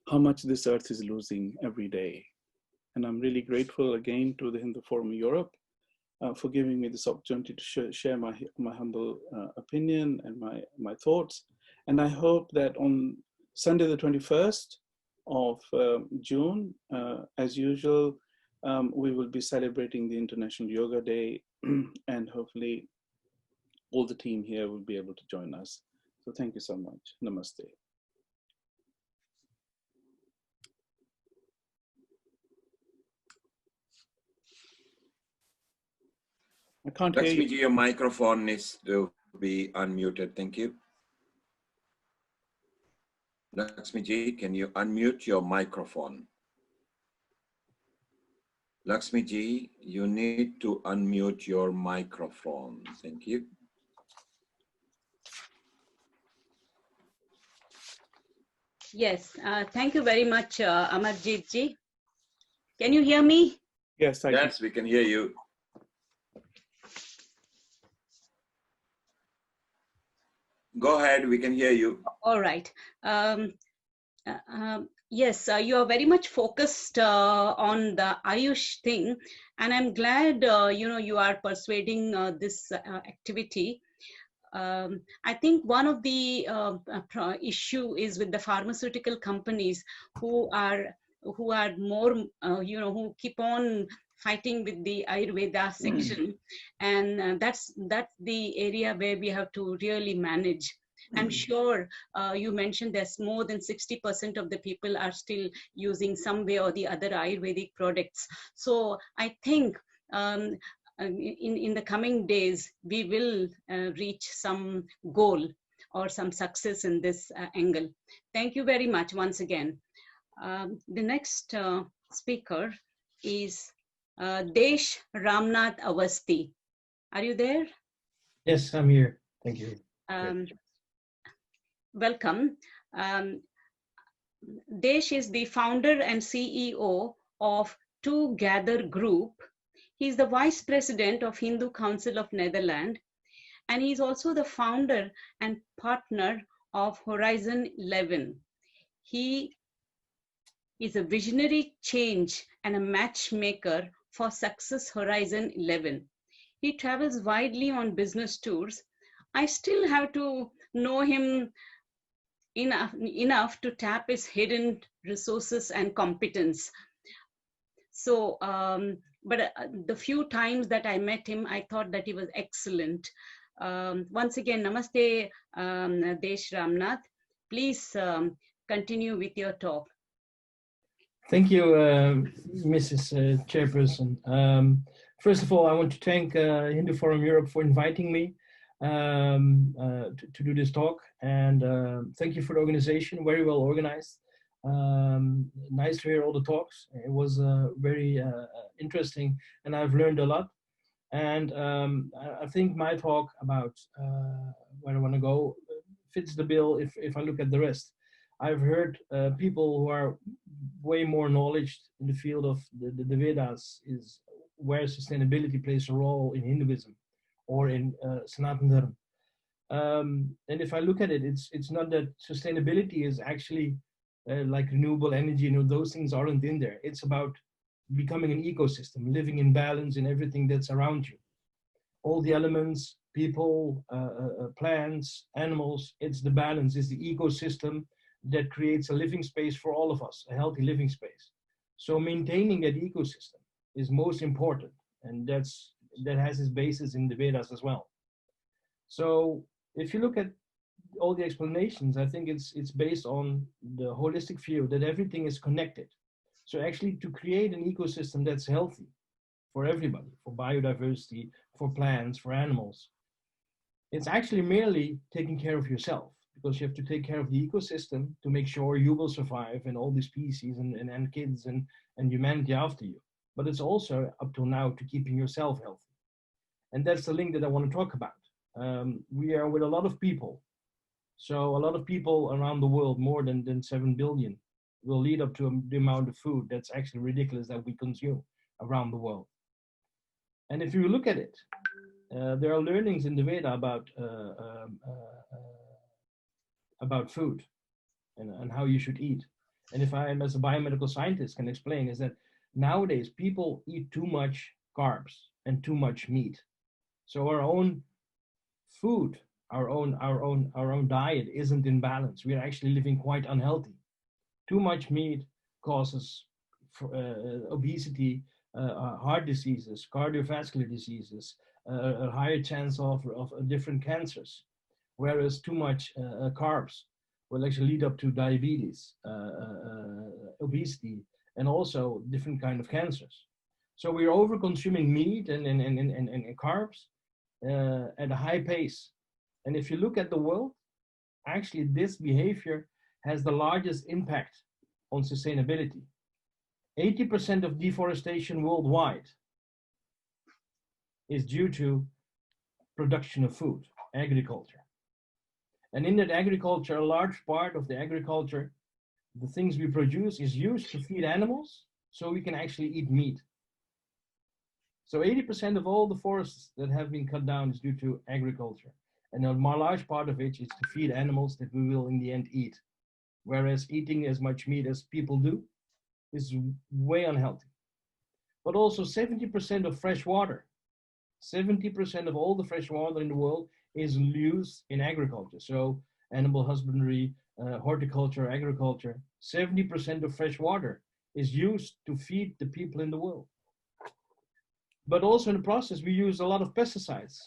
how much this earth is losing every day. And I'm really grateful again to the Hindu Forum Europe for giving me this opportunity to share my humble opinion and my thoughts. And I hope that on Sunday the 21st of June, as usual, we will be celebrating the International Yoga Day, and hopefully all the team here will be able to join us. So thank you so much. Namaste. I can't hear you. Lakshmi ji, your microphone needs to be unmuted. Thank you. Lakshmi ji, can you unmute your microphone? Lakshmi ji, you need to unmute your microphone. Thank you. Yes, thank you very much, Amarjit ji. Can you hear me? Yes, Yes, we can hear you. Go ahead, we can hear you. All right. Yes, you are very much focused on the Ayush thing, and I'm glad you are persuading this activity. I think one of the issue is with the pharmaceutical companies who are more who keep on fighting with the Ayurveda section, and that's the area where we have to really manage. I'm sure you mentioned there's more than 60% of the people are still using some way or the other Ayurvedic products. So I think in the coming days, we will reach some goal or some success in this angle. Thank you very much once again. The next speaker is Desh Ramnath Awasthi. Are you there? Yes, I'm here. Thank you. Welcome. Desh is the founder and CEO of To Gather Group. He's the Vice President of Hindu Council of Netherlands, and he's also the founder and partner of Horizon 11. He is a visionary change and a matchmaker for Success Horizon 11. He travels widely on business tours. I still have to know him enough to tap his hidden resources and competence. So, but the few times that I met him, I thought that he was excellent. Once again, namaste, Desh Ramnath. Please continue with your talk. Thank you, Mrs. Chairperson. First of all, I want to thank Hindu Forum Europe for inviting me to do this talk. And thank you for the organization, very well organized. Nice to hear all the talks. It was very interesting, and I've learned a lot. And I think my talk about where I want to go fits the bill if I look at the rest. I've heard people who are way more knowledge in the field of the Vedas is where sustainability plays a role in Hinduism or in Sanatan Dharma. And if I look at it, it's not that sustainability is actually like renewable energy, those things aren't in there. It's about becoming an ecosystem, living in balance in everything that's around you. All the elements, people, plants, animals, it's the balance, it's the ecosystem that creates a living space for all of us, a healthy living space. So maintaining that ecosystem is most important, and that has its basis in the Vedas as well. So if you look at all the explanations, I think it's based on the holistic view that everything is connected. So actually to create an ecosystem that's healthy for everybody, for biodiversity, for plants, for animals, it's actually merely taking care of yourself, because you have to take care of the ecosystem to make sure you will survive and all the species and kids and humanity after you. But it's also up till now to keeping yourself healthy. And that's the link that I want to talk about. We are with a lot of people. So a lot of people around the world, more than 7 billion, will lead up to the amount of food that's actually ridiculous that we consume around the world. And if you look at it, there are learnings in the Veda about food and how you should eat. And if I, as a biomedical scientist, can explain, is that nowadays people eat too much carbs and too much meat. So our own food, our own diet isn't in balance. We are actually living quite unhealthy. Too much meat causes obesity, heart diseases, cardiovascular diseases, a higher chance of different cancers. Whereas too much carbs will actually lead up to diabetes, obesity, and also different kind of cancers. So we're over consuming meat and carbs at a high pace. And if you look at the world, actually this behavior has the largest impact on sustainability. 80% of deforestation worldwide is due to production of food, agriculture. And in that agriculture, a large part of the agriculture, the things we produce is used to feed animals so we can actually eat meat. So 80% of all the forests that have been cut down is due to agriculture. And a large part of it is to feed animals that we will in the end eat. Whereas eating as much meat as people do is way unhealthy. But also 70% of fresh water, 70% of all the fresh water in the world is used in agriculture. So animal husbandry, horticulture, agriculture, 70% of fresh water is used to feed the people in the world. But also in the process, we use a lot of pesticides.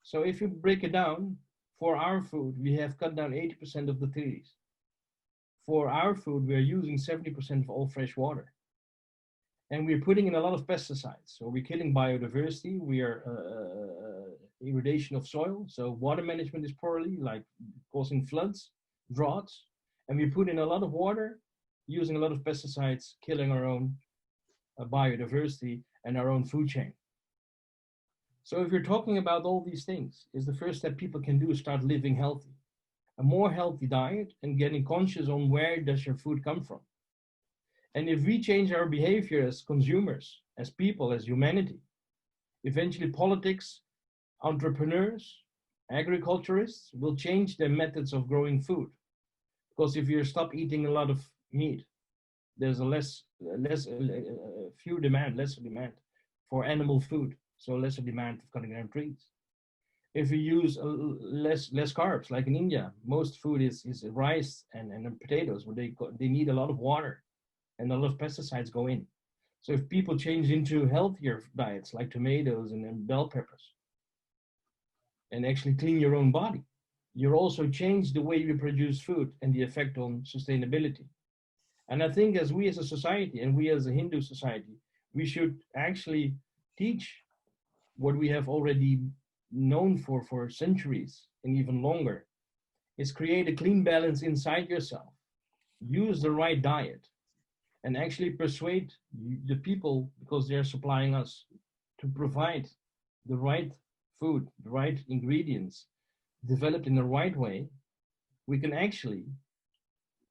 So if you break it down, for our food, we have cut down 80% of the trees. For our food, we are using 70% of all fresh water. And we're putting in a lot of pesticides. So we're killing biodiversity, we are irrigation of soil. So water management is poorly, like causing floods, droughts. And we put in a lot of water, using a lot of pesticides, killing our own biodiversity and our own food chain. So if you're talking about all these things, is the first step people can do is start living healthy. A more healthy diet and getting conscious on where does your food come from. And if we change our behavior as consumers, as people, as humanity, eventually politics, entrepreneurs, agriculturists will change their methods of growing food. Because if you stop eating a lot of meat, there's lesser demand for animal food, so lesser demand for cutting down trees. If we use less carbs, like in India, most food is rice and potatoes, where they need a lot of water and a lot of pesticides go in. So if people change into healthier diets like tomatoes and bell peppers, and actually clean your own body, you also change the way you produce food and the effect on sustainability. And I think as we as a society, and we as a Hindu society, we should actually teach what we have already known for centuries and even longer, is create a clean balance inside yourself, use the right diet, and actually persuade the people, because they're supplying us, to provide the right food, the right ingredients, developed in the right way. We can actually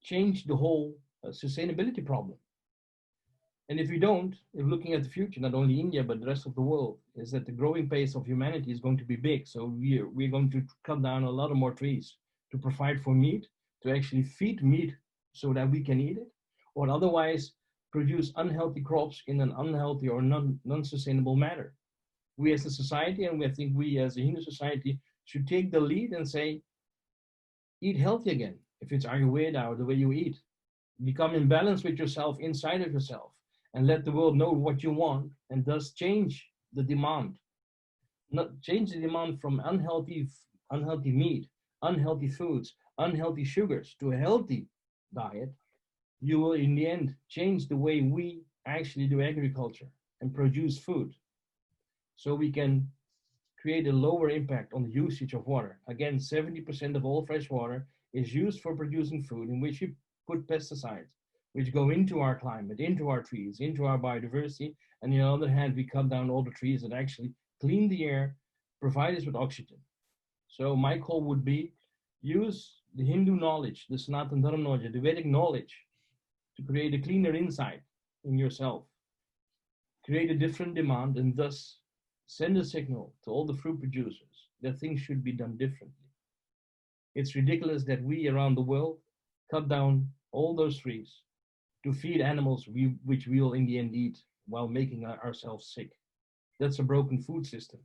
change the whole sustainability problem. And if we don't, if looking at the future, not only India, but the rest of the world, is that the growing pace of humanity is going to be big. So we're going to cut down a lot of more trees to provide for meat, to actually feed meat so that we can eat it, or otherwise produce unhealthy crops in an unhealthy or non-sustainable manner. We as a society, and I think we as a Hindu society, should take the lead and say, eat healthy again. If it's Ayurveda or the way you eat, become in balance with yourself, inside of yourself, and let the world know what you want, and thus change the demand. Not change the demand from unhealthy meat, unhealthy foods, unhealthy sugars to a healthy diet. You will in the end change the way we actually do agriculture and produce food. So we can create a lower impact on the usage of water. Again, 70% of all fresh water is used for producing food, in which you put pesticides, which go into our climate, into our trees, into our biodiversity. And on the other hand, we cut down all the trees that actually clean the air, provide us with oxygen. So my call would be, use the Hindu knowledge, the Sanatana Dharma knowledge, the Vedic knowledge, to create a cleaner insight in yourself, create a different demand, and thus send a signal to all the fruit producers that things should be done differently. It's ridiculous that we around the world cut down all those trees to feed animals which we will in the end eat while making ourselves sick. That's a broken food system.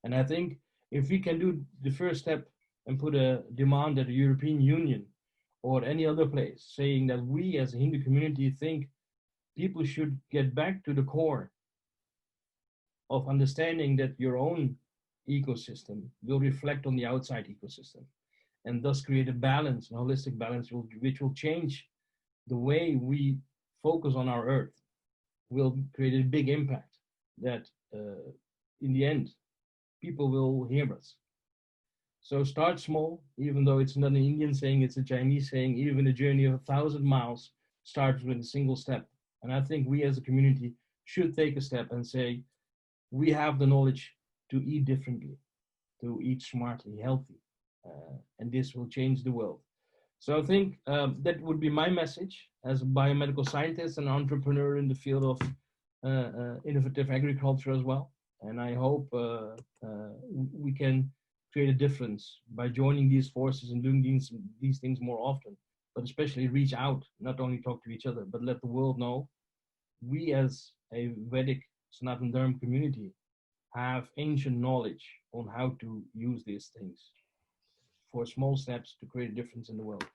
And I think if we can do the first step and put a demand at the European Union or any other place, saying that we as a Hindu community think people should get back to the core of understanding that your own ecosystem will reflect on the outside ecosystem, and thus create a balance, a holistic balance, which will change the way we focus on our earth, will create a big impact that in the end, people will hear us. So start small, even though it's not an Indian saying, it's a Chinese saying, even a journey of 1,000 miles starts with a single step. And I think we as a community should take a step and say, we have the knowledge to eat differently, to eat smartly, healthy, and this will change the world. So I think that would be my message as a biomedical scientist and entrepreneur in the field of innovative agriculture as well. And I hope we can create a difference by joining these forces and doing these things more often, but especially reach out, not only talk to each other, but let the world know we as a Vedic Sanatana Dharma community have ancient knowledge on how to use these things for small steps to create a difference in the world.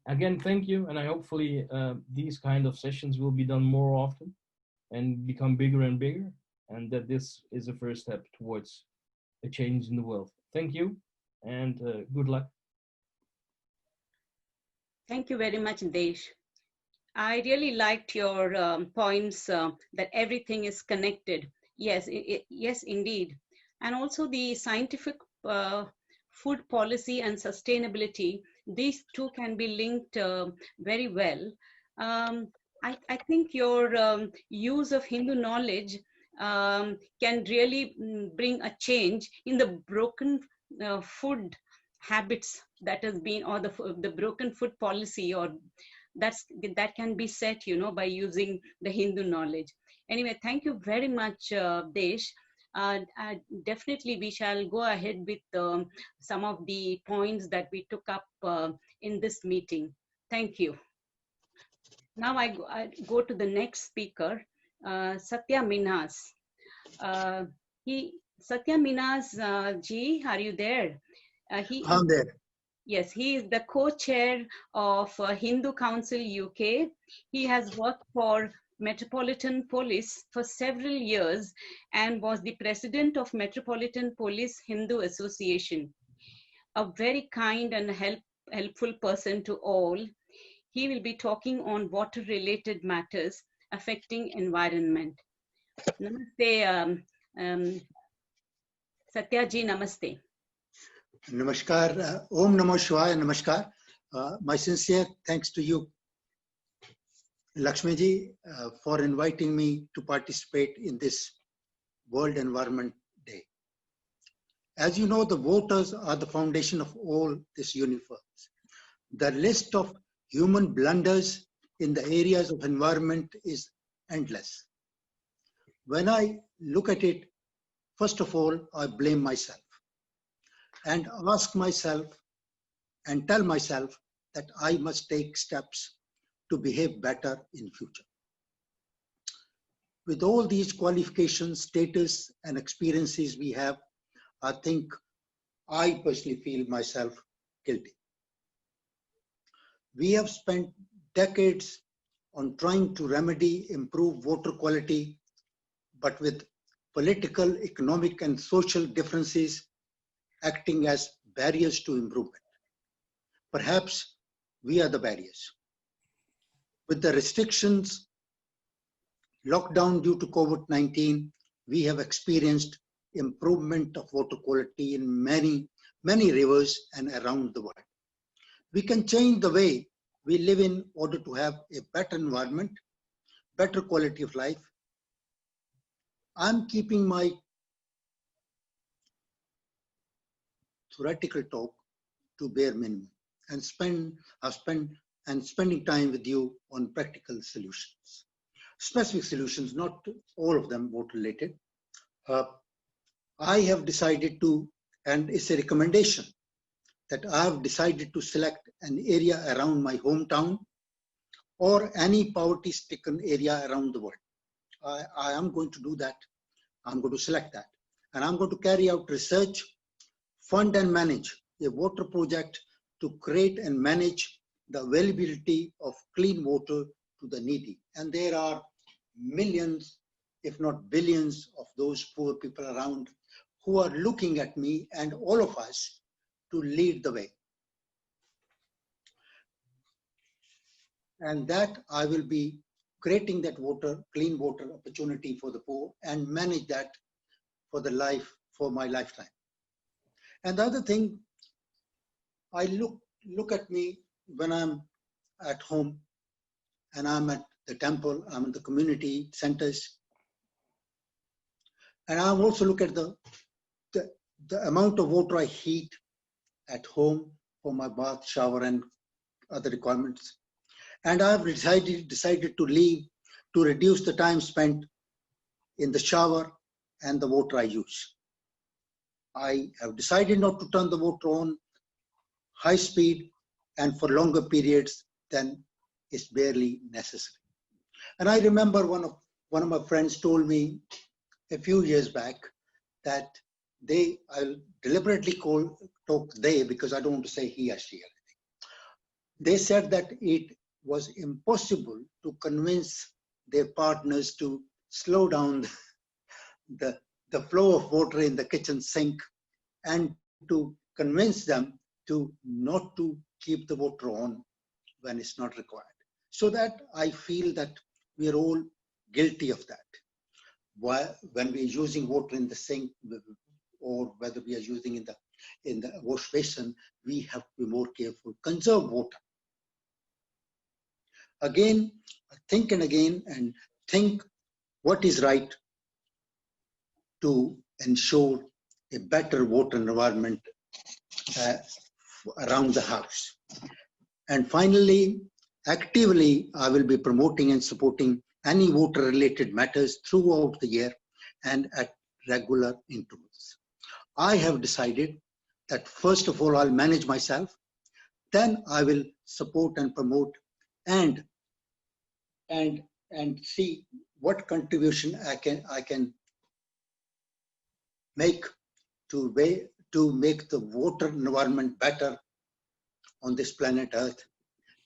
Again, thank you, and I hopefully these kind of sessions will be done more often and become bigger and bigger, and that this is the first step towards a change in the world. Thank you, and good luck. Thank you very much, Desh. I really liked your points that everything is connected. Yes, yes, indeed. And also the scientific food policy and sustainability, these two can be linked very well. I think your use of Hindu knowledge can really bring a change in the broken food habits that has been, or the broken food policy, or that can be set, you know, by using the Hindu knowledge. Anyway, thank you very much, Desh. Definitely we shall go ahead with some of the points that we took up in this meeting. Thank you. Now I go to the next speaker, Satya Minhas. Satya Minhas ji, are you there? I'm there. Yes, he is the co-chair of Hindu Council UK. He has worked for Metropolitan Police for several years and was the president of Metropolitan Police Hindu Association. A very kind and helpful person to all. He will be talking on water-related matters affecting environment. Namaste, Satya ji, namaste. Namaskar. Om Namo Shivaya. Namaskar. My sincere thanks to you, Lakshmi ji, for inviting me to participate in this World Environment Day. As you know, the waters are the foundation of all this universe. The list of human blunders in the areas of environment is endless. When I look at it, first of all, I blame myself and ask myself and tell myself that I must take steps to behave better in future. With all these qualifications, status, and experiences we have, I think I personally feel myself guilty. We have spent decades on trying to remedy, improve water quality, but with political, economic, and social differences acting as barriers to improvement. Perhaps we are the barriers. With the restrictions, lockdown due to COVID-19, we have experienced improvement of water quality in many rivers and around the world. We can change the way we live in order to have a better environment, better quality of life. I'm keeping my theoretical talk to bare minimum and spending time with you on practical solutions, specific solutions, not all of them water related. I have decided to, and it's a recommendation, that I have decided to select an area around my hometown or any poverty-stricken area around the world. I am going to do that. I'm going to select that. And I'm going to carry out research, fund and manage a water project to create and manage the availability of clean water to the needy. And there are millions, if not billions, of those poor people around who are looking at me and all of us to lead the way. And that I will be creating that water, clean water opportunity for the poor and manage that for my lifetime. And the other thing, I look at me when I'm at home and I'm at the temple, the community centers. And I also look at the amount of water I heat at home for my bath, shower, and other requirements. And I've decided to reduce the time spent in the shower and the water I use. I have decided not to turn the water on high speed and for longer periods than is barely necessary. And I remember one of my friends told me a few years back that I'll deliberately talk they because I don't want to say he or she. They said that it was impossible to convince their partners to slow down the flow of water in the kitchen sink and to convince them to not to keep the water on when it's not required. So that I feel that we are all guilty of that. When we are using water in the sink or whether we are using in the wash basin, we have to be more careful. Conserve water. Again, think and again and think what is right to ensure a better water environment around the house. And finally, actively, I will be promoting and supporting any water-related matters throughout the year and at regular intervals. I have decided that first of all, I'll manage myself, then I will support and promote and see what contribution I can make to make the water environment better on this planet Earth.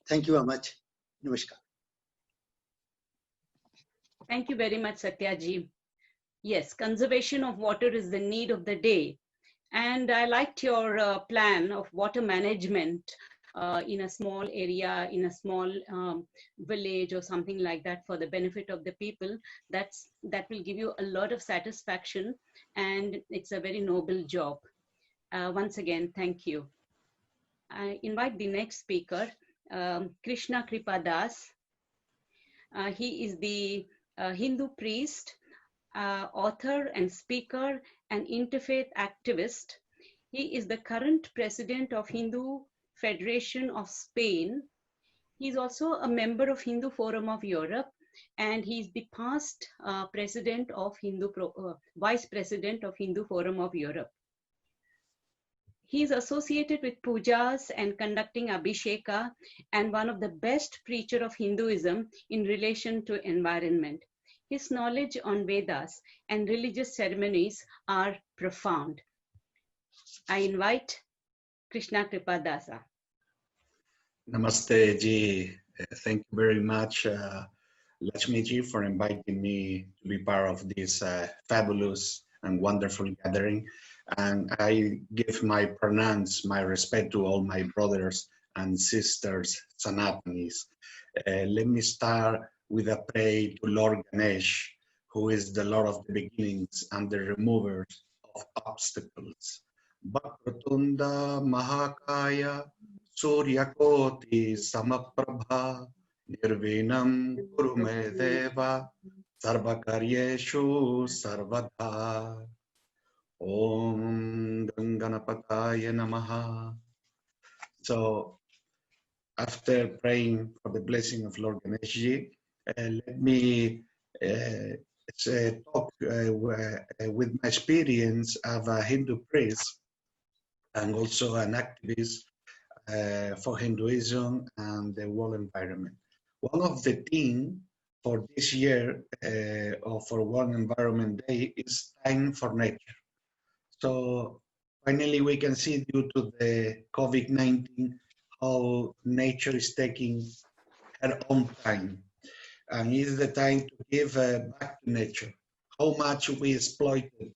Thank you very much. Namaskar. Thank you very much, Satyaji. Yes, conservation of water is the need of the day. And I liked your plan of water management in a small area, in a small village or something like that for the benefit of the people. That will give you a lot of satisfaction and it's a very noble job. Once again, thank you. I invite the next speaker, Krishna Kripa Das. He is the Hindu priest, author and speaker and interfaith activist. He is the current president of Hindu Federation of Spain. He's also a member of Hindu Forum of Europe, and he's the past president of vice president of Hindu Forum of Europe. He's associated with pujas and conducting abhisheka and one of the best preacher of Hinduism in relation to environment. His knowledge on Vedas and religious ceremonies are profound. I invite Krishna Kripa Dasa. Namaste ji. Thank you very much, Lakshmi ji, for inviting me to be part of this fabulous and wonderful gathering. And I give my pranams, my respect to all my brothers and sisters, Sanatanis. Let me start with a prayer to Lord Ganesh, who is the Lord of the beginnings and the remover of obstacles. Bhakratunda Mahakaya Suryakoti Samaprabha Nirvinam Kurume Deva Sarvakaryeshu Sarvada. Om Ganganapataya Namaha. So, after praying for the blessing of Lord Ganeshji, let me talk with my experience of a Hindu priest and also an activist for Hinduism and the world environment. One of the themes for this year or for World Environment Day is time for nature. So finally we can see due to the COVID-19 how nature is taking her own time. And it is the time to give back to nature. How much we exploited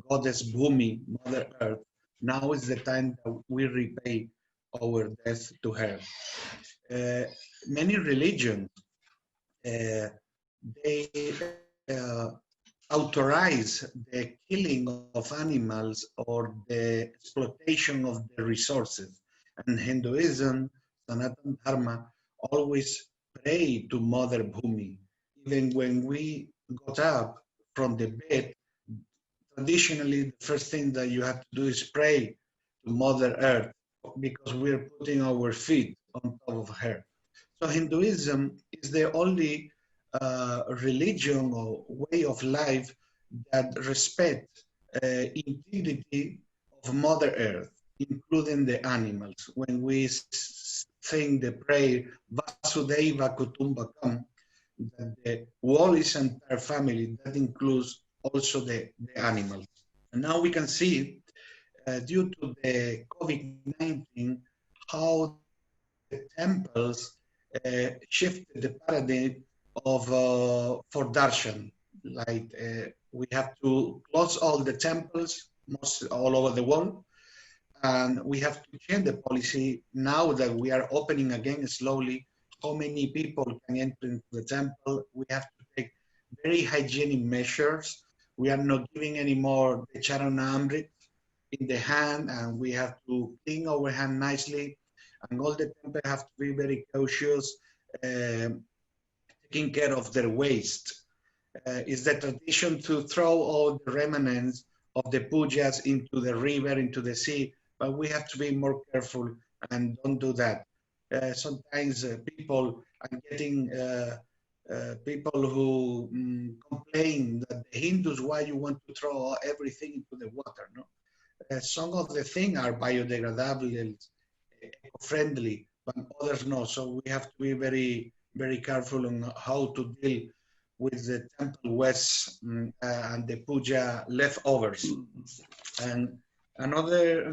Goddess Bhumi, Mother Earth. Now is the time that we repay our debt to her. Many religions, they authorize the killing of animals or the exploitation of the resources. And Hinduism, Sanatana Dharma, always pray to Mother Bhumi. Even when we got up from the bed, traditionally the first thing that you have to do is pray to Mother Earth, because we're putting our feet on top of her. So Hinduism is the only religion or way of life that respect integrity of Mother Earth, including the animals. When we sing the prayer Vasudhaiva Kutumbakam, that the whole is entire family, that includes also the animals. And now we can see, due to the COVID-19, how the temples shifted the paradigm of for darshan. Like we have to close all the temples, most all over the world, and we have to change the policy now that we are opening again slowly. How many people can enter into the temple? We have to take very hygienic measures. We are not giving anymore the charanamrit in the hand, and we have to clean our hand nicely. And all the temple have to be very cautious, taking care of their waste. It's the tradition to throw all the remnants of the pujas into the river, into the sea, but we have to be more careful and don't do that. Sometimes people are getting people who complain that the Hindus, why you want to throw everything into the water, no? Some of the things are biodegradable and eco-friendly, but others no. So we have to be very, very careful on how to deal with the temple waste and the puja leftovers. And another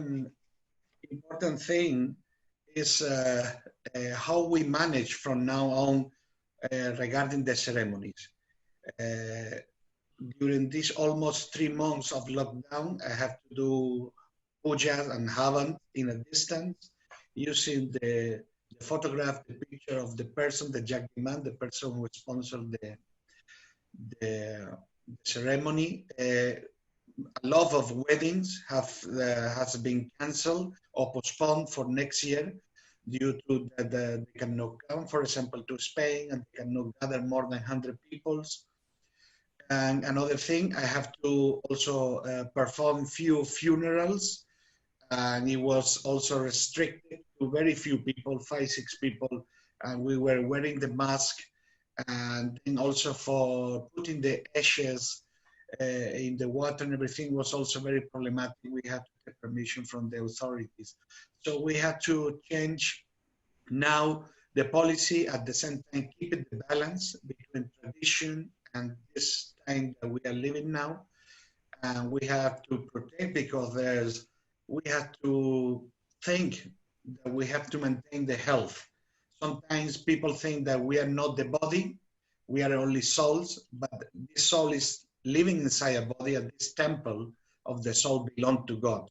important thing is how we manage from now on regarding the ceremonies. During these almost 3 months of lockdown, I have to do pujas and havan in a distance, using the photograph, the picture of the person, the Jagdiman, the person who sponsored the ceremony. A lot of weddings has been cancelled or postponed for next year due to they cannot come, for example, to Spain, and they cannot gather more than 100 people. And another thing, I have to also perform few funerals, and it was also restricted to very few people, 5, 6 people, and we were wearing the mask. And then also for putting the ashes in the water and everything was also very problematic. We had to get permission from the authorities. So we had to change now the policy, at the same time keeping the balance between tradition and this time that we are living now. And we have to protect, because we have to think that we have to maintain the health. Sometimes people think that we are not the body, we are only souls, but this soul is living inside a body, and this temple of the soul belongs to God.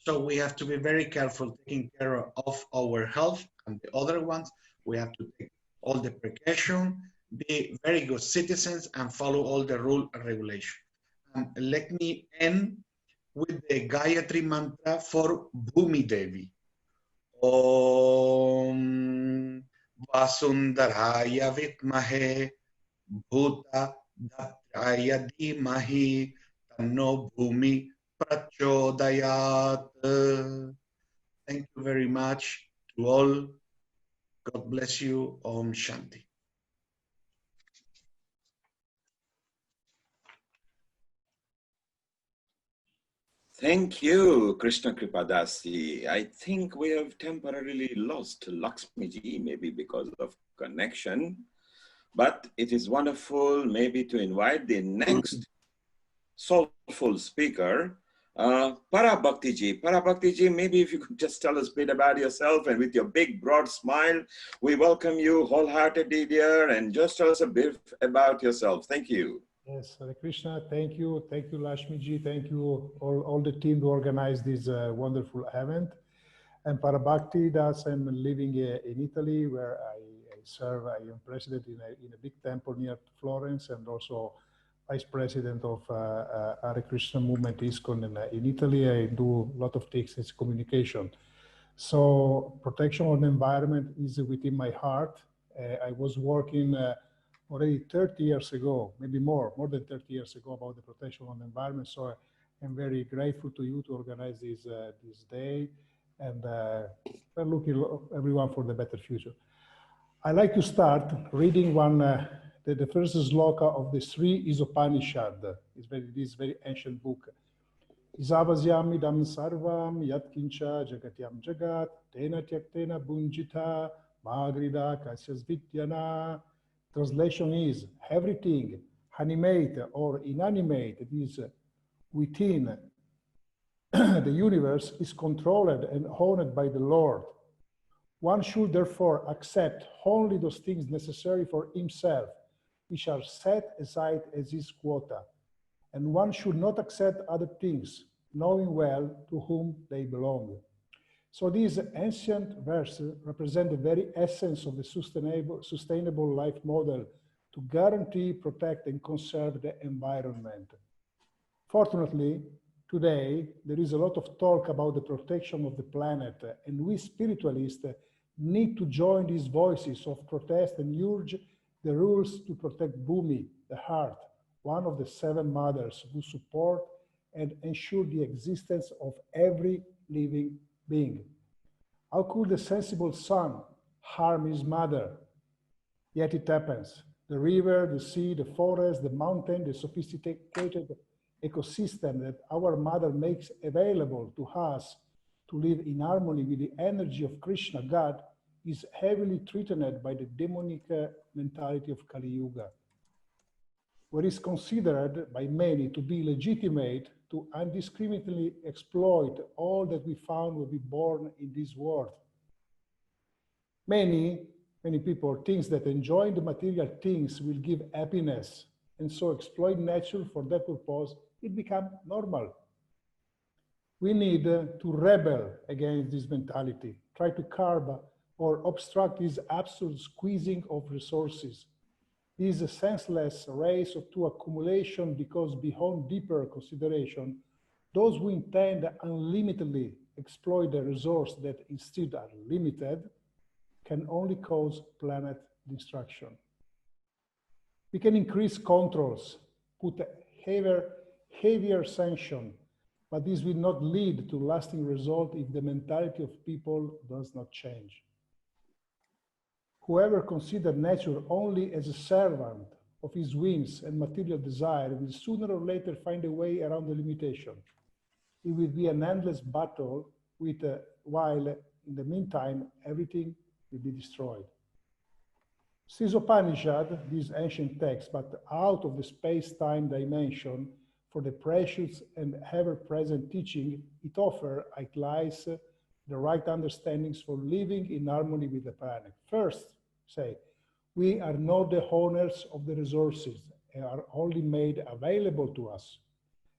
So we have to be very careful taking care of our health, and the other ones, we have to take all the precaution, be very good citizens, and follow all the rule and regulation. And let me end with the Gayatri mantra for Bhumi Devi. Om Vasundaraya Vitmahe Bhuta Datraya Dhimahi Tanno Bhumi Prachodayat. Thank you very much to all. God bless you. Om Shanti. Thank you, Krishna Kripadasi. I think we have temporarily lost Lakshmiji, maybe because of connection, but it is wonderful maybe to invite the next soulful speaker, Parabhaktiji. Parabhaktiji, maybe if you could just tell us a bit about yourself, and with your big broad smile, we welcome you wholeheartedly, dear, and just tell us a bit about yourself. Thank you. Yes, Hare Krishna, thank you Lakshmiji, thank you all the team who organized this wonderful event. And Parabhakti Das, I'm living in Italy, where I serve. I am president in a big temple near Florence, and also vice president of Hare Krishna movement ISKCON in Italy. I do a lot of things communication. So protection of the environment is within my heart, I was working already 30 years ago, maybe more than 30 years ago, about the protection of the environment. So I'm very grateful to you to organize this day, and we're looking everyone for the better future. I like to start reading the first sloka of the Sri Isopanishad. It's this very ancient book. Isavasyam idam sarvam yatkincha jagatyam jagat tena tyaktena bunjita magrida kasyas vidyana. Translation is, everything animate or inanimate that is within the universe is controlled and owned by the Lord. One should therefore accept only those things necessary for himself, which are set aside as his quota. And one should not accept other things, knowing well to whom they belong. So these ancient verses represent the very essence of the sustainable life model to guarantee, protect, and conserve the environment. Fortunately, today, there is a lot of talk about the protection of the planet, and we spiritualists need to join these voices of protest and urge the rules to protect Bhumi, the heart, one of the 7 mothers who support and ensure the existence of every living being. How could the sensible son harm his mother? Yet it happens. The river, the sea, the forest, the mountain, the sophisticated ecosystem that our mother makes available to us to live in harmony with the energy of Krishna, God, is heavily threatened by the demonic mentality of Kali Yuga, what is considered by many to be legitimate to indiscriminately exploit all that we found will be born in this world. Many people think that enjoying the material things will give happiness, and so exploit nature for that purpose. It becomes normal. We need to rebel against this mentality, try to curb or obstruct this absurd squeezing of resources, this senseless race to accumulation, because beyond deeper consideration, those who intend unlimitedly exploit the resource that instead are limited can only cause planet destruction. We can increase controls, put heavier sanction, but this will not lead to lasting result if the mentality of people does not change. Whoever considers nature only as a servant of his whims and material desire will sooner or later find a way around the limitation. It will be an endless battle while in the meantime, everything will be destroyed. Sri Isopanishad, this ancient text, but out of the space-time dimension, for the precious and ever-present teaching, it offers, outlines the right understandings for living in harmony with the planet. First, say, we are not the owners of the resources, they are only made available to us.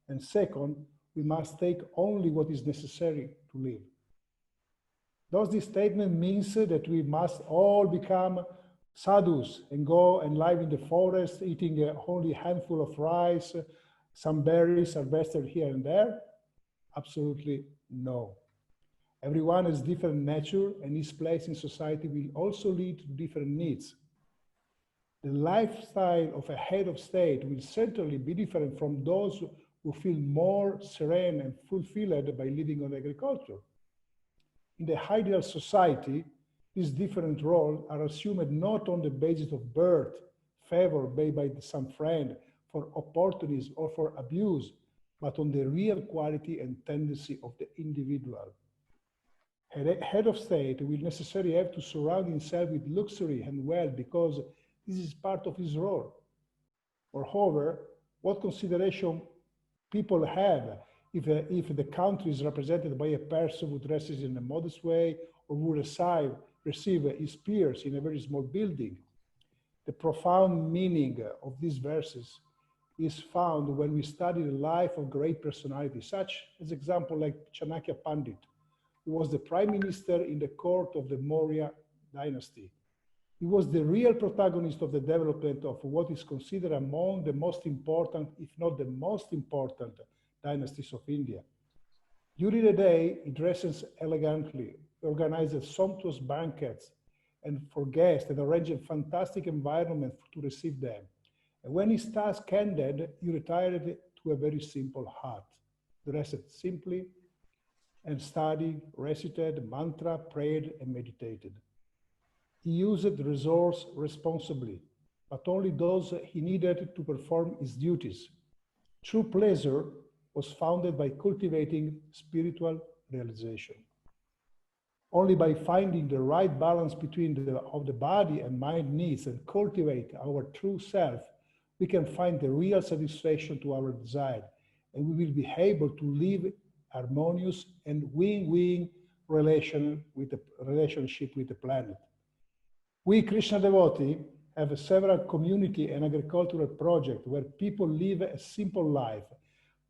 And second, we must take only what is necessary to live. Does this statement mean that we must all become sadhus and go and live in the forest, eating only a handful of rice, some berries harvested here and there? Absolutely no. Everyone has different nature, and his place in society will also lead to different needs. The lifestyle of a head of state will certainly be different from those who feel more serene and fulfilled by living on agriculture. In the ideal society, these different roles are assumed not on the basis of birth, favor made by some friend, for opportunism or for abuse, but on the real quality and tendency of the individual. A head of state will necessarily have to surround himself with luxury and wealth because this is part of his role. Moreover, what consideration people have if the country is represented by a person who dresses in a modest way or who receive his peers in a very small building? The profound meaning of these verses is found when we study the life of great personalities, such as example like Chanakya Pandit, who was the prime minister in the court of the Maurya dynasty. He was the real protagonist of the development of what is considered among the most important, if not the most important, dynasties of India. During the day, he dresses elegantly, organizes sumptuous banquets, and for guests and arranged a fantastic environment to receive them. And when his task ended, he retired to a very simple hut, dressed simply, and studied, recited mantra, prayed, and meditated. He used the resource responsibly, but only those he needed to perform his duties. True pleasure was founded by cultivating spiritual realization. Only by finding the right balance between the body and mind needs and cultivate our true self, we can find the real satisfaction to our desire, and we will be able to live harmonious and win-win relationship with the planet. We Krishna devotees have several community and agricultural projects where people live a simple life,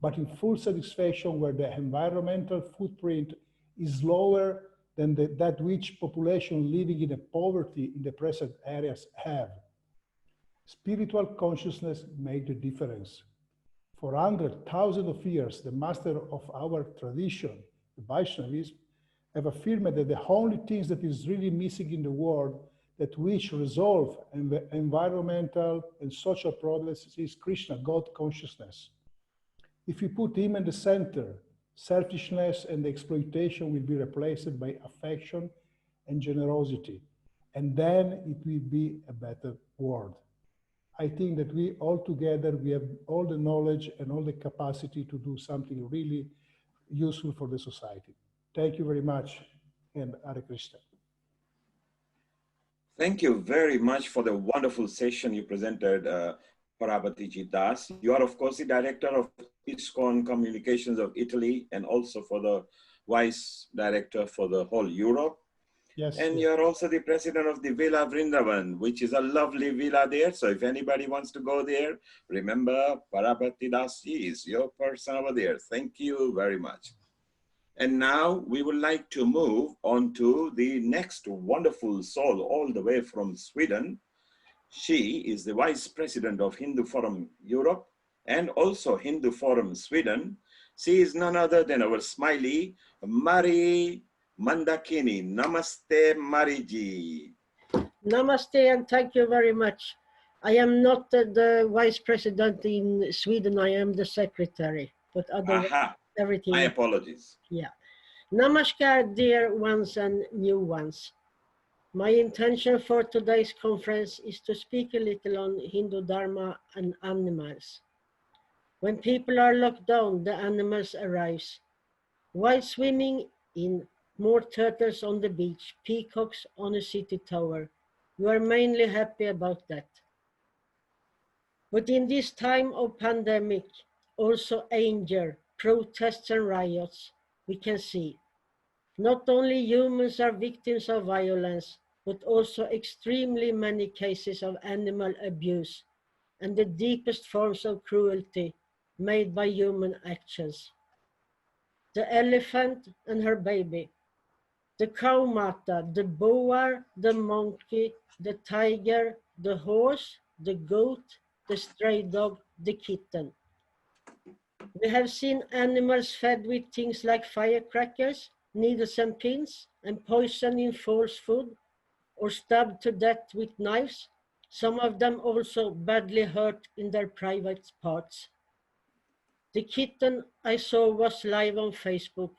but in full satisfaction, where the environmental footprint is lower than that which population living in poverty in the present areas have. Spiritual consciousness made the difference. For thousands of years, the master of our tradition, the Vaishnavism, have affirmed that the only things that is really missing in the world that which resolve environmental and social problems is Krishna, God consciousness. If we put him in the center, selfishness and exploitation will be replaced by affection and generosity, and then it will be a better world. I think that we all together, we have all the knowledge and all the capacity to do something really useful for the society. Thank you very much, and Hare Krishna. Thank you very much for the wonderful session you presented, Parabhatiji Das. You are, of course, the director of ISKCON Communications of Italy and also for the vice director for the whole Europe. Yes. And you're also the president of the Villa Vrindavan, which is a lovely villa there. So if anybody wants to go there, remember Parabhati Das is your person over there. Thank you very much. And now we would like to move on to the next wonderful soul all the way from Sweden. She is the Vice President of Hindu Forum Europe and also Hindu Forum Sweden. She is none other than our smiley Mari Mandakini. Namaste, Mariji. Namaste and thank you very much. I am not the Vice President in Sweden, I am the Secretary, but otherwise everything. My apologies. Yeah. Namaskar, dear ones and new ones. My intention for today's conference is to speak a little on Hindu Dharma and animals. When people are locked down, the animals arise. While swimming in, more turtles on the beach, peacocks on a city tower. You are mainly happy about that. But in this time of pandemic, also anger, protests and riots, we can see. Not only humans are victims of violence, but also extremely many cases of animal abuse and the deepest forms of cruelty made by human actions. The elephant and her baby, the cow mata, the boar, the monkey, the tiger, the horse, the goat, the stray dog, the kitten. We have seen animals fed with things like firecrackers, needles and pins, and poison in false food, or stabbed to death with knives, some of them also badly hurt in their private parts. The kitten I saw was live on Facebook.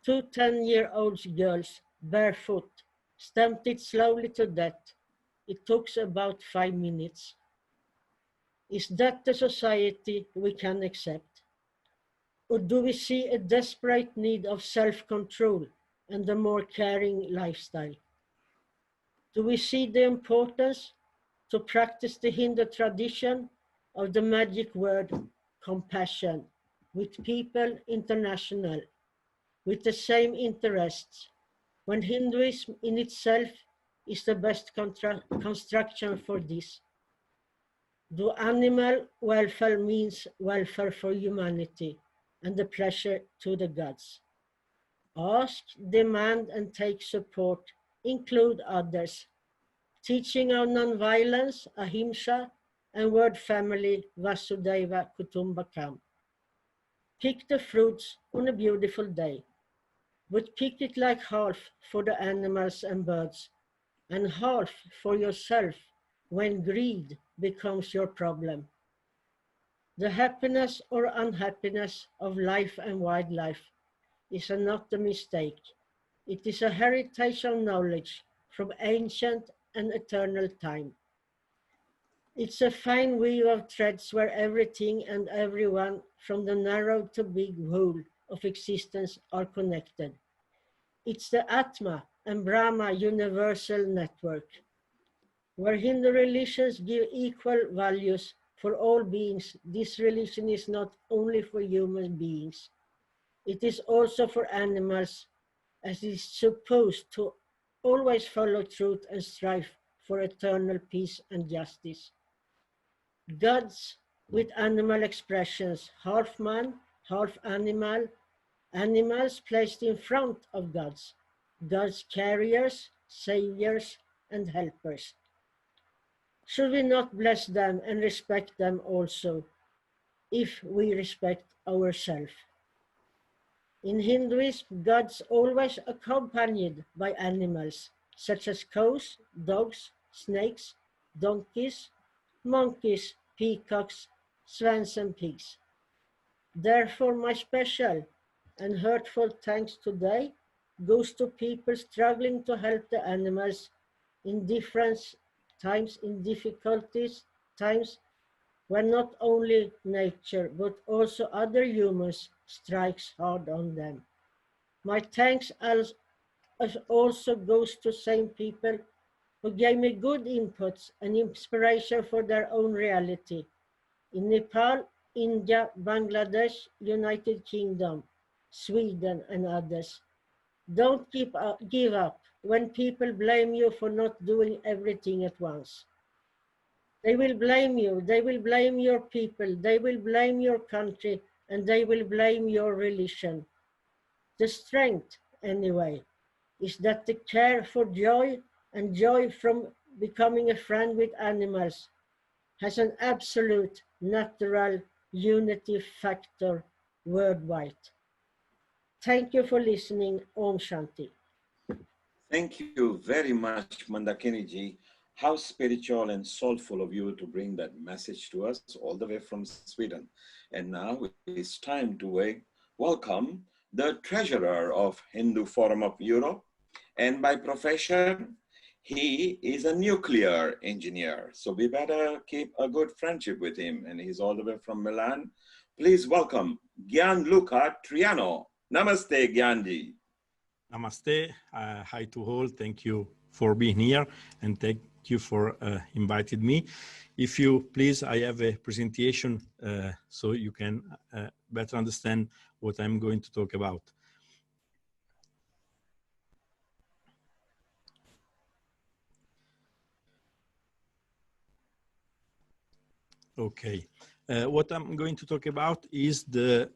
Two 10-year-old girls, barefoot, stamped it slowly to death. It took about 5 minutes. Is that the society we can accept? Or do we see a desperate need of self-control and a more caring lifestyle? Do we see the importance to practice the Hindu tradition of the magic word compassion with people international, with the same interests, when Hinduism in itself is the best construction for this? Do animal welfare means welfare for humanity and the pleasure to the gods? Ask, demand, and take support, include others, teaching of non-violence, ahimsa, and word family, Vasudhaiva Kutumbakam. Pick the fruits on a beautiful day, but pick it like half for the animals and birds, and half for yourself when greed becomes your problem. The happiness or unhappiness of life and wildlife is not a mistake. It is a heritage of knowledge from ancient and eternal time. It's a fine weave of threads where everything and everyone, from the narrow to big whole of existence, are connected. It's the Atma and Brahma universal network, where Hindu religions give equal values for all beings. This religion is not only for human beings, it is also for animals, as it is supposed to always follow truth and strive for eternal peace and justice. Gods with animal expressions, half man, half animal, animals placed in front of gods, God's carriers, saviors, and helpers. Should we not bless them and respect them also, if we respect ourselves? In Hinduism, gods always accompanied by animals, such as cows, dogs, snakes, donkeys, monkeys, peacocks, swans, and pigs. Therefore, my special and heartfelt thanks today goes to people struggling to help the animals in different times, in difficulties, times when not only nature but also other humans strikes hard on them. My thanks also goes to same people who gave me good inputs and inspiration for their own reality. In Nepal, India, Bangladesh, United Kingdom, Sweden, and others. Don't give up when people blame you for not doing everything at once. They will blame you, they will blame your people, they will blame your country, and they will blame your religion. The strength, anyway, is that the care for joy and joy from becoming a friend with animals has an absolute natural unity factor worldwide. Thank you for listening. Om Shanti. Thank you very much, Mandakini ji. How spiritual and soulful of you to bring that message to us all the way from Sweden. And now it's time to welcome the treasurer of Hindu Forum of Europe. And by profession, he is a nuclear engineer. So we better keep a good friendship with him. And he's all the way from Milan. Please welcome Gianluca Triano. Namaste, Gyanji. Namaste. Hi to all. Thank you for being here and thank you for inviting me. If you please, I have a presentation so you can better understand what I'm going to talk about. Okay. What I'm going to talk about is the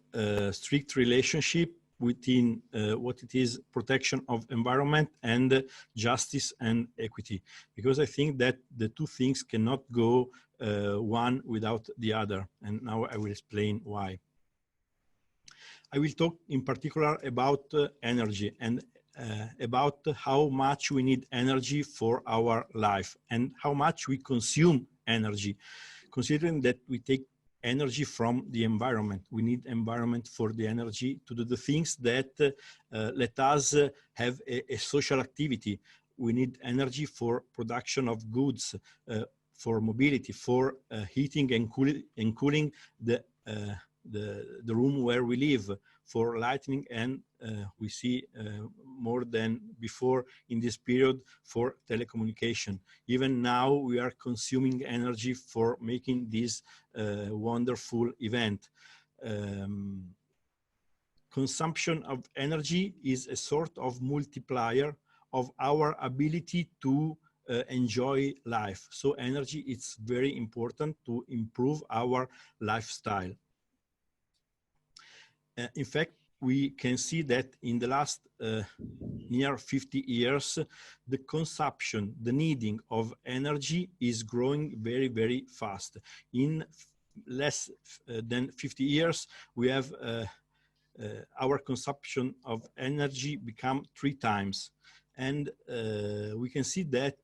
strict relationship within what it is protection of environment and justice and equity, because I think that the two things cannot go one without the other, and now I will explain why. I will talk in particular about energy and about how much we need energy for our life and how much we consume energy, considering that we take energy from the environment. We need environment for the energy to do the things that let us have a social activity. We need energy for production of goods, for mobility, for heating and cooling the room where we live, for lighting, and we see more than before in this period for telecommunication. Even now we are consuming energy for making this wonderful event. Consumption of energy is a sort of multiplier of our ability to enjoy life. So energy is very important to improve our lifestyle. In fact, we can see that in the last near 50 years, the consumption, the needing of energy is growing very, very fast. In less than 50 years, we have our consumption of energy become 3 times. And we can see that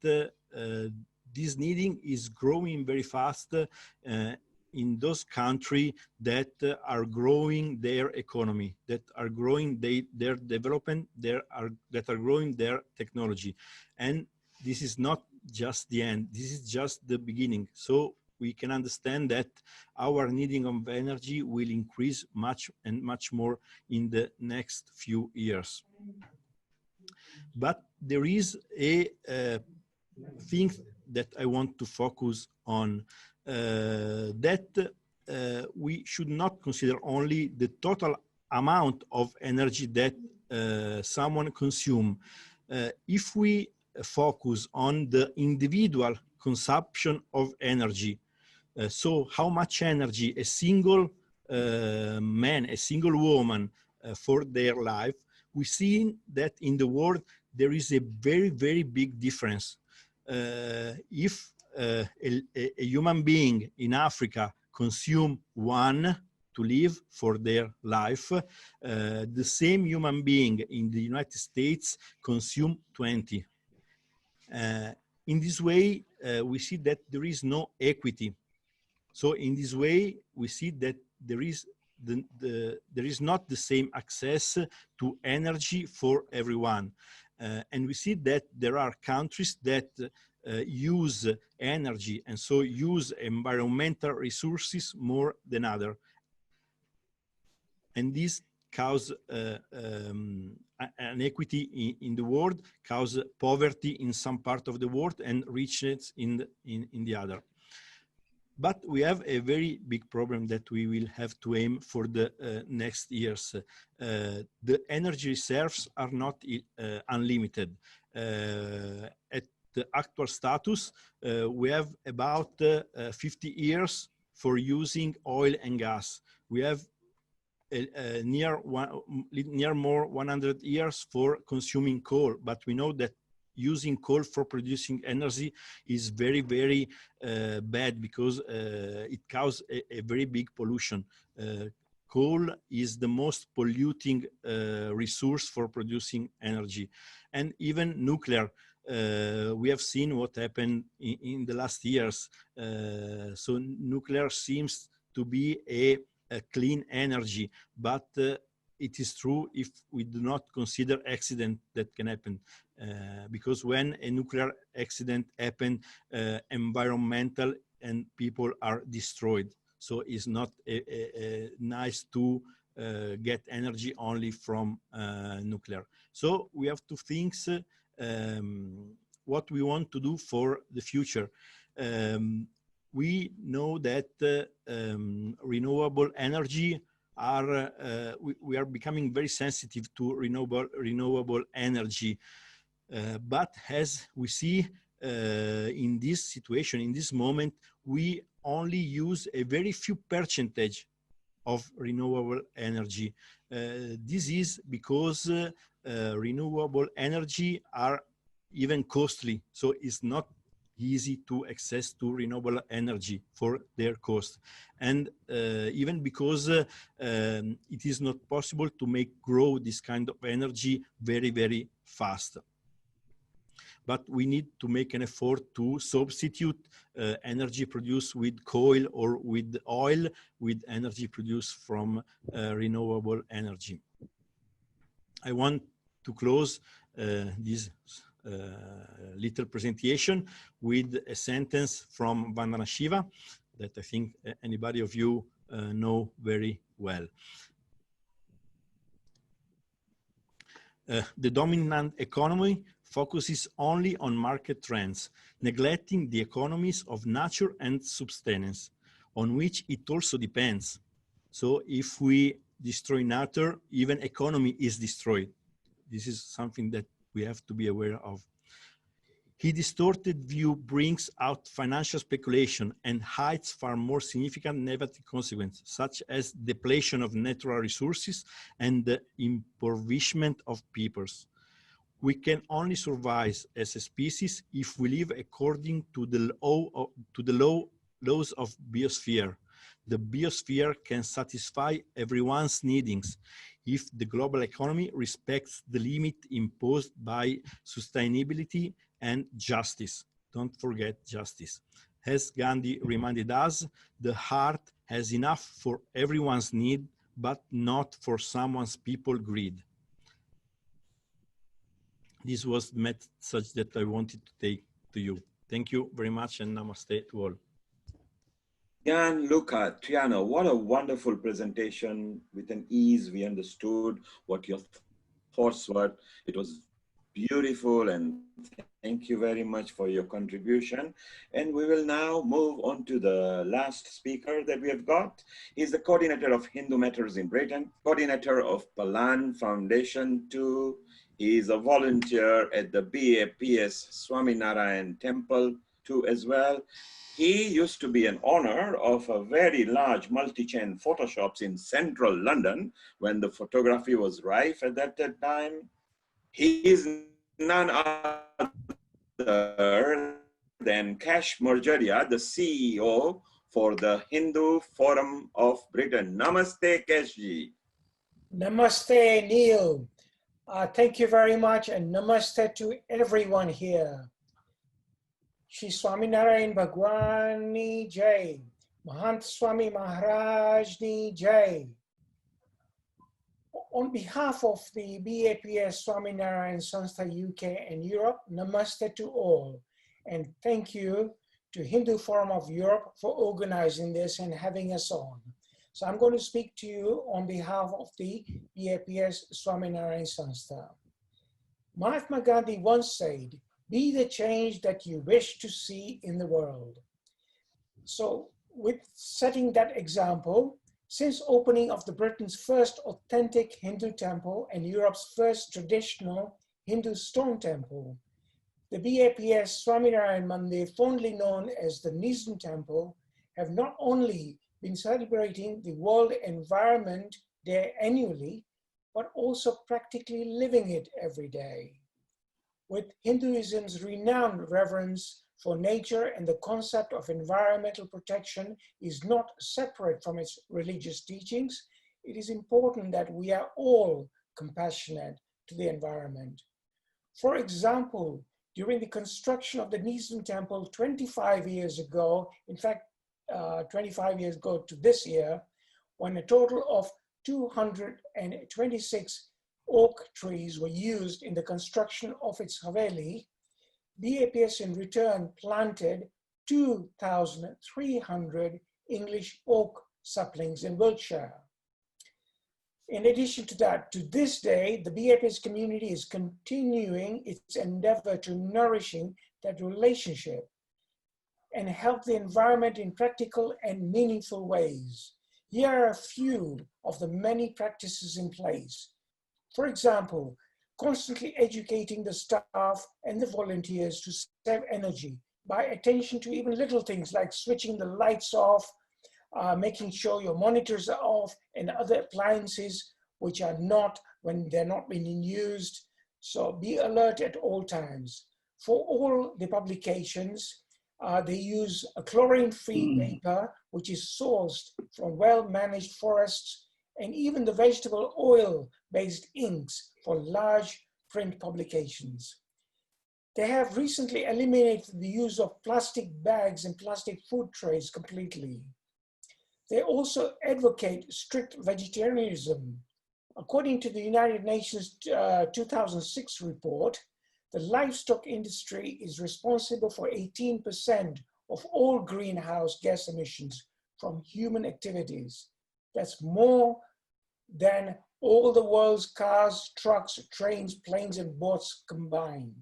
this needing is growing very fast in those countries that are growing their economy, that are growing their development, that are growing their technology. And this is not just the end, this is just the beginning. So we can understand that our needing of energy will increase much and much more in the next few years. But there is a thing that I want to focus on, that we should not consider only the total amount of energy that someone consumes. If we focus on the individual consumption of energy, so how much energy a single man, a single woman for their life, we see that in the world there is a very, very big difference. If a human being in Africa consume 1 to live for their life, the same human being in the United States consume 20. In this way, we see that there is no equity. So in this way, we see that there is not the same access to energy for everyone. And we see that there are countries that use energy and so use environmental resources more than others. And this cause inequity in the world, cause poverty in some part of the world and richness in the other. But we have a very big problem that we will have to aim for the next years. The energy reserves are not unlimited. At the actual status, we have about 50 years for using oil and gas. We have near more 100 years for consuming coal, but we know that using coal for producing energy is very, very bad because it causes a very big pollution. Coal is the most polluting resource for producing energy. And even nuclear, we have seen what happened in the last years. So nuclear seems to be a clean energy, but it is true if we do not consider accident that can happen. Because when a nuclear accident happens, environmental and people are destroyed. So it's not nice to get energy only from nuclear. So we have to think what we want to do for the future. We know that renewable energy are, we are becoming very sensitive to renewable energy. But as we see in this situation, in this moment, we only use a very few percentage of renewable energy. This is because renewable energy are even costly. So it's not easy to access to renewable energy for their cost. And even because it is not possible to make grow this kind of energy very, very fast. But we need to make an effort to substitute energy produced with coal or with oil with energy produced from renewable energy. I want to close this little presentation with a sentence from Vandana Shiva that I think anybody of you know very well. The dominant economy focuses only on market trends, neglecting the economies of nature and subsistence, on which it also depends. So if we destroy nature, even economy is destroyed. This is something that we have to be aware of. His distorted view brings out financial speculation and hides far more significant negative consequences, such as depletion of natural resources and the impoverishment of peoples. We can only survive as a species if we live according to the laws of biosphere. The biosphere can satisfy everyone's needs. if the global economy respects the limit imposed by sustainability and justice. Don't forget justice. As Gandhi reminded us, the heart has enough for everyone's need, but not for someone's people greed. This was the message that I wanted to take to you. Thank you very much, and namaste to all. Gianluca, Triano, what a wonderful presentation. With an ease, we understood what your thoughts were. It was beautiful, and thank you very much for your contribution. And we will now move on to the last speaker that we have got. He's the coordinator of Hindu Matters in Britain, coordinator of Palan Foundation 2. He is a volunteer at the BAPS Swaminarayan Temple 2 as well. He used to be an owner of a very large multi-chain photo shops in central London when the photography was rife at that time. He is none other than Kash Morjaria, the CEO for the Hindu Forum of Britain. Namaste, Kashji. Namaste, Neil. Thank you very much, and namaste to everyone here. Shri Swaminarayan Bhagwan Ni Jai. Mahant Swami Maharaj Ni Jai. On behalf of the BAPS Swaminarayan Sanstha UK and Europe, namaste to all. And thank you to Hindu Forum of Europe for organizing this and having us on. So I'm going to speak to you on behalf of the BAPS Swaminarayan Sanstha. Mahatma Gandhi once said, "Be the change that you wish to see in the world." So with setting that example, since opening of the Britain's first authentic Hindu temple and Europe's first traditional Hindu stone temple, the BAPS Swaminarayan Mandir, fondly known as the Nizam Temple, have not only been celebrating the World Environment Day annually, but also practically living it every day. With Hinduism's renowned reverence for nature, and the concept of environmental protection is not separate from its religious teachings, it is important that we are all compassionate to the environment. For example, during the construction of the Nizam Temple 25 years ago, in fact, 25 years ago to this year, when a total of 226 oak trees were used in the construction of its Haveli, BAPS in return planted 2,300 English oak saplings in Wiltshire. In addition to that, to this day, the BAPS community is continuing its endeavor to nourishing that relationship and help the environment in practical and meaningful ways. Here are a few of the many practices in place. For example, constantly educating the staff and the volunteers to save energy by attention to even little things like switching the lights off, making sure your monitors are off, and other appliances which are not when they're not being used. So be alert at all times. For all the publications, they use a chlorine-free paper, which is sourced from well-managed forests, and even the vegetable oil-based inks for large print publications. They have recently eliminated the use of plastic bags and plastic food trays completely. They also advocate strict vegetarianism. According to the United Nations 2006 report, the livestock industry is responsible for 18% of all greenhouse gas emissions from human activities. That's more than all the world's cars, trucks, trains, planes, and boats combined.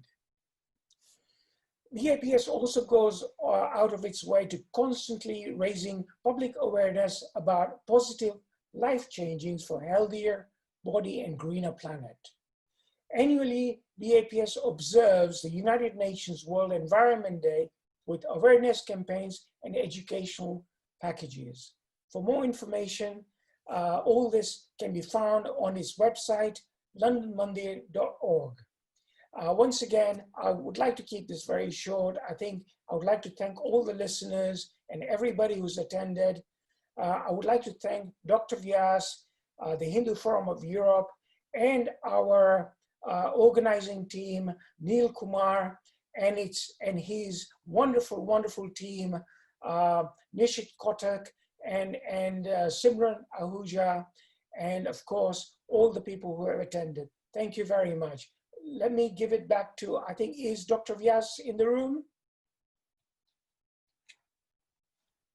BAPS also goes out of its way to constantly raising public awareness about positive life changes for healthier body and greener planet. Annually, BAPS observes the United Nations World Environment Day with awareness campaigns and educational packages. For more information, all this can be found on its website, londonmandir.org. Once again, I would like to keep this very short. I would like to thank all the listeners and everybody who's attended. I would like to thank Dr. Vyas the Hindu Forum of Europe, and our organizing team, Neil Kumar, and his wonderful, wonderful team, Nishit Kotak and Simran Ahuja, and of course, all the people who have attended. Thank you very much. Let me give it back to, I think, is Dr. Vyas in the room?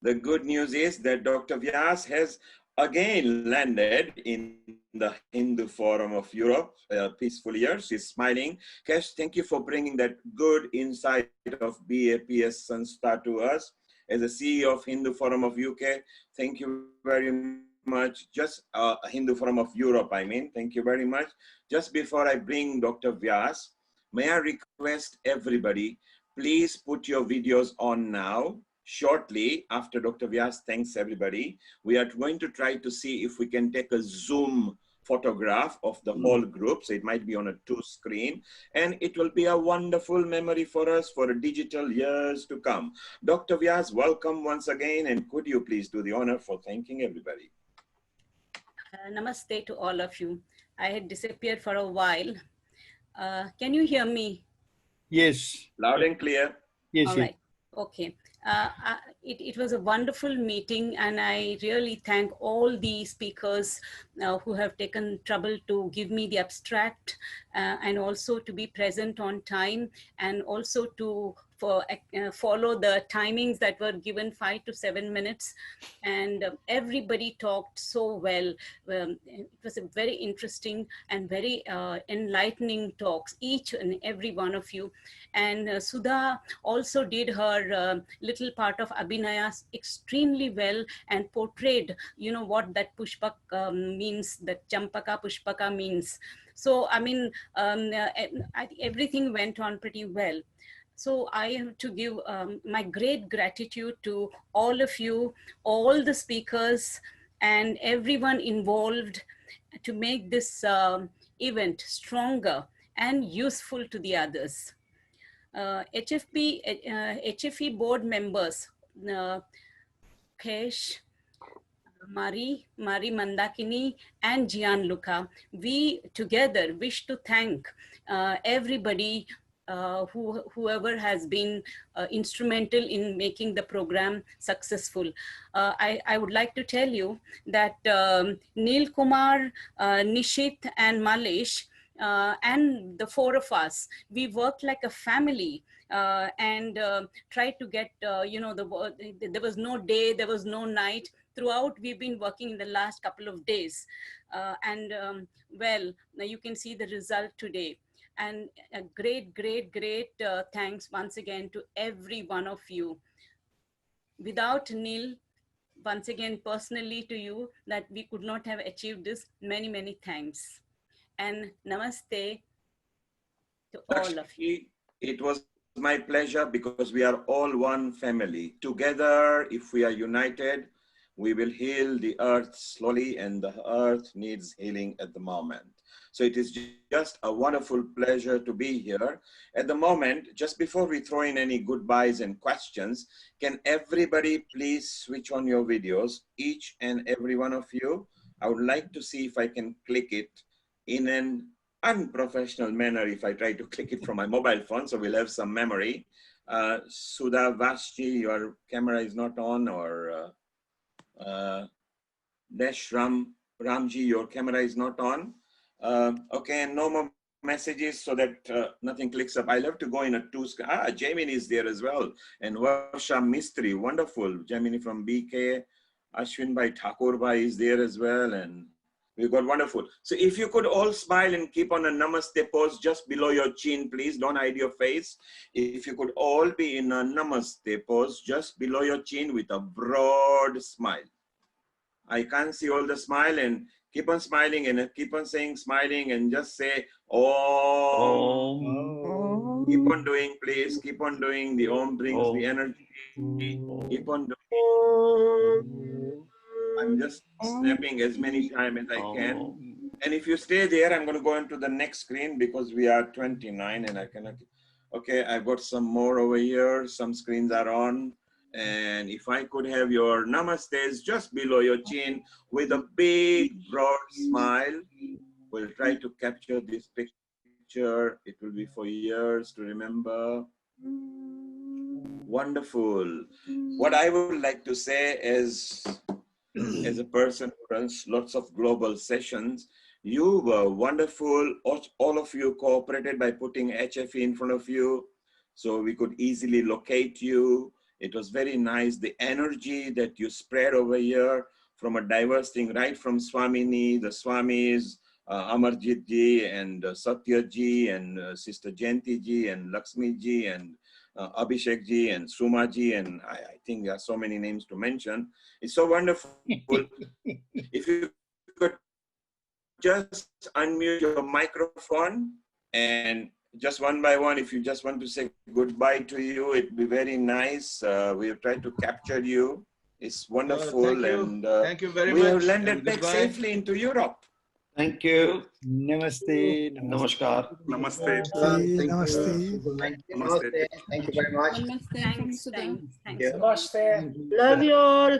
The good news is that Dr. Vyas has again landed in the Hindu Forum of Europe peacefully here. She's smiling. Kesh, thank you for bringing that good insight of BAPS Sanstha to us. As a CEO of Hindu Forum of UK, thank you very much. Just Hindu Forum of Europe, I mean, thank you very much. Just before I bring Dr. Vyas, may I request everybody, please put your videos on now. Shortly after Dr. Vyas thanks everybody, we are going to try to see if we can take a Zoom photograph of the whole group. So it might be on a 2 screen, and it will be a wonderful memory for us for digital years to come. Dr. Vyas, welcome once again, and could you please do the honor for thanking everybody? Namaste to all of you. I had disappeared for a while. Can you hear me? Yes. Loud and clear. Yes. All right. Okay. It was a wonderful meeting, and I really thank all the speakers who have taken trouble to give me the abstract and also to be present on time, and also to follow the timings that were given, 5 to 7 minutes. And everybody talked so well. It was a very interesting and very enlightening talks, each and every one of you. And Sudha also did her little part of Abhinaya extremely well and portrayed, you know, what that Pushpak means, that Champaka Pushpaka means. So, I mean, everything went on pretty well. So I have to give my great gratitude to all of you, all the speakers, and everyone involved to make this event stronger and useful to the others. HFE board members, Kesh, Mari Mandakini, and Gianluca, we together wish to thank everybody whoever has been instrumental in making the program successful. I would like to tell you that Neil Kumar, Nishit, and Malish, and the 4 of us, we worked like a family and tried to get, you know, there was no day, there was no night. Throughout, we've been working in the last couple of days. Well, now you can see the result today. And a great thanks once again to every one of you. Without Neil, once again, personally to you, that we could not have achieved this. Many, many thanks. And namaste to all of you. It was my pleasure, because we are all one family. Together, if we are united, we will heal the earth slowly, and the earth needs healing at the moment. So it is just a wonderful pleasure to be here. At the moment, just before we throw in any goodbyes and questions, can everybody please switch on your videos, each and every one of you? I would like to see if I can click it in an unprofessional manner if I try to click it from my mobile phone, so we'll have some memory. Sudha Vashji, your camera is not on, or Desh Ramji, your camera is not on. Okay, and no more messages, so that nothing clicks up. I'll have to go in a 2 screen. Jamini is there as well. And Varsha Mistry, wonderful. Jamini from BK. Ashwin Bhai Thakur Bhai is there as well. And we've got wonderful. So if you could all smile and keep on a namaste pose just below your chin, please. Don't hide your face. If you could all be in a namaste pose just below your chin with a broad smile. I can't see all the smile, and keep on smiling and keep on saying smiling and just say Om. Om. Keep on doing, please. Keep on doing. The Om brings the energy. Keep on doing. I'm just snapping as many times as I can. And if you stay there, I'm going to go into the next screen because we are 29 and I cannot. Okay, I've got some more over here. Some screens are on. And if I could have your namastes just below your chin with a big, broad smile, we'll try to capture this picture. It will be for years to remember. Wonderful. What I would like to say is, as a person who runs lots of global sessions, you were wonderful. All of you cooperated by putting HFE in front of you so we could easily locate you. It was very nice. The energy that you spread over here from a diverse thing, right from Swamini, the Swamis, Amarjit ji and Satya ji and Sister Jayanti ji and Lakshmi ji and Abhishek ji and Suma ji, and I think there are so many names to mention. It's so wonderful. If you could just unmute your microphone and just one by one, if you just want to say goodbye to you, it'd be very nice. We've tried to capture you. It's wonderful. Thank you very we much. have landed back Goodbye. safely into Europe. Thank you. Namaste. Namaskar. Namaste. Namaste. Namaste. Thank you very much. Thanks. Namaste. Love you all.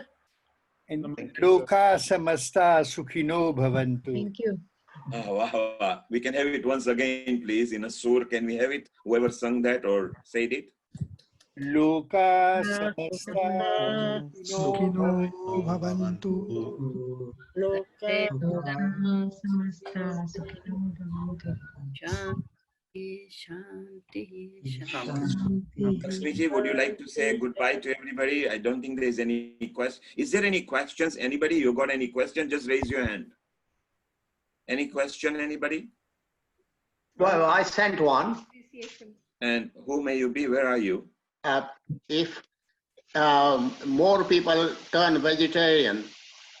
And Loka samasta sukhino bhavantu. Thank you. Oh, wow. We can have it once again, please, in a sur. Can we have it? Whoever sung that or said it? Loka samasta Sukhino bhavantu. Loka Lakshmi ji, would you like to say goodbye to everybody? I don't think there's any question. Is there any questions? Anybody? You got any question? Just raise your hand. Any question, anybody? Well, I sent one. And who may you be? Where are you? If more people turn vegetarian,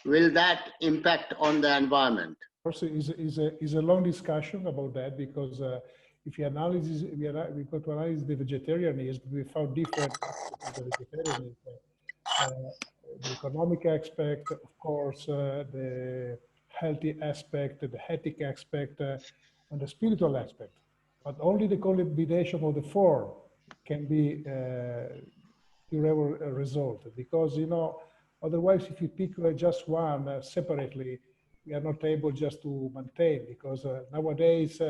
will that impact on the environment? Also, is a long discussion about that, because if you analyze, we got to analyze the vegetarianism, we found different the vegetarianism. The economic aspect, of course, the healthy aspect, the ethic aspect, and the spiritual aspect. But only the combination of the four can be durable result, because, you know, otherwise if you pick just one separately, we are not able just to maintain, because nowadays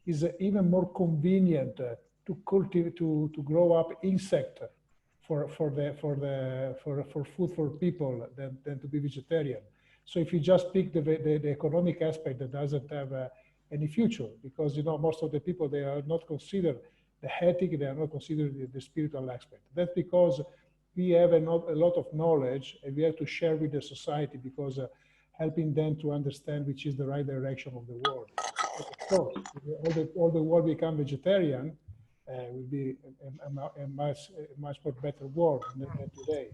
is even more convenient to cultivate, to grow up insect for food for people than to be vegetarian. So if you just pick the economic aspect, that doesn't have any future, because, you know, most of the people, they are not considered the ethic, they are not considered the spiritual aspect. That's because we have a lot of knowledge, and we have to share with the society, because helping them to understand which is the right direction of the world. Of course, all the world become vegetarian, will be a much more better world than today.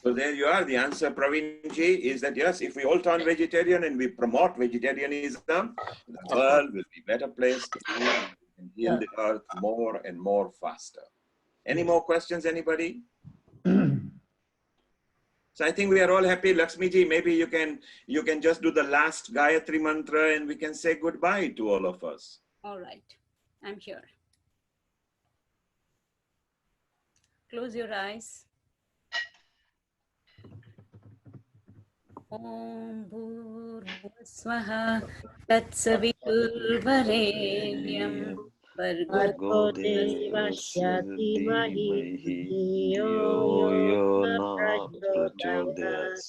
So there you are. The answer, Praveen ji, is that yes, if we all turn vegetarian and we promote vegetarianism, the world will be a better place to live and heal the earth more and more faster. Any more questions, anybody? So I think we are all happy. Lakshmi ji, maybe you can just do the last Gayatri mantra and we can say goodbye to all of us. All right, I'm here. Close your eyes. Om Bhurvasvaha Tatsavitulvarenyam Bhargo Devasya Dhimahi Dhiyo Yona Prachodayat